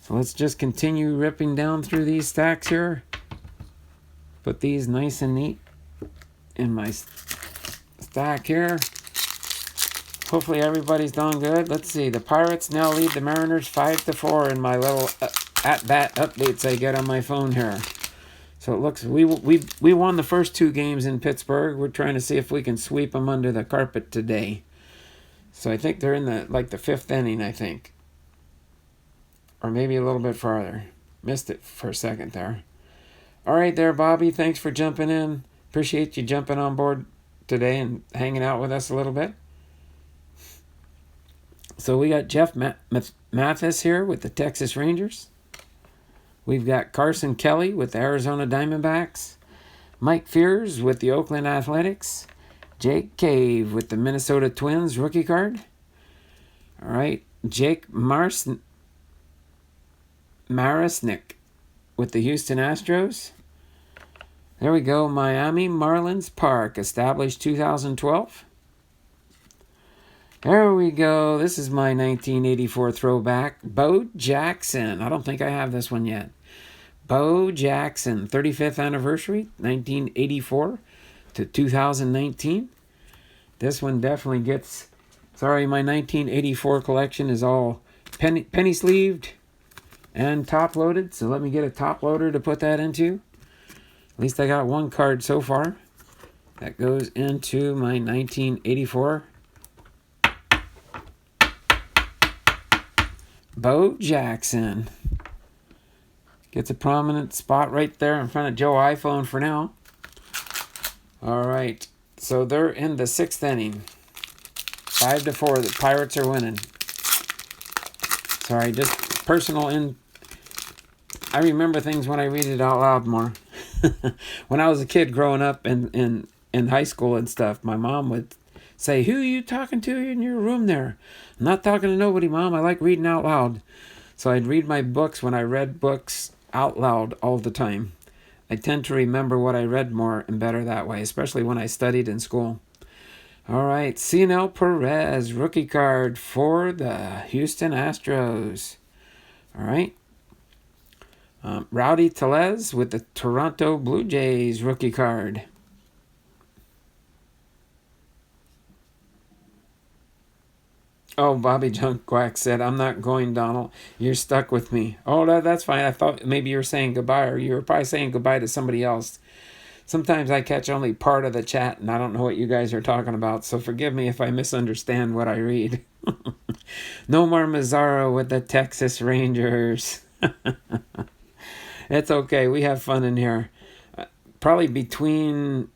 So let's just continue ripping down through these stacks here. Put these nice and neat in my stack here. Hopefully everybody's done good. Let's see. The Pirates now lead the Mariners 5-4 in my little at-bat updates I get on my phone here. So it looks... We won the first 2 games in Pittsburgh. We're trying to see if we can sweep them under the carpet today. So I think they're in the 5th inning, I think. Or maybe a little bit farther. Missed it for a second there. All right there, Bobby. Thanks for jumping in. Appreciate you jumping on board today and hanging out with us a little bit. So we got Jeff Mathis here with the Texas Rangers. We've got Carson Kelly with the Arizona Diamondbacks. Mike Fears with the Oakland Athletics. Jake Cave with the Minnesota Twins rookie card. All right. Jake Marisnick with the Houston Astros. There we go. Miami Marlins Park, established 2012. There we go. This is my 1984 throwback. Bo Jackson. I don't think I have this one yet. Bo Jackson, 35th anniversary, 1984 to 2019. This one definitely gets... Sorry, my 1984 collection is all penny sleeved and top loaded. So let me get a top loader to put that into. At least I got one card so far that goes into my 1984 Bo Jackson. Gets a prominent spot right there in front of Joe iPhone for now. All right. So they're in the 6th inning. 5-4. The Pirates are winning. Sorry, just personal I remember things when I read it out loud more. When I was a kid growing up in high school and stuff, my mom would say, "Who are you talking to in your room there?" "I'm not talking to nobody, Mom. I like reading out loud." So I'd read my books when I read books out loud all the time. I tend to remember what I read more and better that way, especially when I studied in school. All right, Cionel Perez, rookie card for the Houston Astros. All right. Rowdy Tellez with the Toronto Blue Jays rookie card. Oh, Bobby Junkquack said, "I'm not going, Donald. You're stuck with me." Oh, that's fine. I thought maybe you were saying goodbye, or you were probably saying goodbye to somebody else. Sometimes I catch only part of the chat, and I don't know what you guys are talking about, so forgive me if I misunderstand what I read. Nomar Mazara with the Texas Rangers. It's okay. We have fun in here. Probably between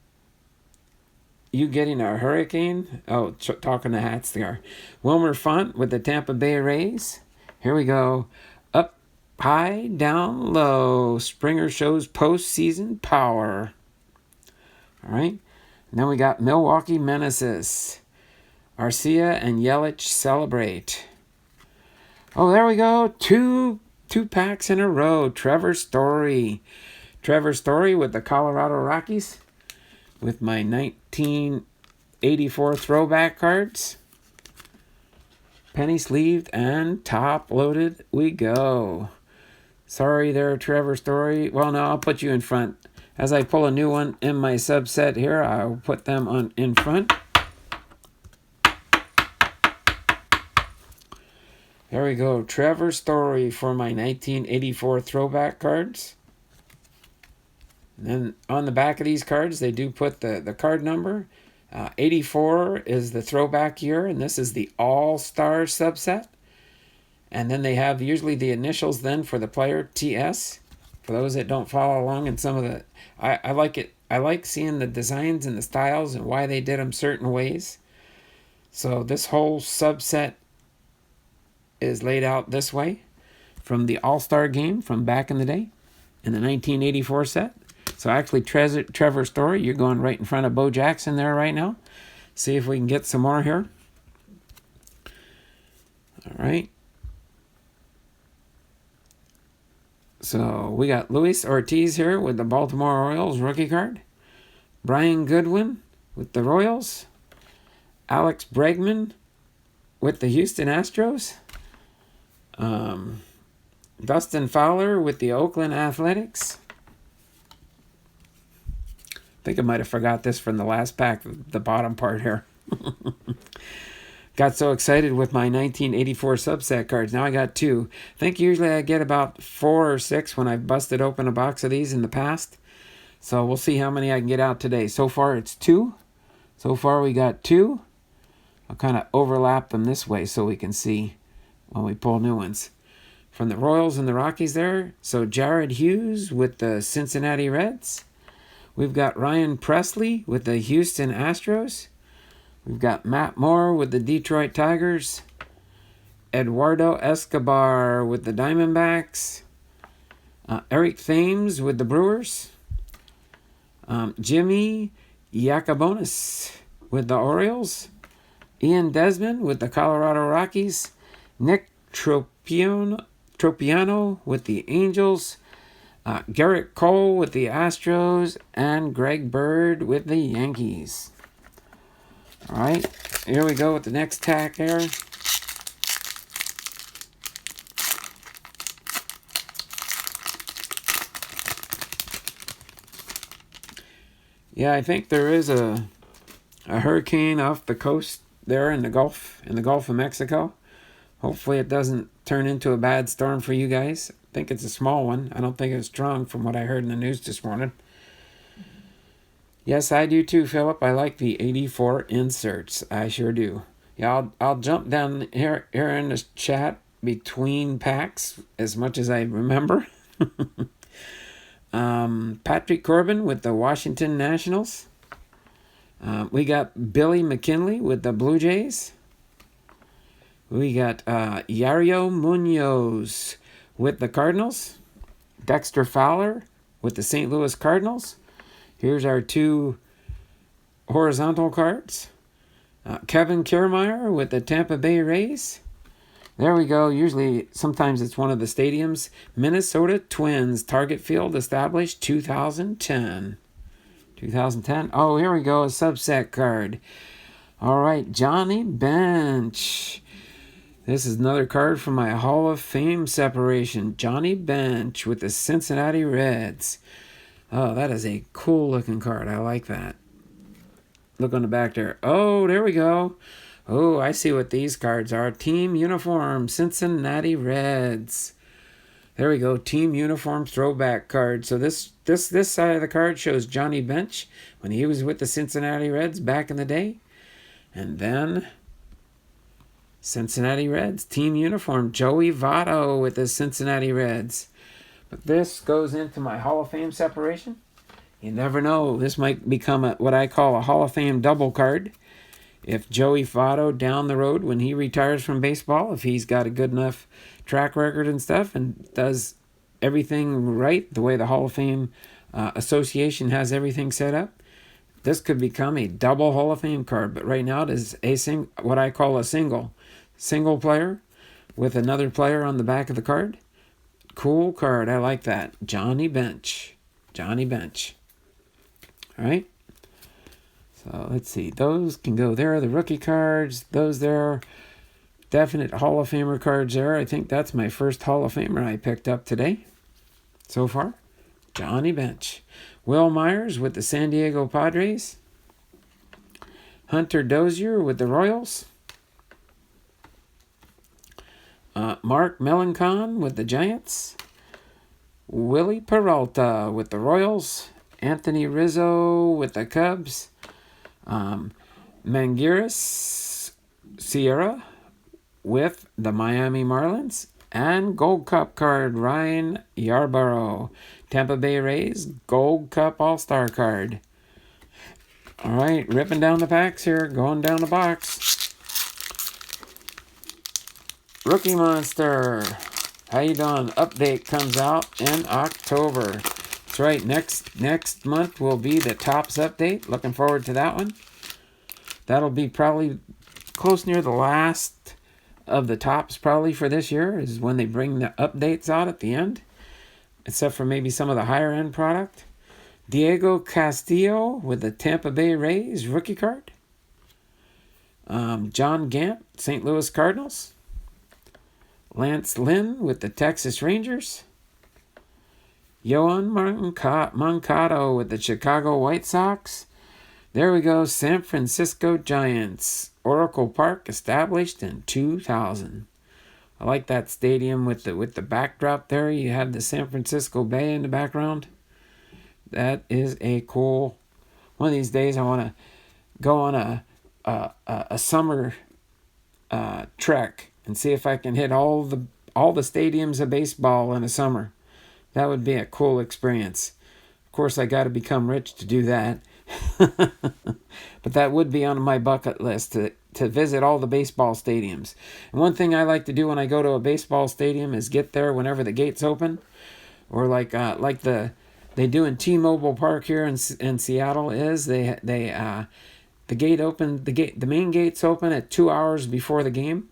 you getting a hurricane? Oh, talking to hats there. Wilmer Font with the Tampa Bay Rays. Here we go. Up high, down low. Springer shows postseason power. All right. And then we got Milwaukee Menaces. Arcia and Yelich celebrate. Oh, there we go. Two packs in a row. Trevor Story with the Colorado Rockies with my 1984 throwback cards. Penny sleeved and top loaded we go. Sorry there, Trevor Story. Well, no, I'll put you in front. As I pull a new one in my subset here, I'll put them on in front. There we go. Trevor Story for my 1984 throwback cards. And then on the back of these cards, they do put the card number. 84 is the throwback year, and this is the All-Star subset. And then they have usually the initials then for the player, TS. For those that don't follow along in some of the... I like it. I like seeing the designs and the styles and why they did them certain ways. So this whole subset is laid out this way from the All-Star game from back in the day in the 1984 set. So actually, Trevor Story, you're going right in front of Bo Jackson there right now. See if we can get some more here. All right. So we got Luis Ortiz here with the Baltimore Orioles rookie card. Brian Goodwin with the Royals. Alex Bregman with the Houston Astros. Dustin Fowler with the Oakland Athletics. I think I might have forgot this from the last pack, the bottom part here. Got so excited with my 1984 subset cards. Now I got two. I think usually I get about 4 or 6 when I've busted open a box of these in the past. So we'll see how many I can get out today. So far it's 2. So far we got 2. I'll kind of overlap them this way so we can see when we pull new ones. From the Royals and the Rockies there. So Jared Hughes with the Cincinnati Reds. We've got Ryan Presley with the Houston Astros. We've got Matt Moore with the Detroit Tigers. Eduardo Escobar with the Diamondbacks. Eric Thames with the Brewers. Jimmy Yacobonis with the Orioles. Ian Desmond with the Colorado Rockies. Nick Tropiano with the Angels. Garrett Cole with the Astros. And Greg Bird with the Yankees. All right, here we go with the next tack here. Yeah, I think there is a hurricane off the coast there in the Gulf of Mexico. Hopefully it doesn't turn into a bad storm for you guys. I think it's a small one. I don't think it's strong from what I heard in the news this morning. Yes, I do too, Philip. I like the 84 inserts. I sure do. Yeah, I'll jump down here in the chat between packs as much as I remember. Patrick Corbin with the Washington Nationals. We got Billy McKinley with the Blue Jays. We got Yario Munoz with the Cardinals. Dexter Fowler with the St. Louis Cardinals. Here's our 2 horizontal cards. Kevin Kiermaier with the Tampa Bay Rays. There we go. Usually, sometimes it's one of the stadiums. Minnesota Twins. Target Field established 2010. 2010. Oh, here we go. A subset card. All right. Johnny Bench. This is another card from my Hall of Fame separation. Johnny Bench with the Cincinnati Reds. Oh, that is a cool looking card. I like that. Look on the back there. Oh, there we go. Oh, I see what these cards are. Team uniform, Cincinnati Reds. There we go. Team uniform throwback card. So this side of the card shows Johnny Bench when he was with the Cincinnati Reds back in the day. And then Cincinnati Reds team uniform. Joey Votto with the Cincinnati Reds. But this goes into my Hall of Fame separation. You never know. This might become what I call a Hall of Fame double card. If Joey Votto down the road, when he retires from baseball, if he's got a good enough track record and stuff and does everything right, the way the Hall of Fame Association has everything set up, this could become a double Hall of Fame card. But right now it is what I call a single player with another player on the back of the card. Cool card. I like that. Johnny Bench. All right. So let's see. Those can go there. The rookie cards. Those there. Definite Hall of Famer cards there. I think that's my first Hall of Famer I picked up today so far. Johnny Bench. Will Myers with the San Diego Padres. Hunter Dozier with the Royals. Mark Melancon with the Giants. Willie Peralta with the Royals. Anthony Rizzo with the Cubs. Mangiris Sierra with the Miami Marlins. And Gold Cup card, Ryan Yarborough. Tampa Bay Rays Gold Cup All-Star card. All right, ripping down the packs here, going down the box. Rookie Monster. How you doing? Update comes out in October. That's right, next month will be the Topps update. Looking forward to that one. That'll be probably close near the last of the Topps probably for this year is when they bring the updates out at the end. Except for maybe some of the higher end product. Diego Castillo with the Tampa Bay Rays rookie card. John Gant, St. Louis Cardinals. Lance Lynn with the Texas Rangers. Yoan Moncada with the Chicago White Sox. There we go, San Francisco Giants. Oracle Park established in 2000. I like that stadium with the backdrop there. You have the San Francisco Bay in the background. That is a cool. One of these days, I want to go on a summer trek and see if I can hit all the stadiums of baseball in the summer. That would be a cool experience. Of course, I got to become rich to do that. But that would be on my bucket list to visit all the baseball stadiums. And one thing I like to do when I go to a baseball stadium is get there whenever the gates open, or like they do in T-Mobile Park here in Seattle. Is the main gates open at 2 hours before the game.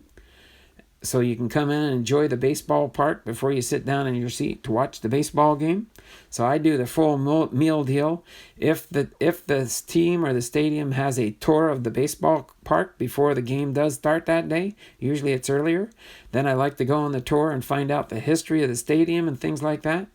So you can come in and enjoy the baseball park before you sit down in your seat to watch the baseball game. So I do the full meal deal. If the team or the stadium has a tour of the baseball park before the game does start that day, usually it's earlier, then I like to go on the tour and find out the history of the stadium and things like that.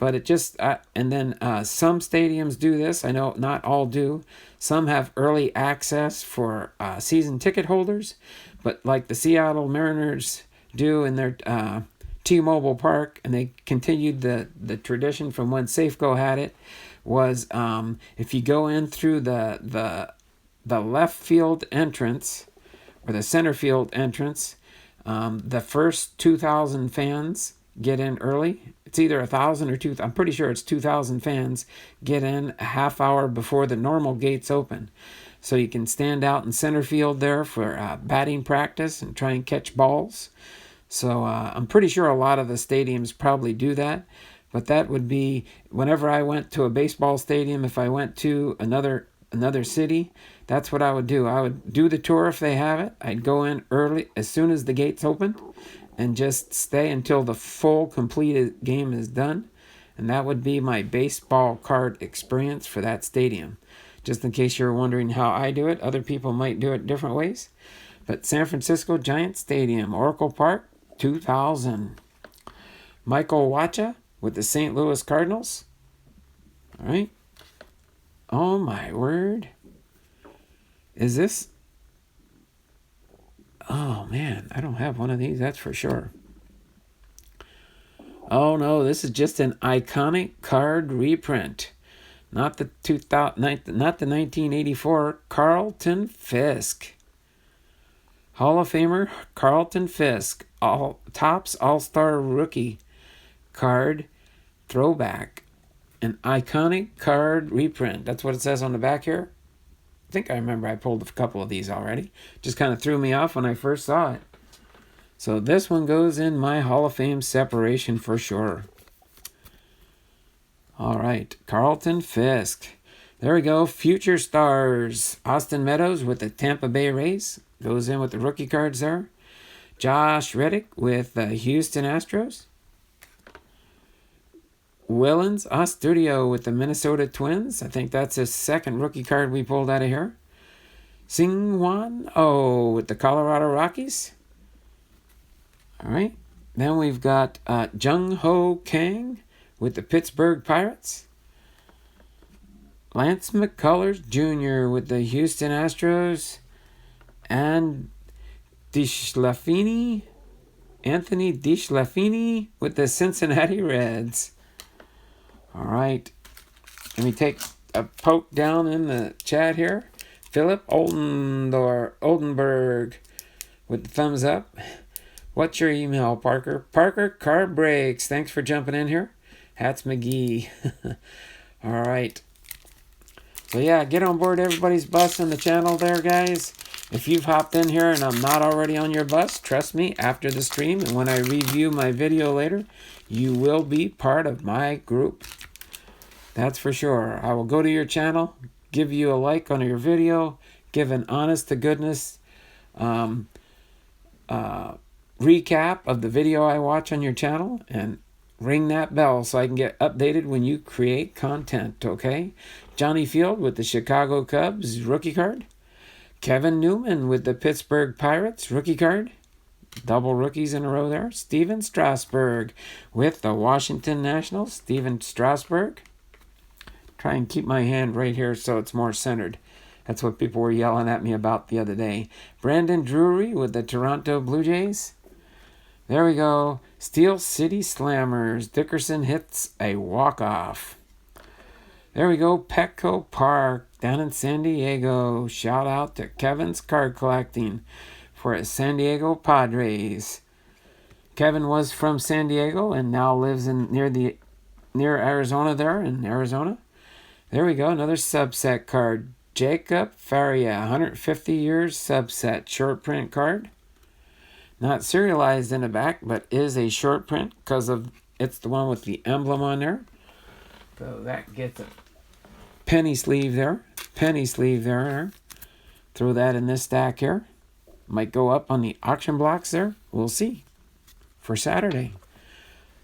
But it just, and then some stadiums do this. I know not all do. Some have early access for season ticket holders. But like the Seattle Mariners do in their T-Mobile Park, and they continued the tradition from when Safeco had it, was if you go in through the left field entrance or the center field entrance, the first 2,000 fans get in early. It's either 1,000 or 2,000. I'm pretty sure it's 2,000 fans get in a half hour before the normal gates open. So you can stand out in center field there for batting practice and try and catch balls. So I'm pretty sure a lot of the stadiums probably do that. But that would be whenever I went to a baseball stadium, if I went to another city, that's what I would do. I would do the tour if they have it. I'd go in early as soon as the gates open and just stay until the full completed game is done. And that would be my baseball card experience for that stadium. Just in case you're wondering how I do it, other people might do it different ways. But San Francisco Giants Stadium, Oracle Park, 2000. Michael Wacha with the St. Louis Cardinals. All right. Oh my word. Is this? Oh man, I don't have one of these, that's for sure. Oh no, this is just an iconic card reprint. Not the 1984 Carlton Fisk. Hall of Famer Carlton Fisk, Topps All-Star Rookie card throwback. An iconic card reprint. That's what it says on the back here. I think I remember I pulled a couple of these already. Just kind of threw me off when I first saw it. So this one goes in my Hall of Fame separation for sure. All right, Carlton Fisk. There we go. Future Stars. Austin Meadows with the Tampa Bay Rays. Goes in with the rookie cards there. Josh Reddick with the Houston Astros. Willens Astudillo with the Minnesota Twins. I think that's his second rookie card we pulled out of here. Sing-Hwan Oh with the Colorado Rockies. All right. Then we've got Jung-Ho Kang with the Pittsburgh Pirates. Lance McCullers Jr. with the Houston Astros. And Anthony DeSclafani with the Cincinnati Reds. All right. Let me take a poke down in the chat here. Philip Oldenburg with the thumbs up. What's your email, Parker? Parker Car Breaks. Thanks for jumping in here. Hats McGee. All right. So yeah, get on board everybody's bus on the channel there, guys. If you've hopped in here and I'm not already on your bus, trust me, after the stream and when I review my video later, you will be part of my group. That's for sure. I will go to your channel, give you a like on your video, give an honest-to-goodness recap of the video I watch on your channel, and ring that bell so I can get updated when you create content, okay? Johnny Field with the Chicago Cubs rookie card. Kevin Newman with the Pittsburgh Pirates rookie card. Double rookies in a row there. Steven Strasburg with the Washington Nationals. Steven Strasburg. Try and keep my hand right here so it's more centered. That's what people were yelling at me about the other day. Brandon Drury with the Toronto Blue Jays. There we go. Steel City Slammers. Dickerson hits a walk-off. There we go. Petco Park down in San Diego. Shout out to Kevin's Card Collecting for his San Diego Padres. Kevin was from San Diego and now lives in near Arizona there in Arizona. There we go. Another subset card. Jacob Faria, 150 years subset short print card. Not serialized in the back, but is a short print because of it's the one with the emblem on there. So that gets a penny sleeve there. Penny sleeve there. Throw that in this stack here. Might go up on the auction blocks there. We'll see. For Saturday.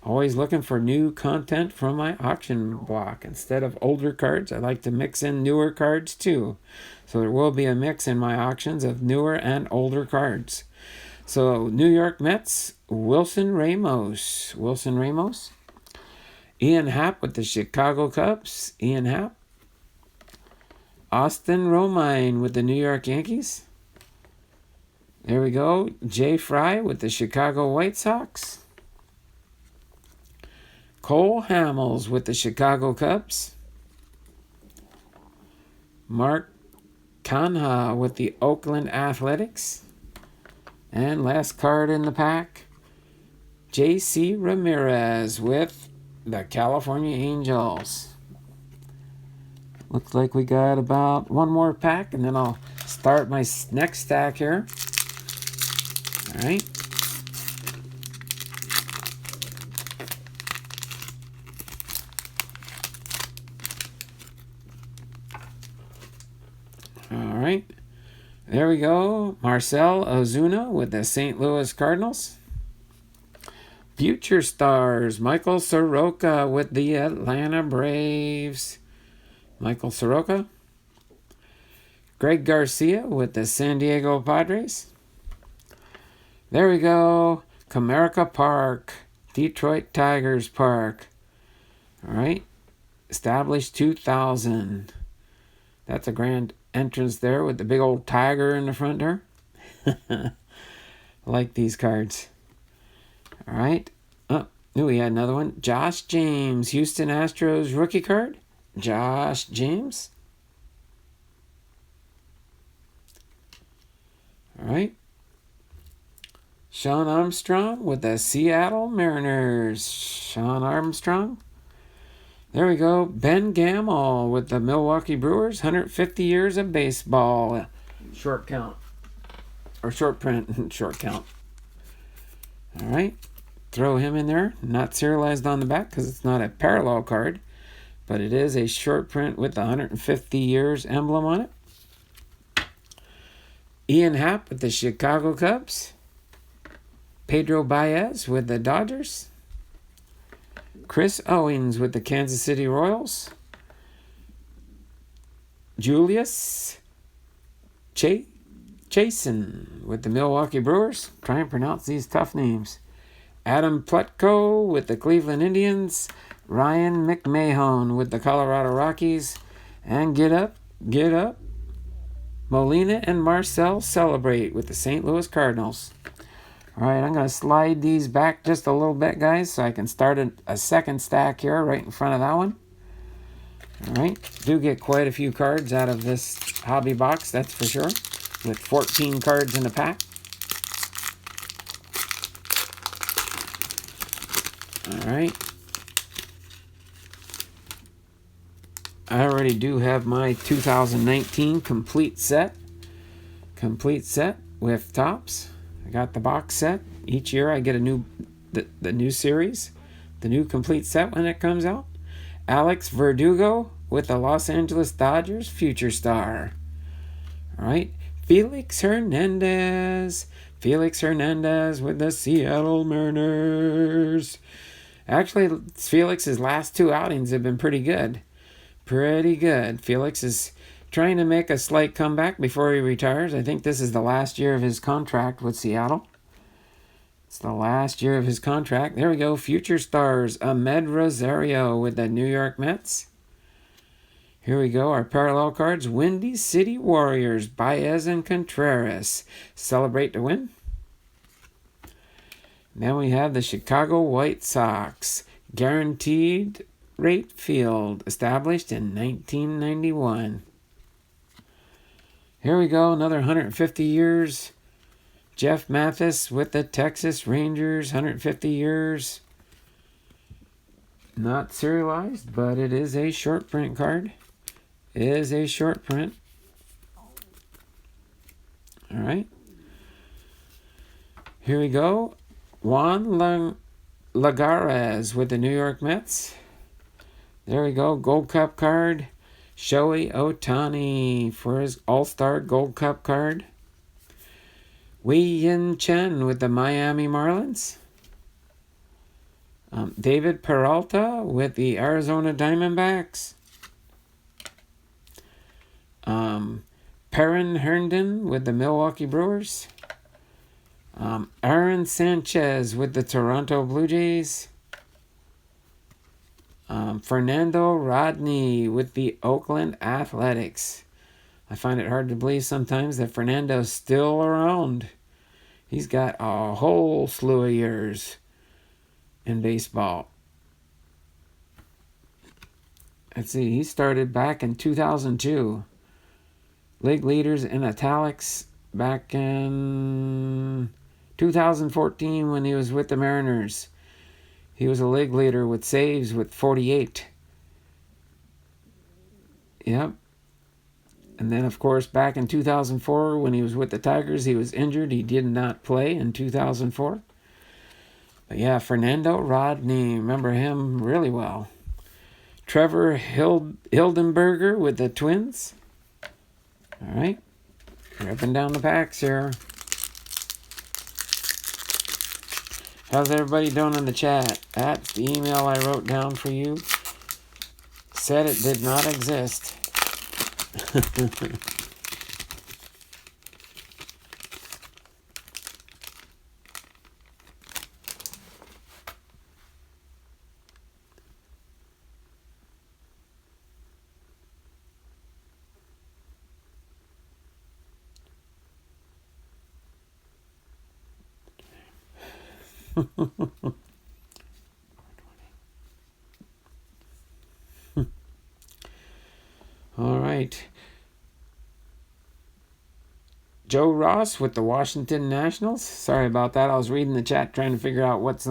Always looking for new content from my auction block. Instead of older cards, I like to mix in newer cards too. So there will be a mix in my auctions of newer and older cards. So New York Mets, Wilson Ramos. Wilson Ramos. Ian Happ with the Chicago Cubs. Ian Happ. Austin Romine with the New York Yankees. There we go. Jay Fry with the Chicago White Sox. Cole Hamels with the Chicago Cubs. Mark Canha with the Oakland Athletics. And last card in the pack, J.C. Ramirez with the California Angels. Looks like we got about one more pack, and then I'll start my next stack here. All right. All right. There we go. Marcell Ozuna with the St. Louis Cardinals. Future Stars. Michael Soroka with the Atlanta Braves. Michael Soroka. Greg Garcia with the San Diego Padres. There we go. Comerica Park. Detroit Tigers Park. All right. Established 2000. That's a grand entrance there with the big old tiger in the front there. I like these cards. All right. Oh, we had another one. Josh James, Houston Astros rookie card. Josh James. All right. Sean Armstrong with the Seattle Mariners. Sean Armstrong. There we go. Ben Gamel with the Milwaukee Brewers. 150 years of baseball. Short count. Or short print. Short count. All right. Throw him in there. Not serialized on the back because it's not a parallel card. But it is a short print with the 150 years emblem on it. Ian Happ with the Chicago Cubs. Pedro Baez with the Dodgers. Chris Owings with the Kansas City Royals. Julius Chasen with the Milwaukee Brewers. Try and pronounce these tough names. Adam Plutko with the Cleveland Indians. Ryan McMahon with the Colorado Rockies. And get up. Molina and Marcel Celebrate with the St. Louis Cardinals. All right, I'm going to slide these back just a little bit, guys, so I can start a second stack here right in front of that one. All right, do get quite a few cards out of this hobby box, that's for sure, with 14 cards in the pack. All right. I already do have my 2019 complete set with Topps. I got the box set. Each year I get the new series, the new complete set when it comes out. Alex Verdugo with the Los Angeles Dodgers Future Star. All right. Felix Hernandez with the Seattle Mariners. Actually, Felix's last two outings have been pretty good. Felix is trying to make a slight comeback before he retires. I think this is the last year of his contract with Seattle. It's the last year of his contract. There we go. Future Stars. Ahmed Rosario with the New York Mets. Here we go. Our parallel cards. Windy City Warriors. Baez and Contreras. Celebrate to win. Then we have the Chicago White Sox. Guaranteed Rate Field. Established in 1991. Here we go, another 150 years. Jeff Mathis with the Texas Rangers, 150 years. Not serialized, but it is a short print card. It is a short print. All right. Here we go. Juan Lagares with the New York Mets. There we go, Gold Cup card. Shohei Ohtani for his All-Star Gold Cup card. Wei Yin Chen with the Miami Marlins. David Peralta with the Arizona Diamondbacks. Perrin Herndon with the Milwaukee Brewers. Aaron Sanchez with the Toronto Blue Jays. Fernando Rodney with the Oakland Athletics. I find it hard to believe sometimes that Fernando's still around. He's got a whole slew of years in baseball. Let's see, he started back in 2002. League leaders in italics back in 2014 when he was with the Mariners. He was a league leader with saves with 48. Yep. And then, of course, back in 2004 when he was with the Tigers, he was injured. He did not play in 2004. But yeah, Fernando Rodney, remember him really well. Trevor Hildenberger with the Twins. All right. Ripping down the packs here. How's everybody doing in the chat? That's the email I wrote down for you. Said it did not exist. All right. Joe Ross with the Washington Nationals. Sorry about that. I was reading the chat trying to figure out what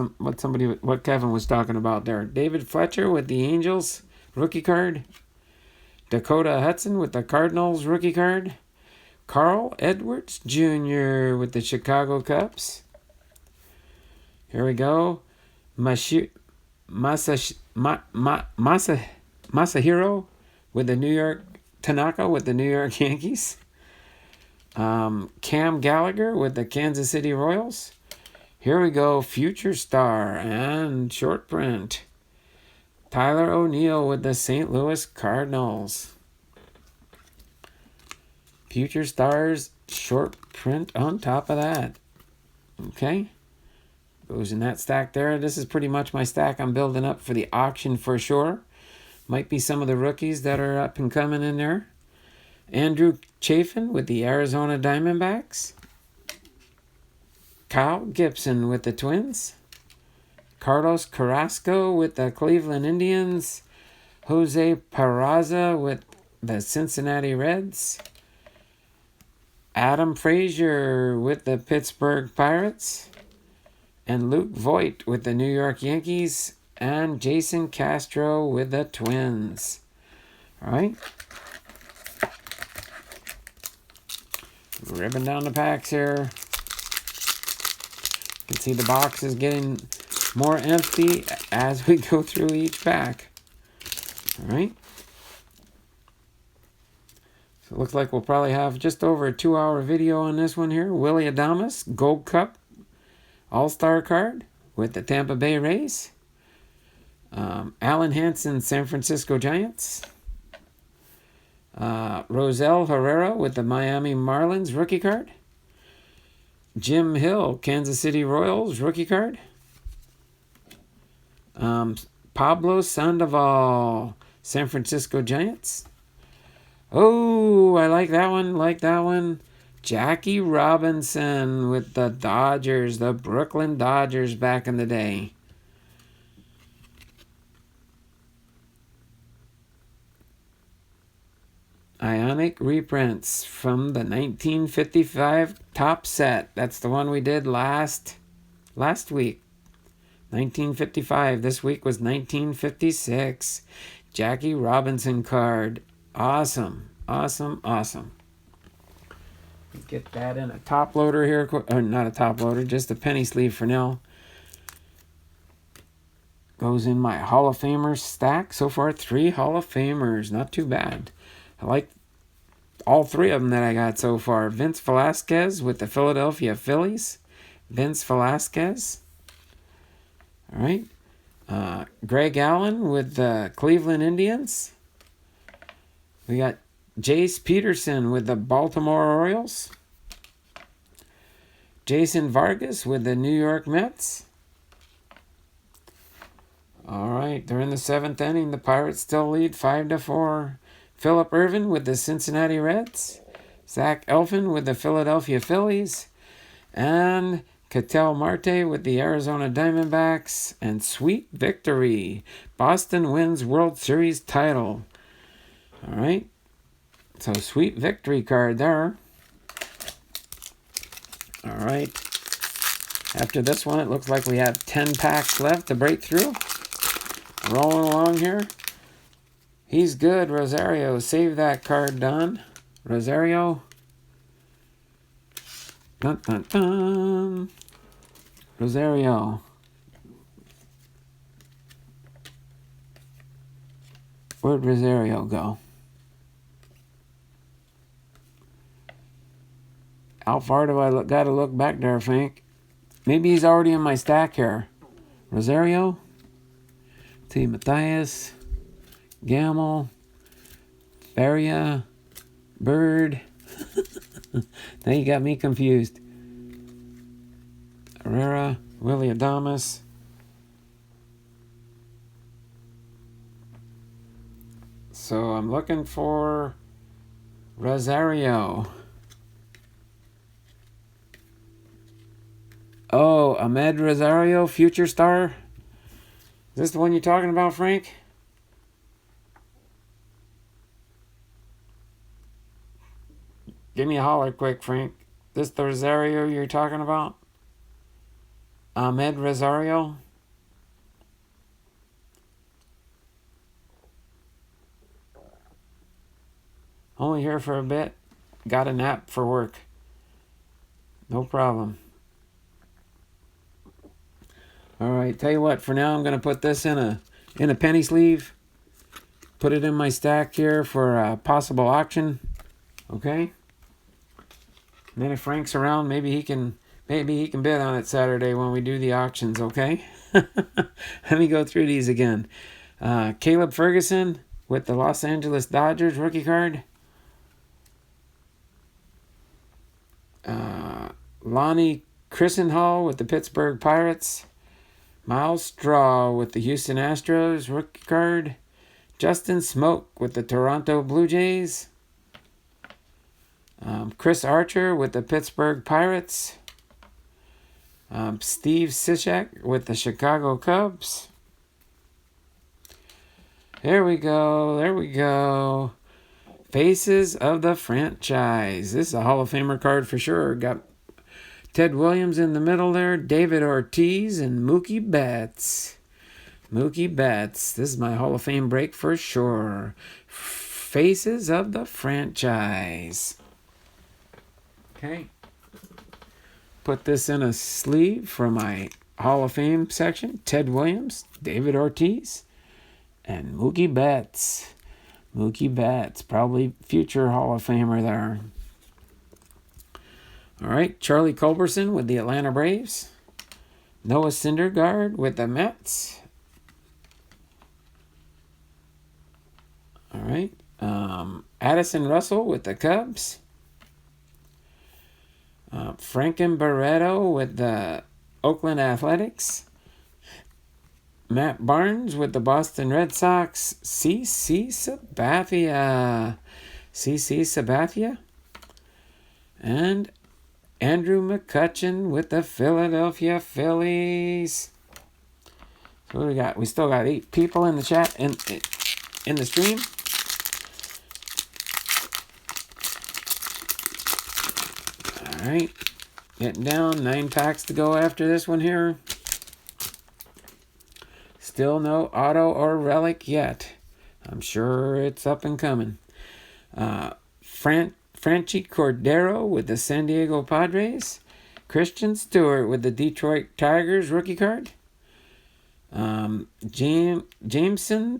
Kevin was talking about there. David Fletcher with the Angels. rookie card. Dakota Hudson with the Cardinals rookie card. Carl Edwards Jr. with the Chicago Cubs. Here we go. Masahiro with the New York Tanaka with the New York Yankees. Cam Gallagher with the Kansas City Royals. Here we go. Future star and short print. Tyler O'Neill with the St. Louis Cardinals. Future stars short print on top of that. Okay. Goes in that stack there. This is pretty much my stack I'm building up for the auction for sure. Might be some of the rookies that are up and coming in there. Andrew Chafin with the Arizona Diamondbacks. Kyle Gibson with the Twins. Carlos Carrasco with the Cleveland Indians. Jose Peraza with the Cincinnati Reds. Adam Frazier with the Pittsburgh Pirates. And Luke Voigt with the New York Yankees. And Jason Castro with the Twins. All right. Ripping down the packs here. You can see the box is getting more empty as we go through each pack. All right. So it looks like we'll probably have just over a 2-hour video on this one here. Willy Adames, Gold Cup, All-Star card with the Tampa Bay Rays. Alan Hansen, San Francisco Giants. Rosel Herrera with the Miami Marlins rookie card. Jim Hill, Kansas City Royals rookie card. Pablo Sandoval, San Francisco Giants. Oh, I like that one. Jackie Robinson with the Dodgers, the Brooklyn Dodgers back in the day. Ionic reprints from the 1955 top set. That's the one we did last week. 1955. This week was 1956. Jackie Robinson card. Awesome. Get that in a top loader here. Or not a top loader, just a penny sleeve for now. Goes in my Hall of Famers stack. So far, 3 Hall of Famers. Not too bad. I like all 3 of them that I got so far. Vince Velasquez with the Philadelphia Phillies. Vince Velasquez. All right. Greg Allen with the Cleveland Indians. We got Jace Peterson with the Baltimore Orioles. Jason Vargas with the New York Mets. All right. They're in the 7th inning. The Pirates still lead 5-4. Phillip Ervin with the Cincinnati Reds. Zach Elfin with the Philadelphia Phillies. And Ketel Marte with the Arizona Diamondbacks. And Sweet Victory. Boston wins World Series title. All right. So Sweet Victory card there. All right. After this one, it looks like we have 10 packs left to break through. Rolling along here. He's good, Rosario. Save that card, Don. Rosario. Dun, dun, dun. Rosario. Where'd Rosario go? How far do I gotta look back there, Frank? Maybe he's already in my stack here. Rosario. T. Matthias. Gamble, Faria, Bird. Now you got me confused. Herrera, Willy Adames. So I'm looking for Rosario. Oh, Ahmed Rosario, future star. Is this the one you're talking about, Frank? Give me a holler quick, Frank. This the Rosario you're talking about? Ahmed Rosario? Only here for a bit. Got a nap for work. No problem. All right, tell you what, for now I'm going to put this in a penny sleeve. Put it in my stack here for a possible auction. Okay? And then if Frank's around, maybe he can bid on it Saturday when we do the auctions, okay? Let me go through these again. Caleb Ferguson with the Los Angeles Dodgers rookie card. Lonnie Christenhall with the Pittsburgh Pirates. Miles Straw with the Houston Astros rookie card. Justin Smoke with the Toronto Blue Jays. Chris Archer with the Pittsburgh Pirates. Steve Cishek with the Chicago Cubs. There we go. Faces of the franchise. This is a Hall of Famer card for sure. Got Ted Williams in the middle there, David Ortiz, and Mookie Betts. Mookie Betts. This is my Hall of Fame break for sure. Faces of the franchise. Okay. Put this in a sleeve for my Hall of Fame section. Ted Williams, David Ortiz, and Mookie Betts. Mookie Betts, probably future Hall of Famer there. All right, Charlie Culberson with the Atlanta Braves. Noah Syndergaard with the Mets. All right, Addison Russell with the Cubs. Franken Barreto with the Oakland Athletics. Matt Barnes with the Boston Red Sox. CC Sabathia. And Andrew McCutchen with the Philadelphia Phillies. So what do we got? We still got 8 people in the chat, in the stream. All right. Getting down. 9 packs to go after this one here. Still no auto or relic yet. I'm sure it's up and coming. Franchi Cordero with the San Diego Padres. Christian Stewart with the Detroit Tigers rookie card. Jameson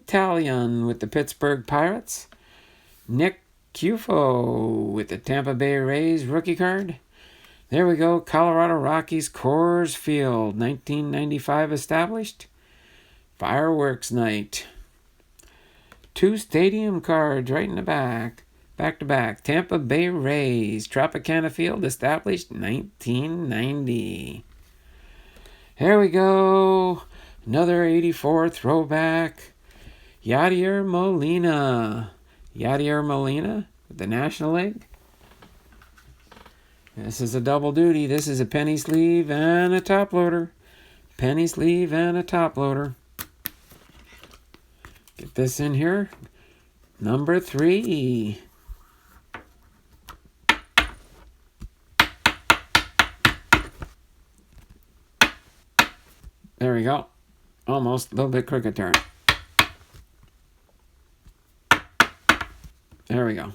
Taillon with the Pittsburgh Pirates. Nick Cufo with the Tampa Bay Rays rookie card. There we go. Colorado Rockies Coors Field, 1995 established. Fireworks night. 2 stadium cards right in the back. Back to back. Tampa Bay Rays. Tropicana Field established 1990. Here we go. Another 84 throwback. Yadier Molina. Yadier Molina with the National League. This is a double duty. This is a penny sleeve and a top loader. Penny sleeve and a top loader. Get this in here. Number 3. There we go. Almost a little bit crooked turn. There we go.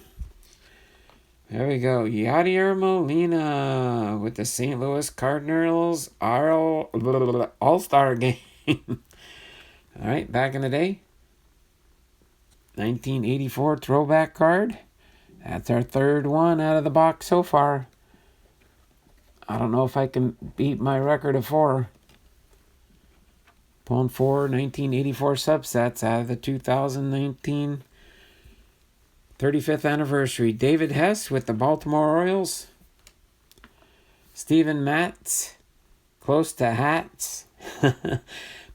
There we go. Yadier Molina with the St. Louis Cardinals All-Star game. All right, back in the day. 1984 throwback card. That's our 3rd one out of the box so far. I don't know if I can beat my record of 4. Pulling 4 1984 subsets out of the 2019 35th anniversary. David Hess with the Baltimore Orioles. Steven Matz, close to hats.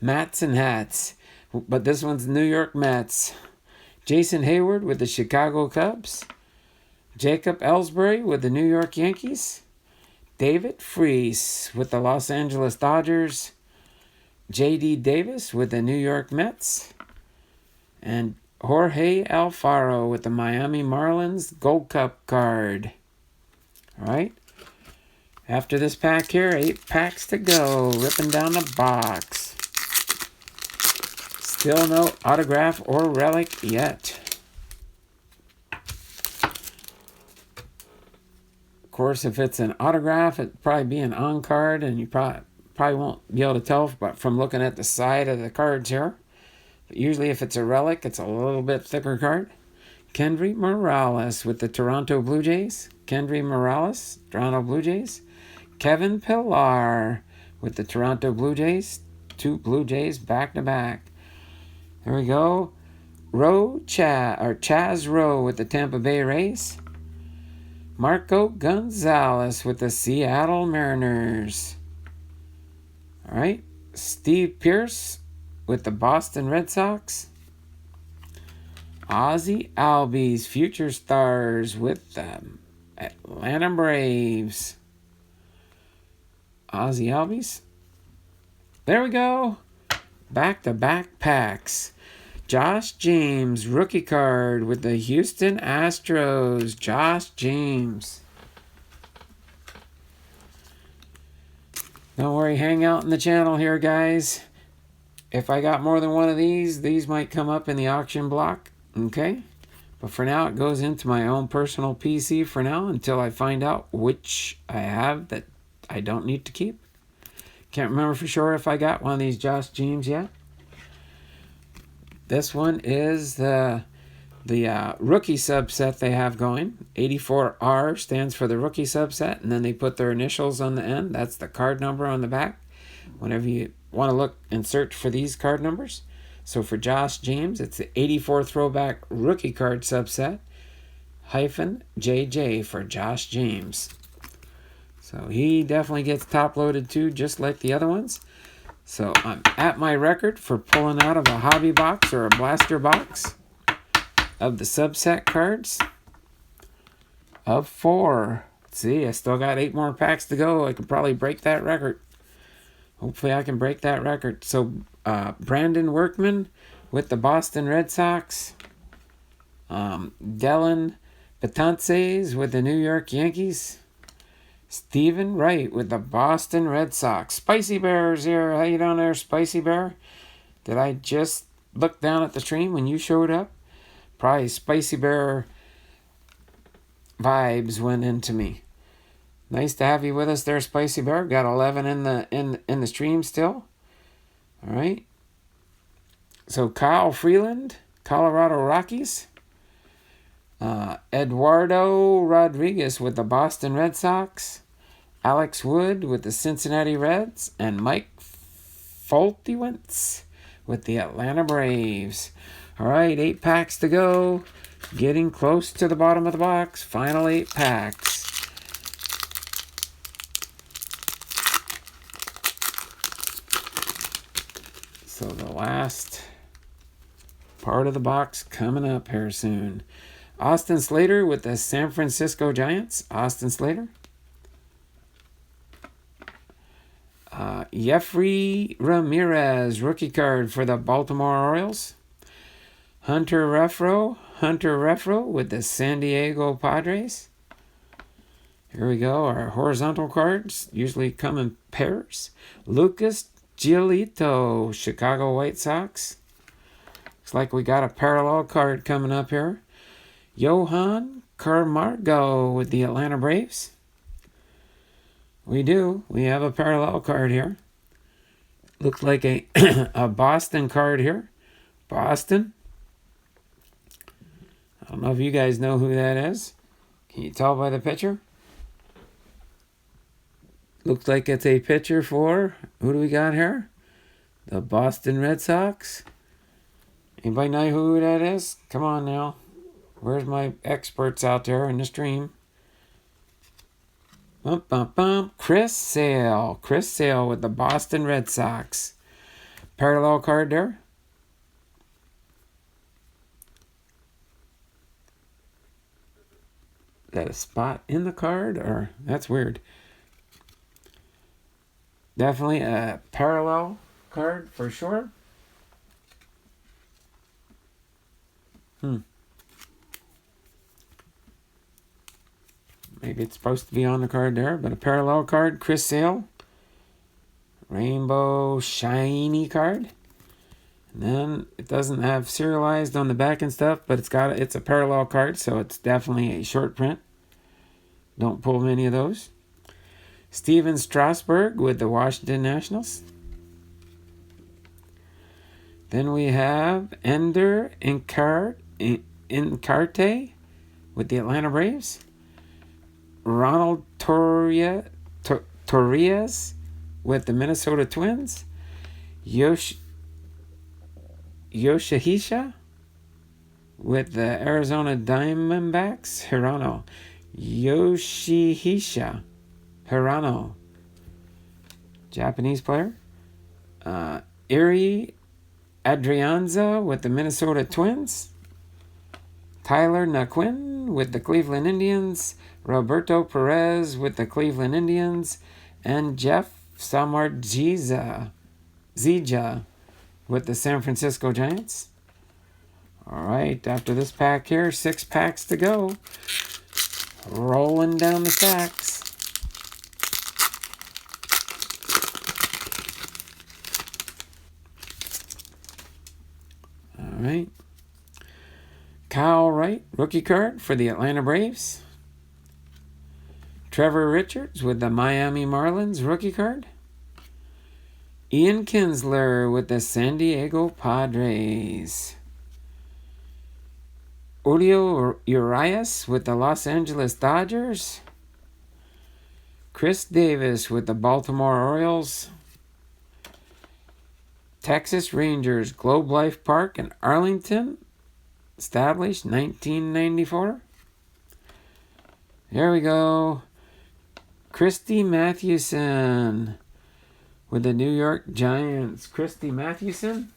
Mats and hats. But this one's New York Mets. Jason Hayward with the Chicago Cubs. Jacob Ellsbury with the New York Yankees. David Freese with the Los Angeles Dodgers. J.D. Davis with the New York Mets. And Jorge Alfaro with the Miami Marlins Gold Cup card. All right. After this pack here, 8 packs to go. Ripping down the box. Still no autograph or relic yet. course, if it's an autograph, it'd probably be an on card, and you probably won't be able to tell from looking at the side of the cards here. But usually if it's a relic, it's a little bit thicker card. Kendry Morales with the Toronto Blue Jays. Kendry Morales, Toronto Blue Jays. Kevin Pillar with the Toronto Blue Jays. 2 Blue Jays back to back. There we go. Chaz Rowe with the Tampa Bay Rays. Marco Gonzalez with the Seattle Mariners. All right. Steve Pearce with the Boston Red Sox. Ozzie Albies, Future Stars with the Atlanta Braves. Ozzie Albies. There we go. Back-to-back packs. Josh James, rookie card with the Houston Astros. Josh James. Don't worry, hang out in the channel here, guys. If I got more than one of these might come up in the auction block. Okay? But for now, it goes into my own personal PC for now until I find out which I have that I don't need to keep. Can't remember for sure if I got one of these Josh James yet. This one is the rookie subset they have going. 84R stands for the rookie subset, and then they put their initials on the end. That's the card number on the back. Whenever you want to look and search for these card numbers. So for Josh James, it's the 84 throwback rookie card subset -JJ for Josh James. So he definitely gets top loaded too, just like the other ones. So I'm at my record for pulling out of a hobby box or a blaster box of the subset cards of 4. Let's see, I still got 8 more packs to go. I could probably break that record. Hopefully I can break that record. So Brandon Workman with the Boston Red Sox. Dylan Betances with the New York Yankees. Stephen Wright with the Boston Red Sox. Spicy Bears here. How you doing there, Spicy Bear? Did I just look down at the stream when you showed up? Probably Spicy Bear vibes went into me. Nice to have you with us there, Spicy Bear. Got 11 in the stream still. All right. So Kyle Freeland, Colorado Rockies. Eduardo Rodriguez with the Boston Red Sox. Alex Wood with the Cincinnati Reds. And Mike Foltewentz with the Atlanta Braves. All right, 8 packs to go. Getting close to the bottom of the box. Final 8 packs. So the last part of the box coming up here soon. Austin Slater with the San Francisco Giants. Austin Slater. Jeffrey Ramirez, rookie card for the Baltimore Orioles. Hunter Renfroe with the San Diego Padres. Here we go, our horizontal cards usually come in pairs. Lucas Giolito, Chicago White Sox. Looks like we got a parallel card coming up here. Johan Camargo with the Atlanta Braves. We do. We have a parallel card here. Looks like a Boston card here. Boston. I don't know if you guys know who that is. Can you tell by the picture? Looks like it's a pitcher for, who do we got here? The Boston Red Sox. Anybody know who that is? Come on now. Where's my experts out there in the stream? Bum, bum, bum. Chris Sale. Chris Sale with the Boston Red Sox. Parallel card there. Is that a spot in the card? Or that's weird. Definitely a parallel card for sure. Maybe it's supposed to be on the card there, but a parallel card. Chris Sale. Rainbow shiny card. And then it doesn't have serialized on the back and stuff, but it's a parallel card, so it's definitely a short print. Don't pull many of those. Steven Strasburg with the Washington Nationals. Then we have Ender Inciarte with the Atlanta Braves. Ronald Torres with the Minnesota Twins. Yoshihisa with the Arizona Diamondbacks. Yoshihisa Hirano, Japanese player. Eri Adrianza with the Minnesota Twins. Tyler Naquin with the Cleveland Indians. Roberto Perez with the Cleveland Indians. And Jeff Samardzija with the San Francisco Giants. All right, after this pack here, 6 packs to go. Rolling down the stacks. All right. Kyle Wright, rookie card for the Atlanta Braves. Trevor Richards with the Miami Marlins, rookie card. Ian Kinsler with the San Diego Padres. Julio Urias with the Los Angeles Dodgers. Chris Davis with the Baltimore Orioles. Texas Rangers, Globe Life Park in Arlington, established 1994. There we go. Christy Mathewson with the New York Giants. Christy Mathewson.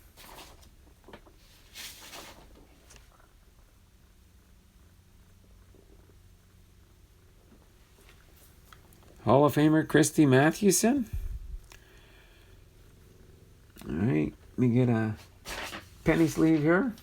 Hall of Famer Christy Mathewson. All right, let me get a penny sleeve here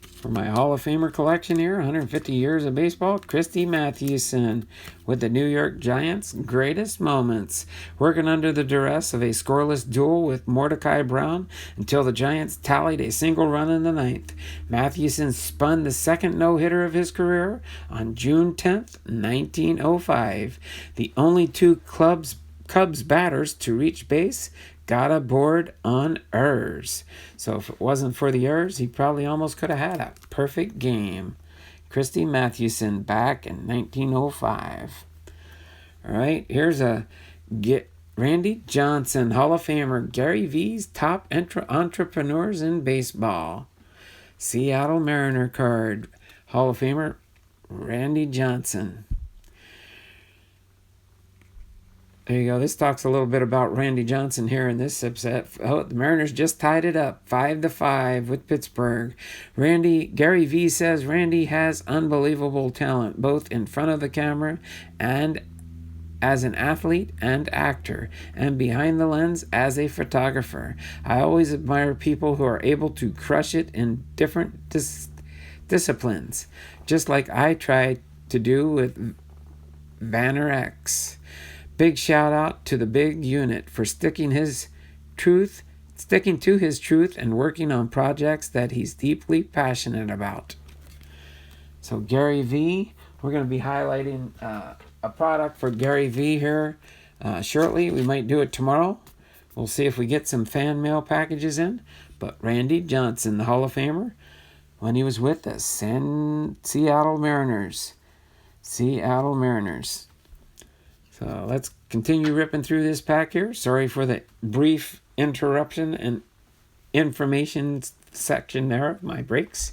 for my Hall of Famer collection here. 150 years of baseball. Christy Mathewson with the New York Giants. Greatest moments. Working under the duress of a scoreless duel with Mordecai Brown until the Giants tallied a single run in the 9th. Mathewson spun the second no-hitter of his career on June 10th, 1905. The only 2 Cubs batters to reach base got aboard on errors. So if it wasn't for the errors, he probably almost could have had a perfect game. Christy Mathewson back in 1905. All right, here's a Randy Johnson, Hall of Famer, Gary V's top entrepreneurs in baseball. Seattle Mariner card, Hall of Famer, Randy Johnson. There you go. This talks a little bit about Randy Johnson here in this subset. Oh, the Mariners just tied it up 5-5 with Pittsburgh. Gary V says Randy has unbelievable talent, both in front of the camera and as an athlete and actor, and behind the lens as a photographer. I always admire people who are able to crush it in different disciplines, just like I try to do with Banner X. Big shout out to the big unit for sticking to his truth and working on projects that he's deeply passionate about. So Gary V, we're going to be highlighting a product for Gary V here shortly. We might do it tomorrow. We'll see if we get some fan mail packages in. But Randy Johnson, the Hall of Famer, when he was with the Seattle Mariners. Seattle Mariners. So let's continue ripping through this pack here. Sorry for the brief interruption and information section there of my breaks.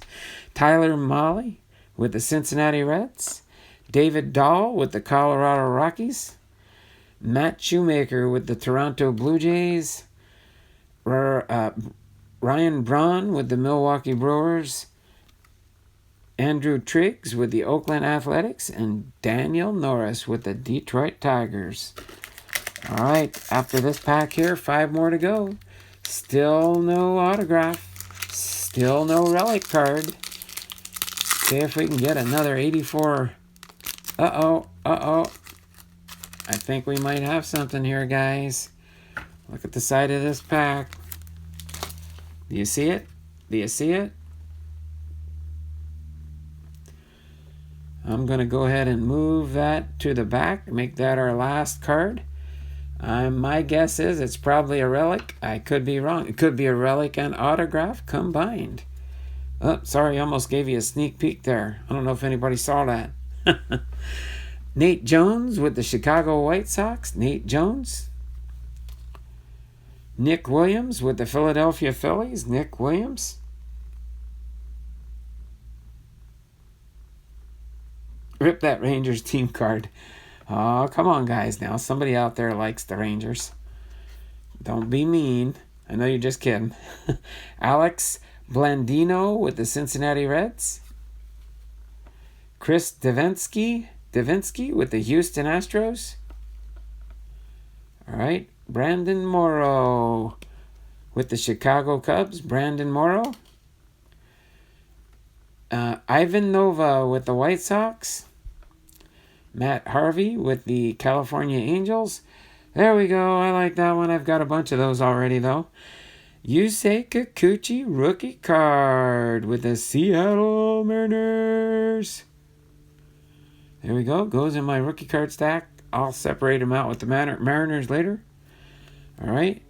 Tyler Mahle with the Cincinnati Reds. David Dahl with the Colorado Rockies. Matt Shoemaker with the Toronto Blue Jays. Ryan Braun with the Milwaukee Brewers. Andrew Triggs with the Oakland Athletics, and Daniel Norris with the Detroit Tigers. All right, after this pack here, 5 more to go. Still no autograph. Still no relic card. See if we can get another 84. Uh-oh. I think we might have something here, guys. Look at the side of this pack. Do you see it? I'm going to go ahead and move that to the back, make that our last card. My guess is it's probably a relic. I could be wrong. It could be a relic and autograph combined. Oh, sorry, I almost gave you a sneak peek there. I don't know if anybody saw that. Nate Jones with the Chicago White Sox. Nate Jones. Nick Williams with the Philadelphia Phillies. Nick Williams. Rip that Rangers team card. Oh, come on, guys. Now, somebody out there likes the Rangers. Don't be mean. I know you're just kidding. Alex Blandino with the Cincinnati Reds. Chris Davinsky with the Houston Astros. All right. Brandon Morrow with the Chicago Cubs. Brandon Morrow. Ivan Nova with the White Sox. Matt Harvey with the California Angels. There we go. I like that one. I've got a bunch of those already, though. Yusei Kikuchi rookie card with the Seattle Mariners. There we go. Goes in my rookie card stack. I'll separate them out with the Mariners later. All right.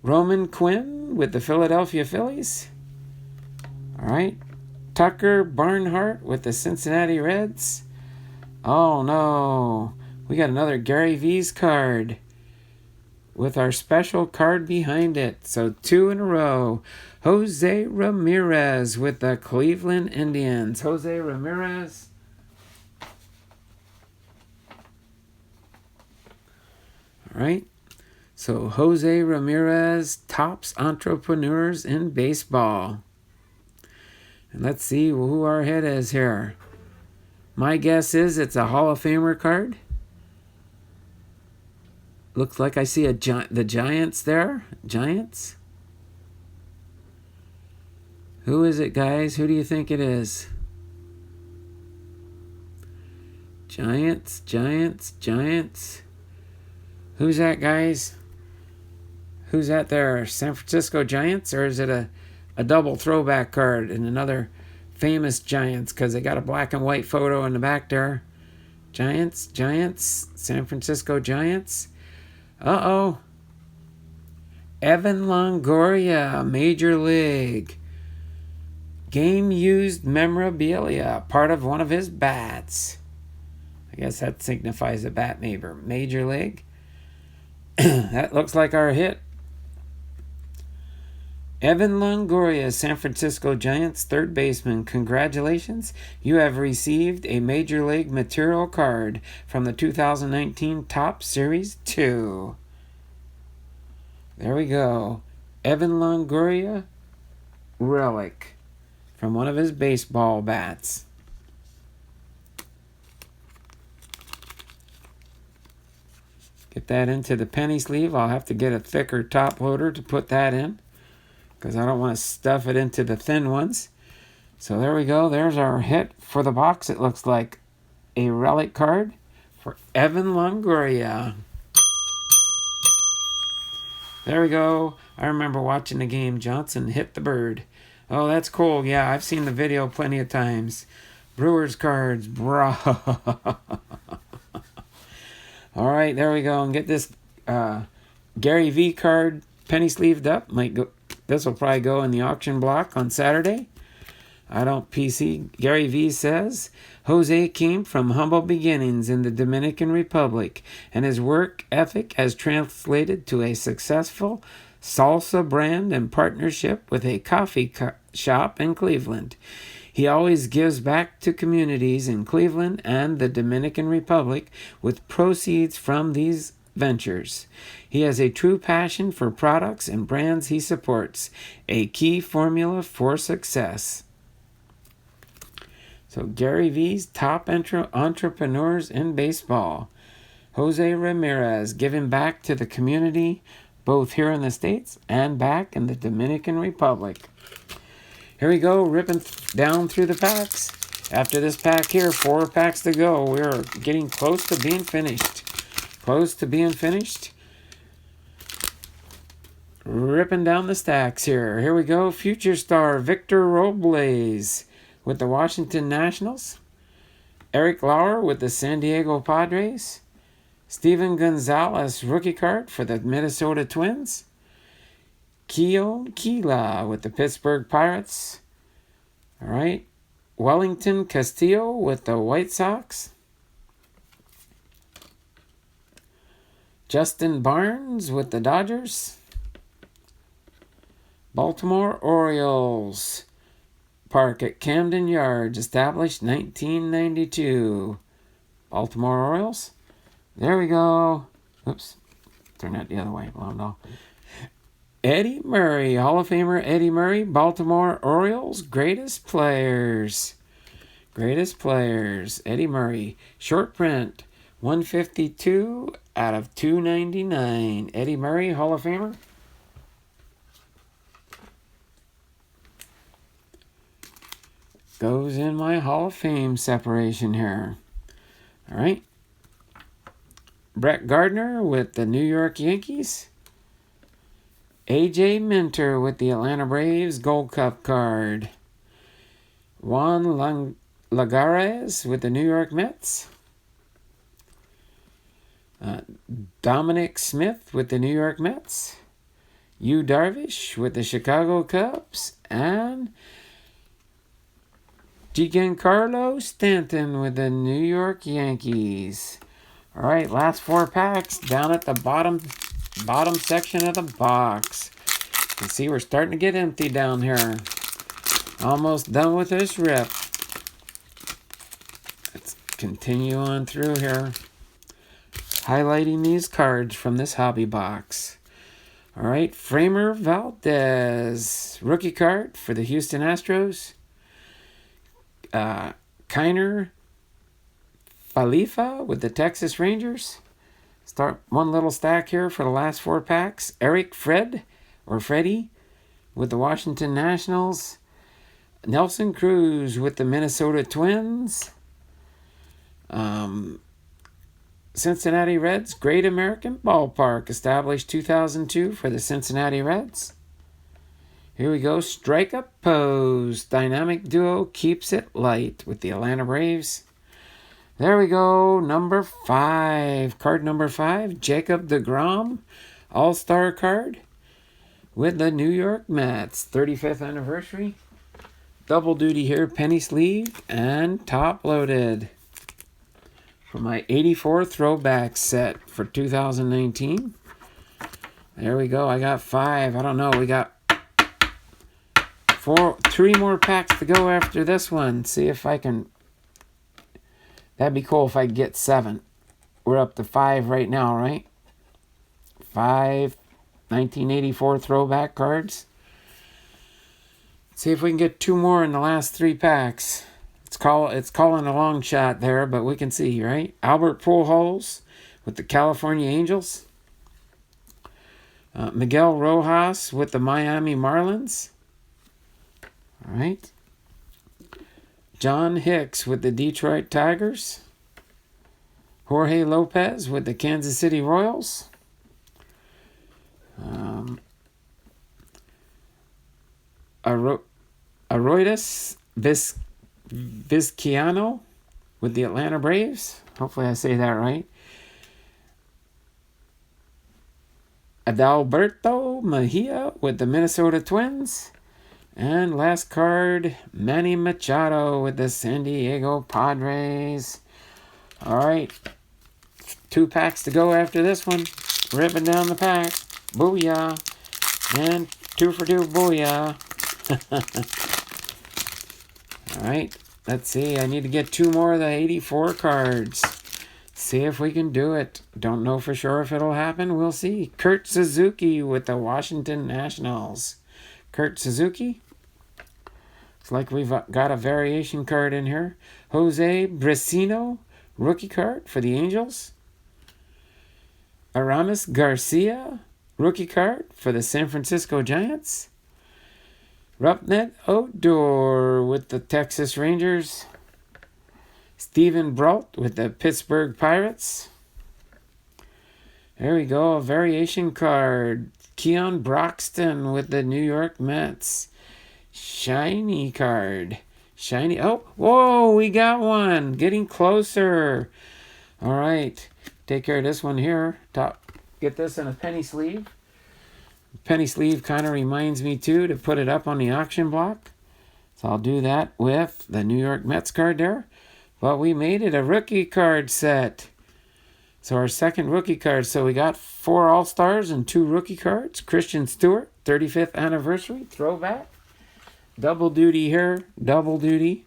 Roman Quinn with the Philadelphia Phillies. All right. Tucker Barnhart with the Cincinnati Reds. Oh, no. We got another Gary V's card with our special card behind it. So 2 in a row. Jose Ramirez with the Cleveland Indians. Jose Ramirez. All right. So Jose Ramirez, Topps Entrepreneurs in Baseball. And let's see who our hit is here. My guess is it's a Hall of Famer card. Looks like I see the Giants there. Giants. Who is it, guys? Who do you think it is? Giants. Who's that, guys? Who's that there? San Francisco Giants? Or is it a double throwback card and another famous Giants? Because they got a black and white photo in the back there. Giants. San Francisco Giants. Uh-oh. Evan Longoria, Major League. Game-used memorabilia, part of one of his bats. I guess that signifies a bat neighbor. Major League. That looks like our hit. Evan Longoria, San Francisco Giants, third baseman. Congratulations. You have received a Major League material card from the 2019 Topps Series 2. There we go. Evan Longoria, relic from one of his baseball bats. Get that into the penny sleeve. I'll have to get a thicker top loader to put that in, because I don't want to stuff it into the thin ones. So there we go. There's our hit for the box. It looks like a relic card for Evan Longoria. There we go. I remember watching the game. Johnson hit the bird. Oh, that's cool. Yeah, I've seen the video plenty of times. Brewers cards, bro. All right, there we go. And get this Gary V card penny sleeved up. Might go. This will probably go in the auction block on Saturday. I don't PC. Gary V says, Jose came from humble beginnings in the Dominican Republic, and his work ethic has translated to a successful salsa brand and partnership with a coffee shop in Cleveland. He always gives back to communities in Cleveland and the Dominican Republic with proceeds from these ventures. He has a true passion for products and brands he supports, a key formula for success. So Gary V's top entrepreneurs in baseball. Jose Ramirez, giving back to the community, both here in the States and back in the Dominican Republic. Here we go, ripping down through the packs. After this pack here, 4 packs to go. We're getting close to being finished. Ripping down the stacks here. Here we go. Future star Victor Robles with the Washington Nationals. Eric Lauer with the San Diego Padres. Steven Gonzalez, rookie card for the Minnesota Twins. Keon Keala with the Pittsburgh Pirates. All right. Wellington Castillo with the White Sox. Justin Barnes with the Dodgers. Baltimore Orioles. Park at Camden Yards, established 1992. Baltimore Orioles. There we go. Oops. Turn that the other way. Well, no. Eddie Murray, Hall of Famer Eddie Murray, Baltimore Orioles, greatest players. Greatest players. Eddie Murray. Short print. 152 out of 299. Eddie Murray, Hall of Famer. Goes in my Hall of Fame separation here. All right. Brett Gardner with the New York Yankees. AJ Minter with the Atlanta Braves Gold Cup card. Juan Lagares with the New York Mets. Dominic Smith with the New York Mets. Yu Darvish with the Chicago Cubs. And Giancarlo Stanton with the New York Yankees. All right, last 4 packs down at the bottom section of the box. You can see we're starting to get empty down here. Almost done with this rip. Let's continue on through here. Highlighting these cards from this hobby box. All right, Framer Valdez. Rookie card for the Houston Astros. Kiner Falefa with the Texas Rangers. Start one little stack here for the last 4 packs. Eric Freddie with the Washington Nationals. Nelson Cruz with the Minnesota Twins. Cincinnati Reds, Great American Ballpark, established 2002 for the Cincinnati Reds. Here we go, Strike Up Pose, dynamic duo keeps it light with the Atlanta Braves. There we go, number 5, card number 5, Jacob deGrom, All-Star card with the New York Mets, 35th anniversary. Double duty here, penny sleeve and top loaded. For my 84 throwback set for 2019. There we go, I got 5, I don't know, we got 3 more packs to go after this one. See if I can. That'd be cool if I get 7. We're up to 5 right now, right? 5 1984 throwback cards. See if we can get 2 more in the last 3 packs. It's calling a long shot there, but we can see, right? Albert Pujols with the California Angels. Miguel Rojas with the Miami Marlins. All right. John Hicks with the Detroit Tigers. Jorge Lopez with the Kansas City Royals. Aroydis Vizcaino with the Atlanta Braves. Hopefully I say that right. Adalberto Mejia with the Minnesota Twins. And last card, Manny Machado with the San Diego Padres. All right. 2 packs to go after this one. Ripping down the pack. Booyah. And 2 for 2, booyah. All right. Let's see. I need to get 2 more of the 84 cards. See if we can do it. Don't know for sure if it'll happen. We'll see. Kurt Suzuki with the Washington Nationals. Kurt Suzuki. Looks like we've got a variation card in here. Jose Bresino, rookie card for the Angels. Aramis Garcia, rookie card for the San Francisco Giants. Rougned Odor with the Texas Rangers. Stephen Brault with the Pittsburgh Pirates. There we go, a variation card. Keon Broxton with the New York Mets. Shiny card. Shiny. Oh, whoa, we got one. Getting closer. All right. Take care of this one here. Get this in a penny sleeve. Penny sleeve kind of reminds me, too, to put it up on the auction block. So I'll do that with the New York Mets card there. But we made it a rookie card set. So our second rookie card. So we got 4 All-Stars and 2 rookie cards. Christian Stewart, 35th anniversary, throwback. Double duty here, double duty.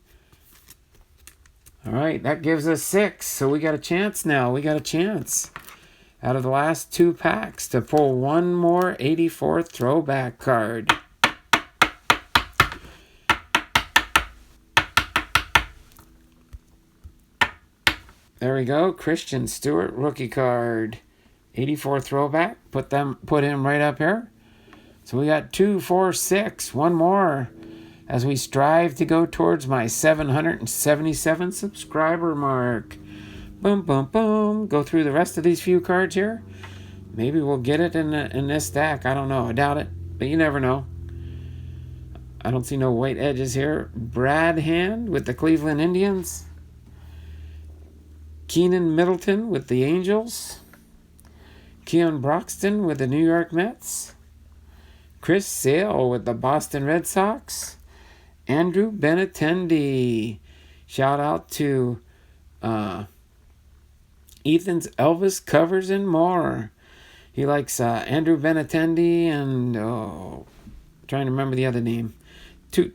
All right, that gives us 6. So we got a chance now. We got a chance out of the last 2 packs to pull one more 84 throwback card. There we go. Christian Stewart rookie card. 84 throwback. Put him right up here. So we got 2, 4, 6. One more as we strive to go towards my 777 subscriber mark. Boom, boom, boom. Go through the rest of these few cards here. Maybe we'll get it in this stack. I don't know. I doubt it. But you never know. I don't see no white edges here. Brad Hand with the Cleveland Indians. Keenan Middleton with the Angels. Keon Broxton with the New York Mets. Chris Sale with the Boston Red Sox. Andrew Benintendi. Shout out to Ethan's Elvis covers and more. He likes Andrew Benintendi and trying to remember the other name. Two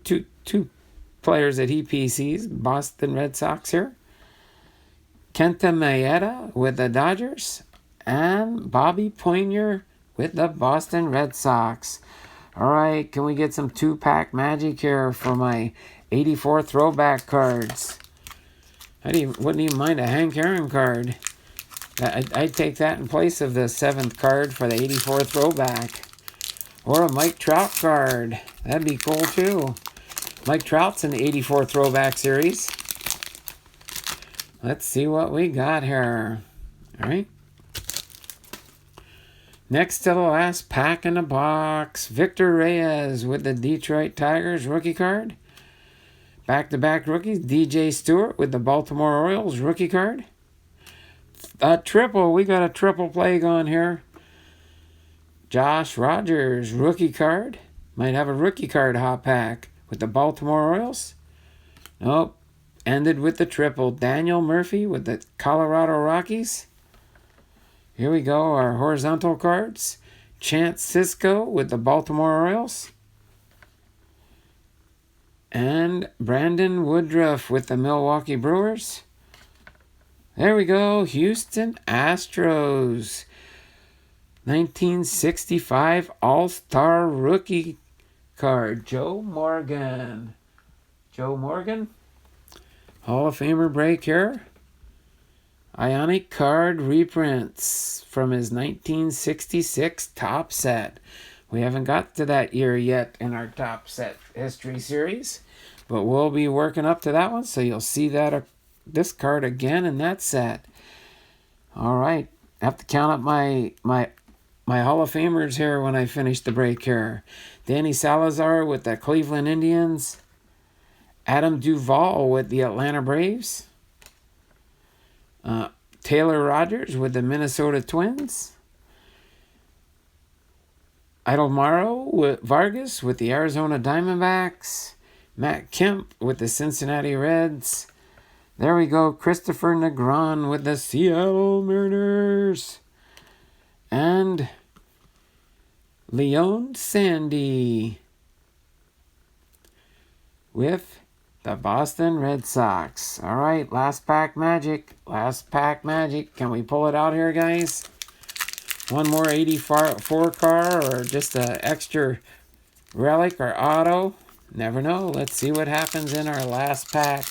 players that he PCs. Boston Red Sox here. Kenta Maeda with the Dodgers. And Bobby Poinier with the Boston Red Sox. All right, can we get some 2-pack magic here for my 84 throwback cards? Wouldn't even mind a Hank Aaron card. I'd take that in place of the 7th card for the 84 throwback. Or a Mike Trout card. That'd be cool too. Mike Trout's in the 84 throwback series. Let's see what we got here. All right. Next to the last pack in the box, Victor Reyes with the Detroit Tigers rookie card. Back-to-back rookies, DJ Stewart with the Baltimore Orioles rookie card. A triple, we got a triple play going here. Josh Rogers rookie card. Might have a rookie card hot pack with the Baltimore Orioles. Nope, ended with the triple. Daniel Murphy with the Colorado Rockies. Here we go, our horizontal cards. Chance Sisco with the Baltimore Orioles. And Brandon Woodruff with the Milwaukee Brewers. There we go, Houston Astros. 1965 All-Star Rookie card, Joe Morgan. Joe Morgan. Hall of Famer break here. Ionic card reprints from his 1966 top set. We haven't got to that year yet in our top set history series, but we'll be working up to that one, so you'll see that this card again in that set. All right, I have to count up my Hall of Famers here when I finish the break here. Danny Salazar with the Cleveland Indians. Adam Duvall with the Atlanta Braves. Taylor Rogers with the Minnesota Twins. Idelmaro Vargas with the Arizona Diamondbacks. Matt Kemp with the Cincinnati Reds. There we go. Christopher Negron with the Seattle Mariners. And Leon Sandy with the Boston Red Sox. All right, last pack magic. Last pack magic. Can we pull it out here, guys? One more 84 car or just an extra relic or auto. Never know. Let's see what happens in our last pack.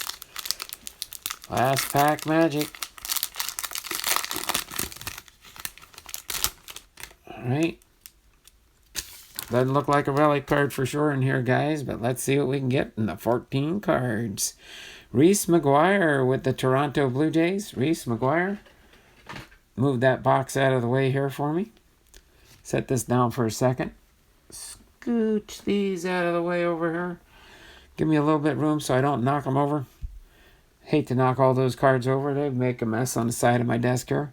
Last pack magic. All right. Doesn't look like a relic card for sure in here, guys, but let's see what we can get in the 14 cards. Reese McGuire with the Toronto Blue Jays. Reese McGuire. Move that box out of the way here for me. Set this down for a second. Scooch these out of the way over here. Give me a little bit of room so I don't knock them over. Hate to knock all those cards over. They'd make a mess on the side of my desk here.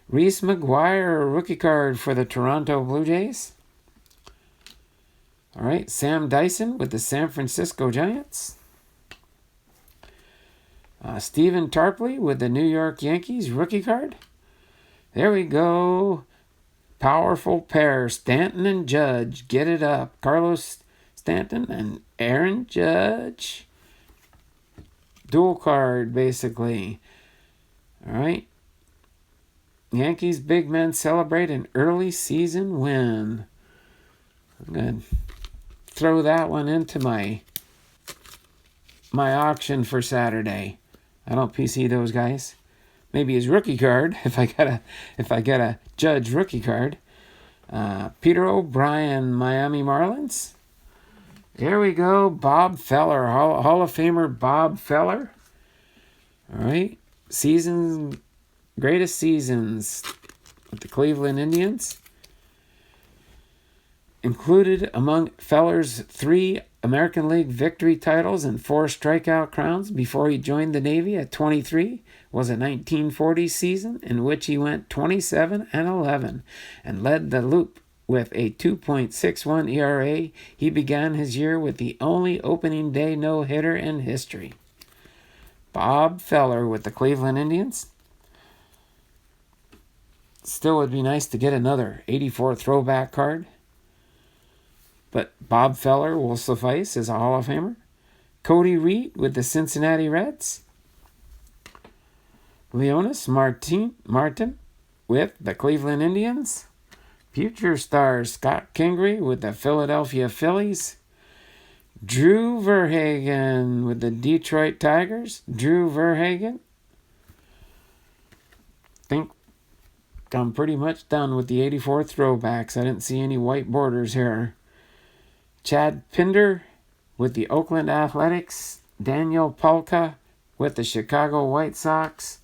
Reese McGuire, rookie card for the Toronto Blue Jays. All right, Sam Dyson with the San Francisco Giants. Stephen Tarpley with the New York Yankees, rookie card. There we go. Powerful pair, Stanton and Judge. Get it up. Carlos Stanton and Aaron Judge. Dual card, basically. All right. Yankees big men celebrate an early season win. I'm going to throw that one into my auction for Saturday. I don't PC those guys. Maybe his rookie card if I get a Judge rookie card. Peter O'Brien, Miami Marlins. There we go. Bob Feller, Hall of Famer Bob Feller. All right. Greatest seasons with the Cleveland Indians. Included among Feller's 3 American League victory titles and 4 strikeout crowns before he joined the Navy at 23 was a 1940 season in which he went 27-11 and led the Loop with a 2.61 ERA. He began his year with the only opening day no-hitter in history. Bob Feller with the Cleveland Indians. Still would be nice to get another 84 throwback card, but Bob Feller will suffice as a Hall of Famer. Cody Reed with the Cincinnati Reds. Leonis Martin with the Cleveland Indians. Future star Scott Kingery with the Philadelphia Phillies. Drew Verhagen with the Detroit Tigers. Drew Verhagen. Think I'm pretty much done with the 84 throwbacks. I didn't see any white borders here. Chad Pinder with the Oakland Athletics. Daniel Palka with the Chicago White Sox.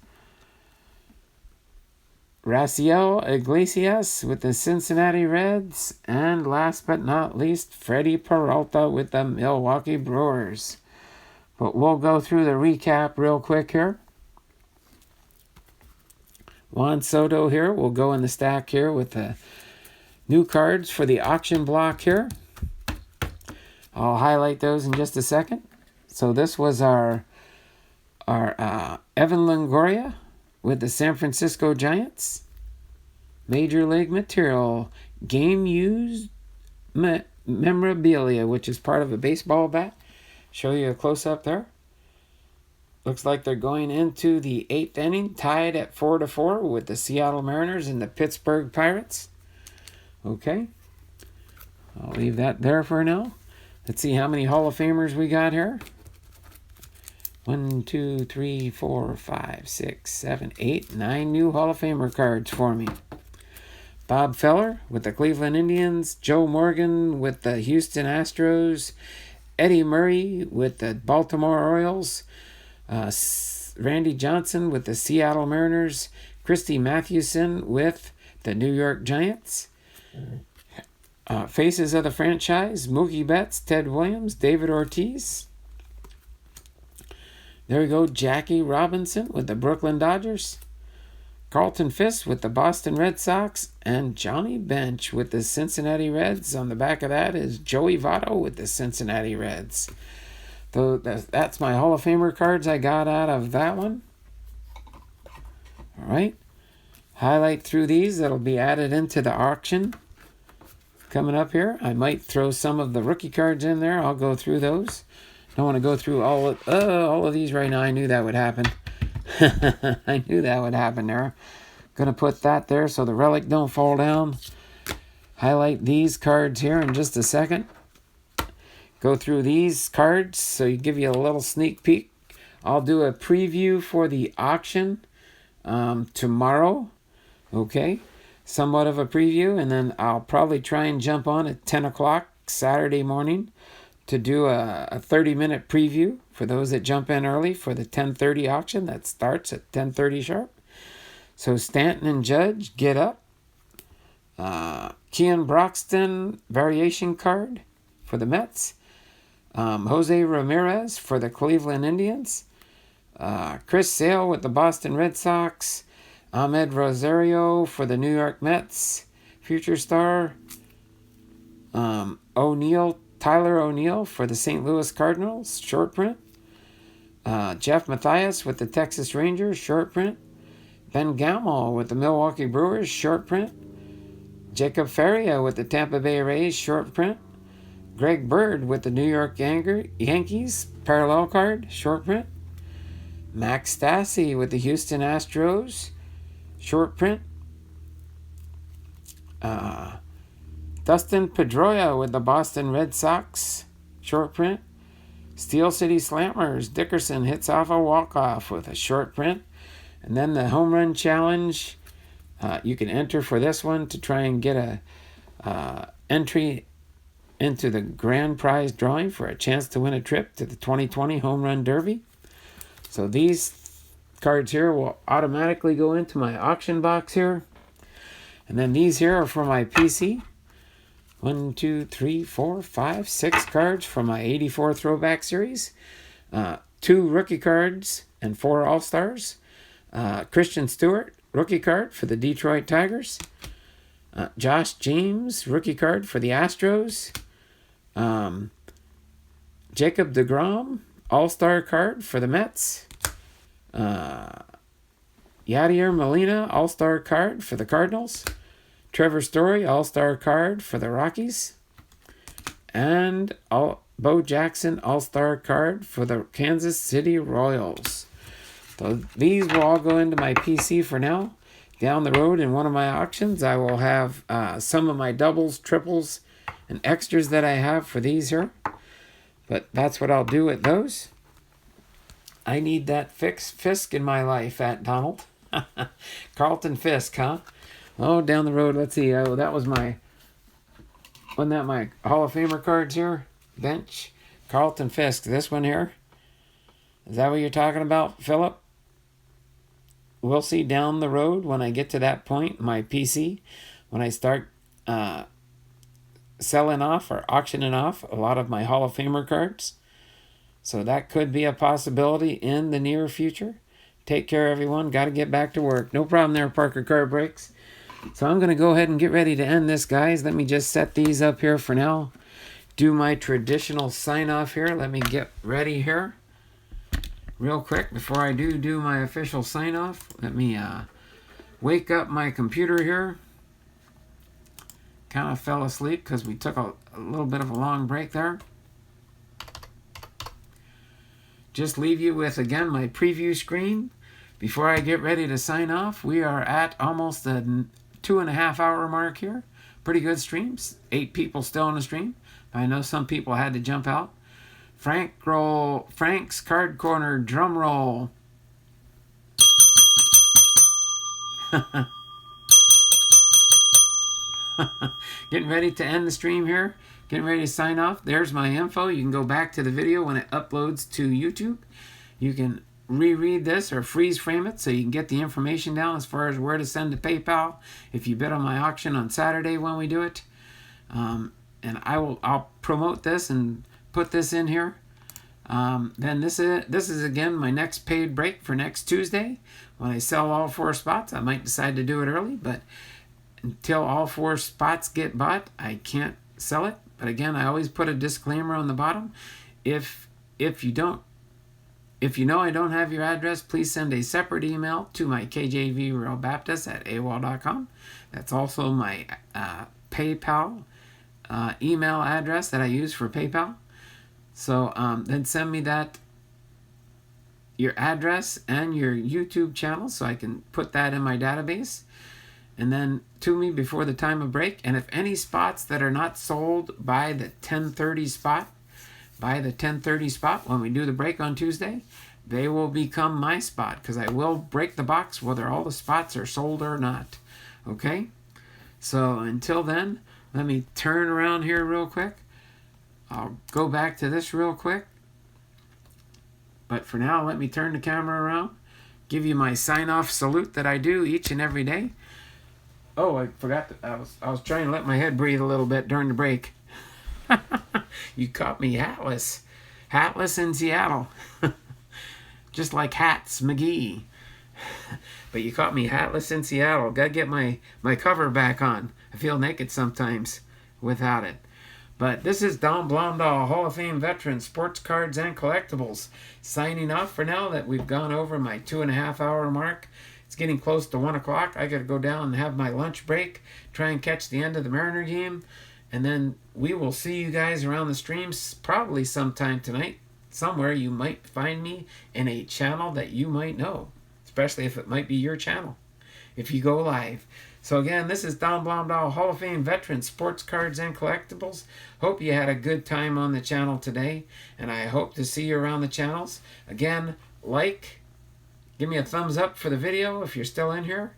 Raciel Iglesias with the Cincinnati Reds. And last but not least, Freddie Peralta with the Milwaukee Brewers. But we'll go through the recap real quick here. Juan Soto here will go in the stack here with the new cards for the auction block here. I'll highlight those in just a second. So this was our Evan Longoria with the San Francisco Giants. Major League Material. Game used memorabilia, which is part of a baseball bat. Show you a close-up there. Looks like they're going into the 8th inning, tied at 4-4 with the Seattle Mariners and the Pittsburgh Pirates. Okay. I'll leave that there for now. Let's see how many Hall of Famers we got here. 1, 2, 3, 4, 5, 6, 7, 8, 9 new Hall of Famer cards for me. Bob Feller with the Cleveland Indians. Joe Morgan with the Houston Astros. Eddie Murray with the Baltimore Orioles. Randy Johnson with the Seattle Mariners. Christy Mathewson with the New York Giants. Faces of the franchise, Mookie Betts, Ted Williams, David Ortiz. There we go, Jackie Robinson with the Brooklyn Dodgers. Carlton Fisk with the Boston Red Sox. And Johnny Bench with the Cincinnati Reds. On the back of that is Joey Votto with the Cincinnati Reds. So that's my Hall of Famer cards I got out of that one. All right. Highlight through these. That'll be added into the auction coming up here. I might throw some of the rookie cards in there. I'll go through those. Don't want to go through all of these right now. I knew that would happen. I knew that would happen there. Gonna put that there so the relic don't fall down. Highlight these cards here in just a second. Go through these cards so you give you a little sneak peek. I'll do a preview for the auction tomorrow. Okay. Somewhat of a preview, and then I'll probably try and jump on at 10 o'clock Saturday morning to do a 30-minute preview for those that jump in early for the 10:30 auction that starts at 10:30 sharp. So Stanton and Judge, get up. Keon Broxton variation card for the Mets. Jose Ramirez for the Cleveland Indians. Chris Sale with the Boston Red Sox. Ahmed Rosario for the New York Mets. Future star. Tyler O'Neill for the St. Louis Cardinals. Short print. Jeff Matthias with the Texas Rangers. Short print. Ben Gamel with the Milwaukee Brewers. Short print. Jacob Faria with the Tampa Bay Rays. Short print. Greg Bird with the New York Yankees. Parallel card. Short print. Max Stassi with the Houston Astros. Short print. Dustin Pedroia with the Boston Red Sox. Short print. Steel City Slammers. Dickerson hits off a walk-off with a short print. And then the Home Run Challenge. You can enter for this one to try and get a entry into the grand prize drawing for a chance to win a trip to the 2020 Home Run Derby. So these cards here will automatically go into my auction box here. And then these here are for my PC. 1, 2, 3, 4, 5, 6 cards from my 84 Throwback Series. 2 rookie cards and 4 All-Stars. Christian Stewart, rookie card for the Detroit Tigers. Josh James, rookie card for the Astros. Jacob deGrom, All-Star card for the Mets. Yadier Molina, All-Star card for the Cardinals. Trevor Story, All-Star card for the Rockies. And Bo Jackson, All-Star card for the Kansas City Royals. So these will all go into my PC for now. Down the road in one of my auctions, I will have some of my doubles, triples, and extras that I have for these here. But that's what I'll do with those. I need that Fisk in my life, at Donald. Carlton Fisk, huh? Oh, down the road, let's see. Oh, that was wasn't that my Hall of Famer cards here? Bench. Carlton Fisk, this one here. Is that what you're talking about, Philip? We'll see down the road when I get to that point, my PC, when I start selling off or auctioning off a lot of my Hall of Famer cards. So that could be a possibility in the near future. Take care, everyone. Got to get back to work. No problem there, Parker Card Breaks. So I'm going to go ahead and get ready to end this, guys. Let me just set these up here for now. Do my traditional sign-off here. Let me get ready here. Real quick, before I do my official sign-off, let me wake up my computer here. Kind of fell asleep because we took a little bit of a long break there. Just leave you with, again, my preview screen. Before I get ready to sign off, we are at almost the 2.5 hour mark here. Pretty good streams. 8 people still on the stream. I know some people had to jump out. Frank's Card Corner drum roll. Getting ready to end the stream here. Getting ready to sign off. There's my info. You can go back to the video when it uploads to YouTube. You can reread this or freeze frame it so you can get the information down as far as where to send to PayPal if you bid on my auction on Saturday when we do it. And I'll promote this and put this in here. Then this is again my next paid break for next Tuesday when I sell all 4 spots. I might decide to do it early, but until all 4 spots get bought, I can't sell it. But again, I always put a disclaimer on the bottom. If you know I don't have your address, please send a separate email to my kjvrealbaptist@aol.com. That's also my PayPal email address that I use for PayPal. So then send me your address and your YouTube channel so I can put that in my database. And then to me before the time of break. And if any spots that are not sold by the 10:30 spot, when we do the break on Tuesday, they will become my spot because I will break the box whether all the spots are sold or not. Okay? So until then, let me turn around here real quick. I'll go back to this real quick. But for now, let me turn the camera around. Give you my sign-off salute that I do each and every day. Oh, I forgot that I was trying to let my head breathe a little bit during the break. You caught me hatless. Hatless in Seattle. Just like Hats McGee. But you caught me hatless in Seattle. Gotta get my cover back on. I feel naked sometimes without it. But this is Don Blomdahl, Hall of Fame veteran, sports cards and collectibles, signing off for now that we've gone over my 2.5 hour mark. It's getting close to 1 o'clock. I gotta go down and have my lunch break, try and catch the end of the Mariner game, and then we will see you guys around the streams probably sometime tonight. Somewhere you might find me in a channel that you might know, especially if it might be your channel, if you go live. So again, this is Don Blomdahl, Hall of Fame veteran, sports cards and collectibles. Hope you had a good time on the channel today, and I hope to see you around the channels. Again, give me a thumbs up for the video if you're still in here.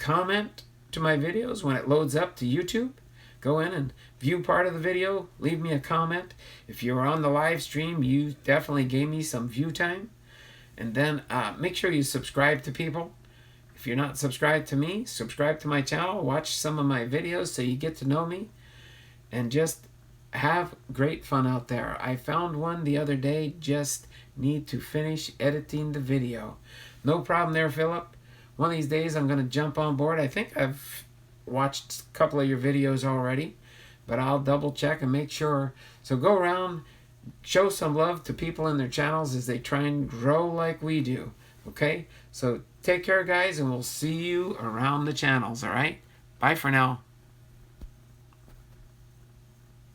Comment to my videos when it loads up to YouTube. Go in and view part of the video. Leave me a comment. If you're on the live stream, you definitely gave me some view time. And then make sure you subscribe to people. If you're not subscribed to me, subscribe to my channel. Watch some of my videos so you get to know me. And just have great fun out there. I found one the other day. Just need to finish editing the video. No problem there, Philip. One of these days I'm going to jump on board. I think I've watched a couple of your videos already, but I'll double check and make sure. So go around, show some love to people in their channels as they try and grow like we do. Okay? So take care, guys, and we'll see you around the channels, all right? Bye for now.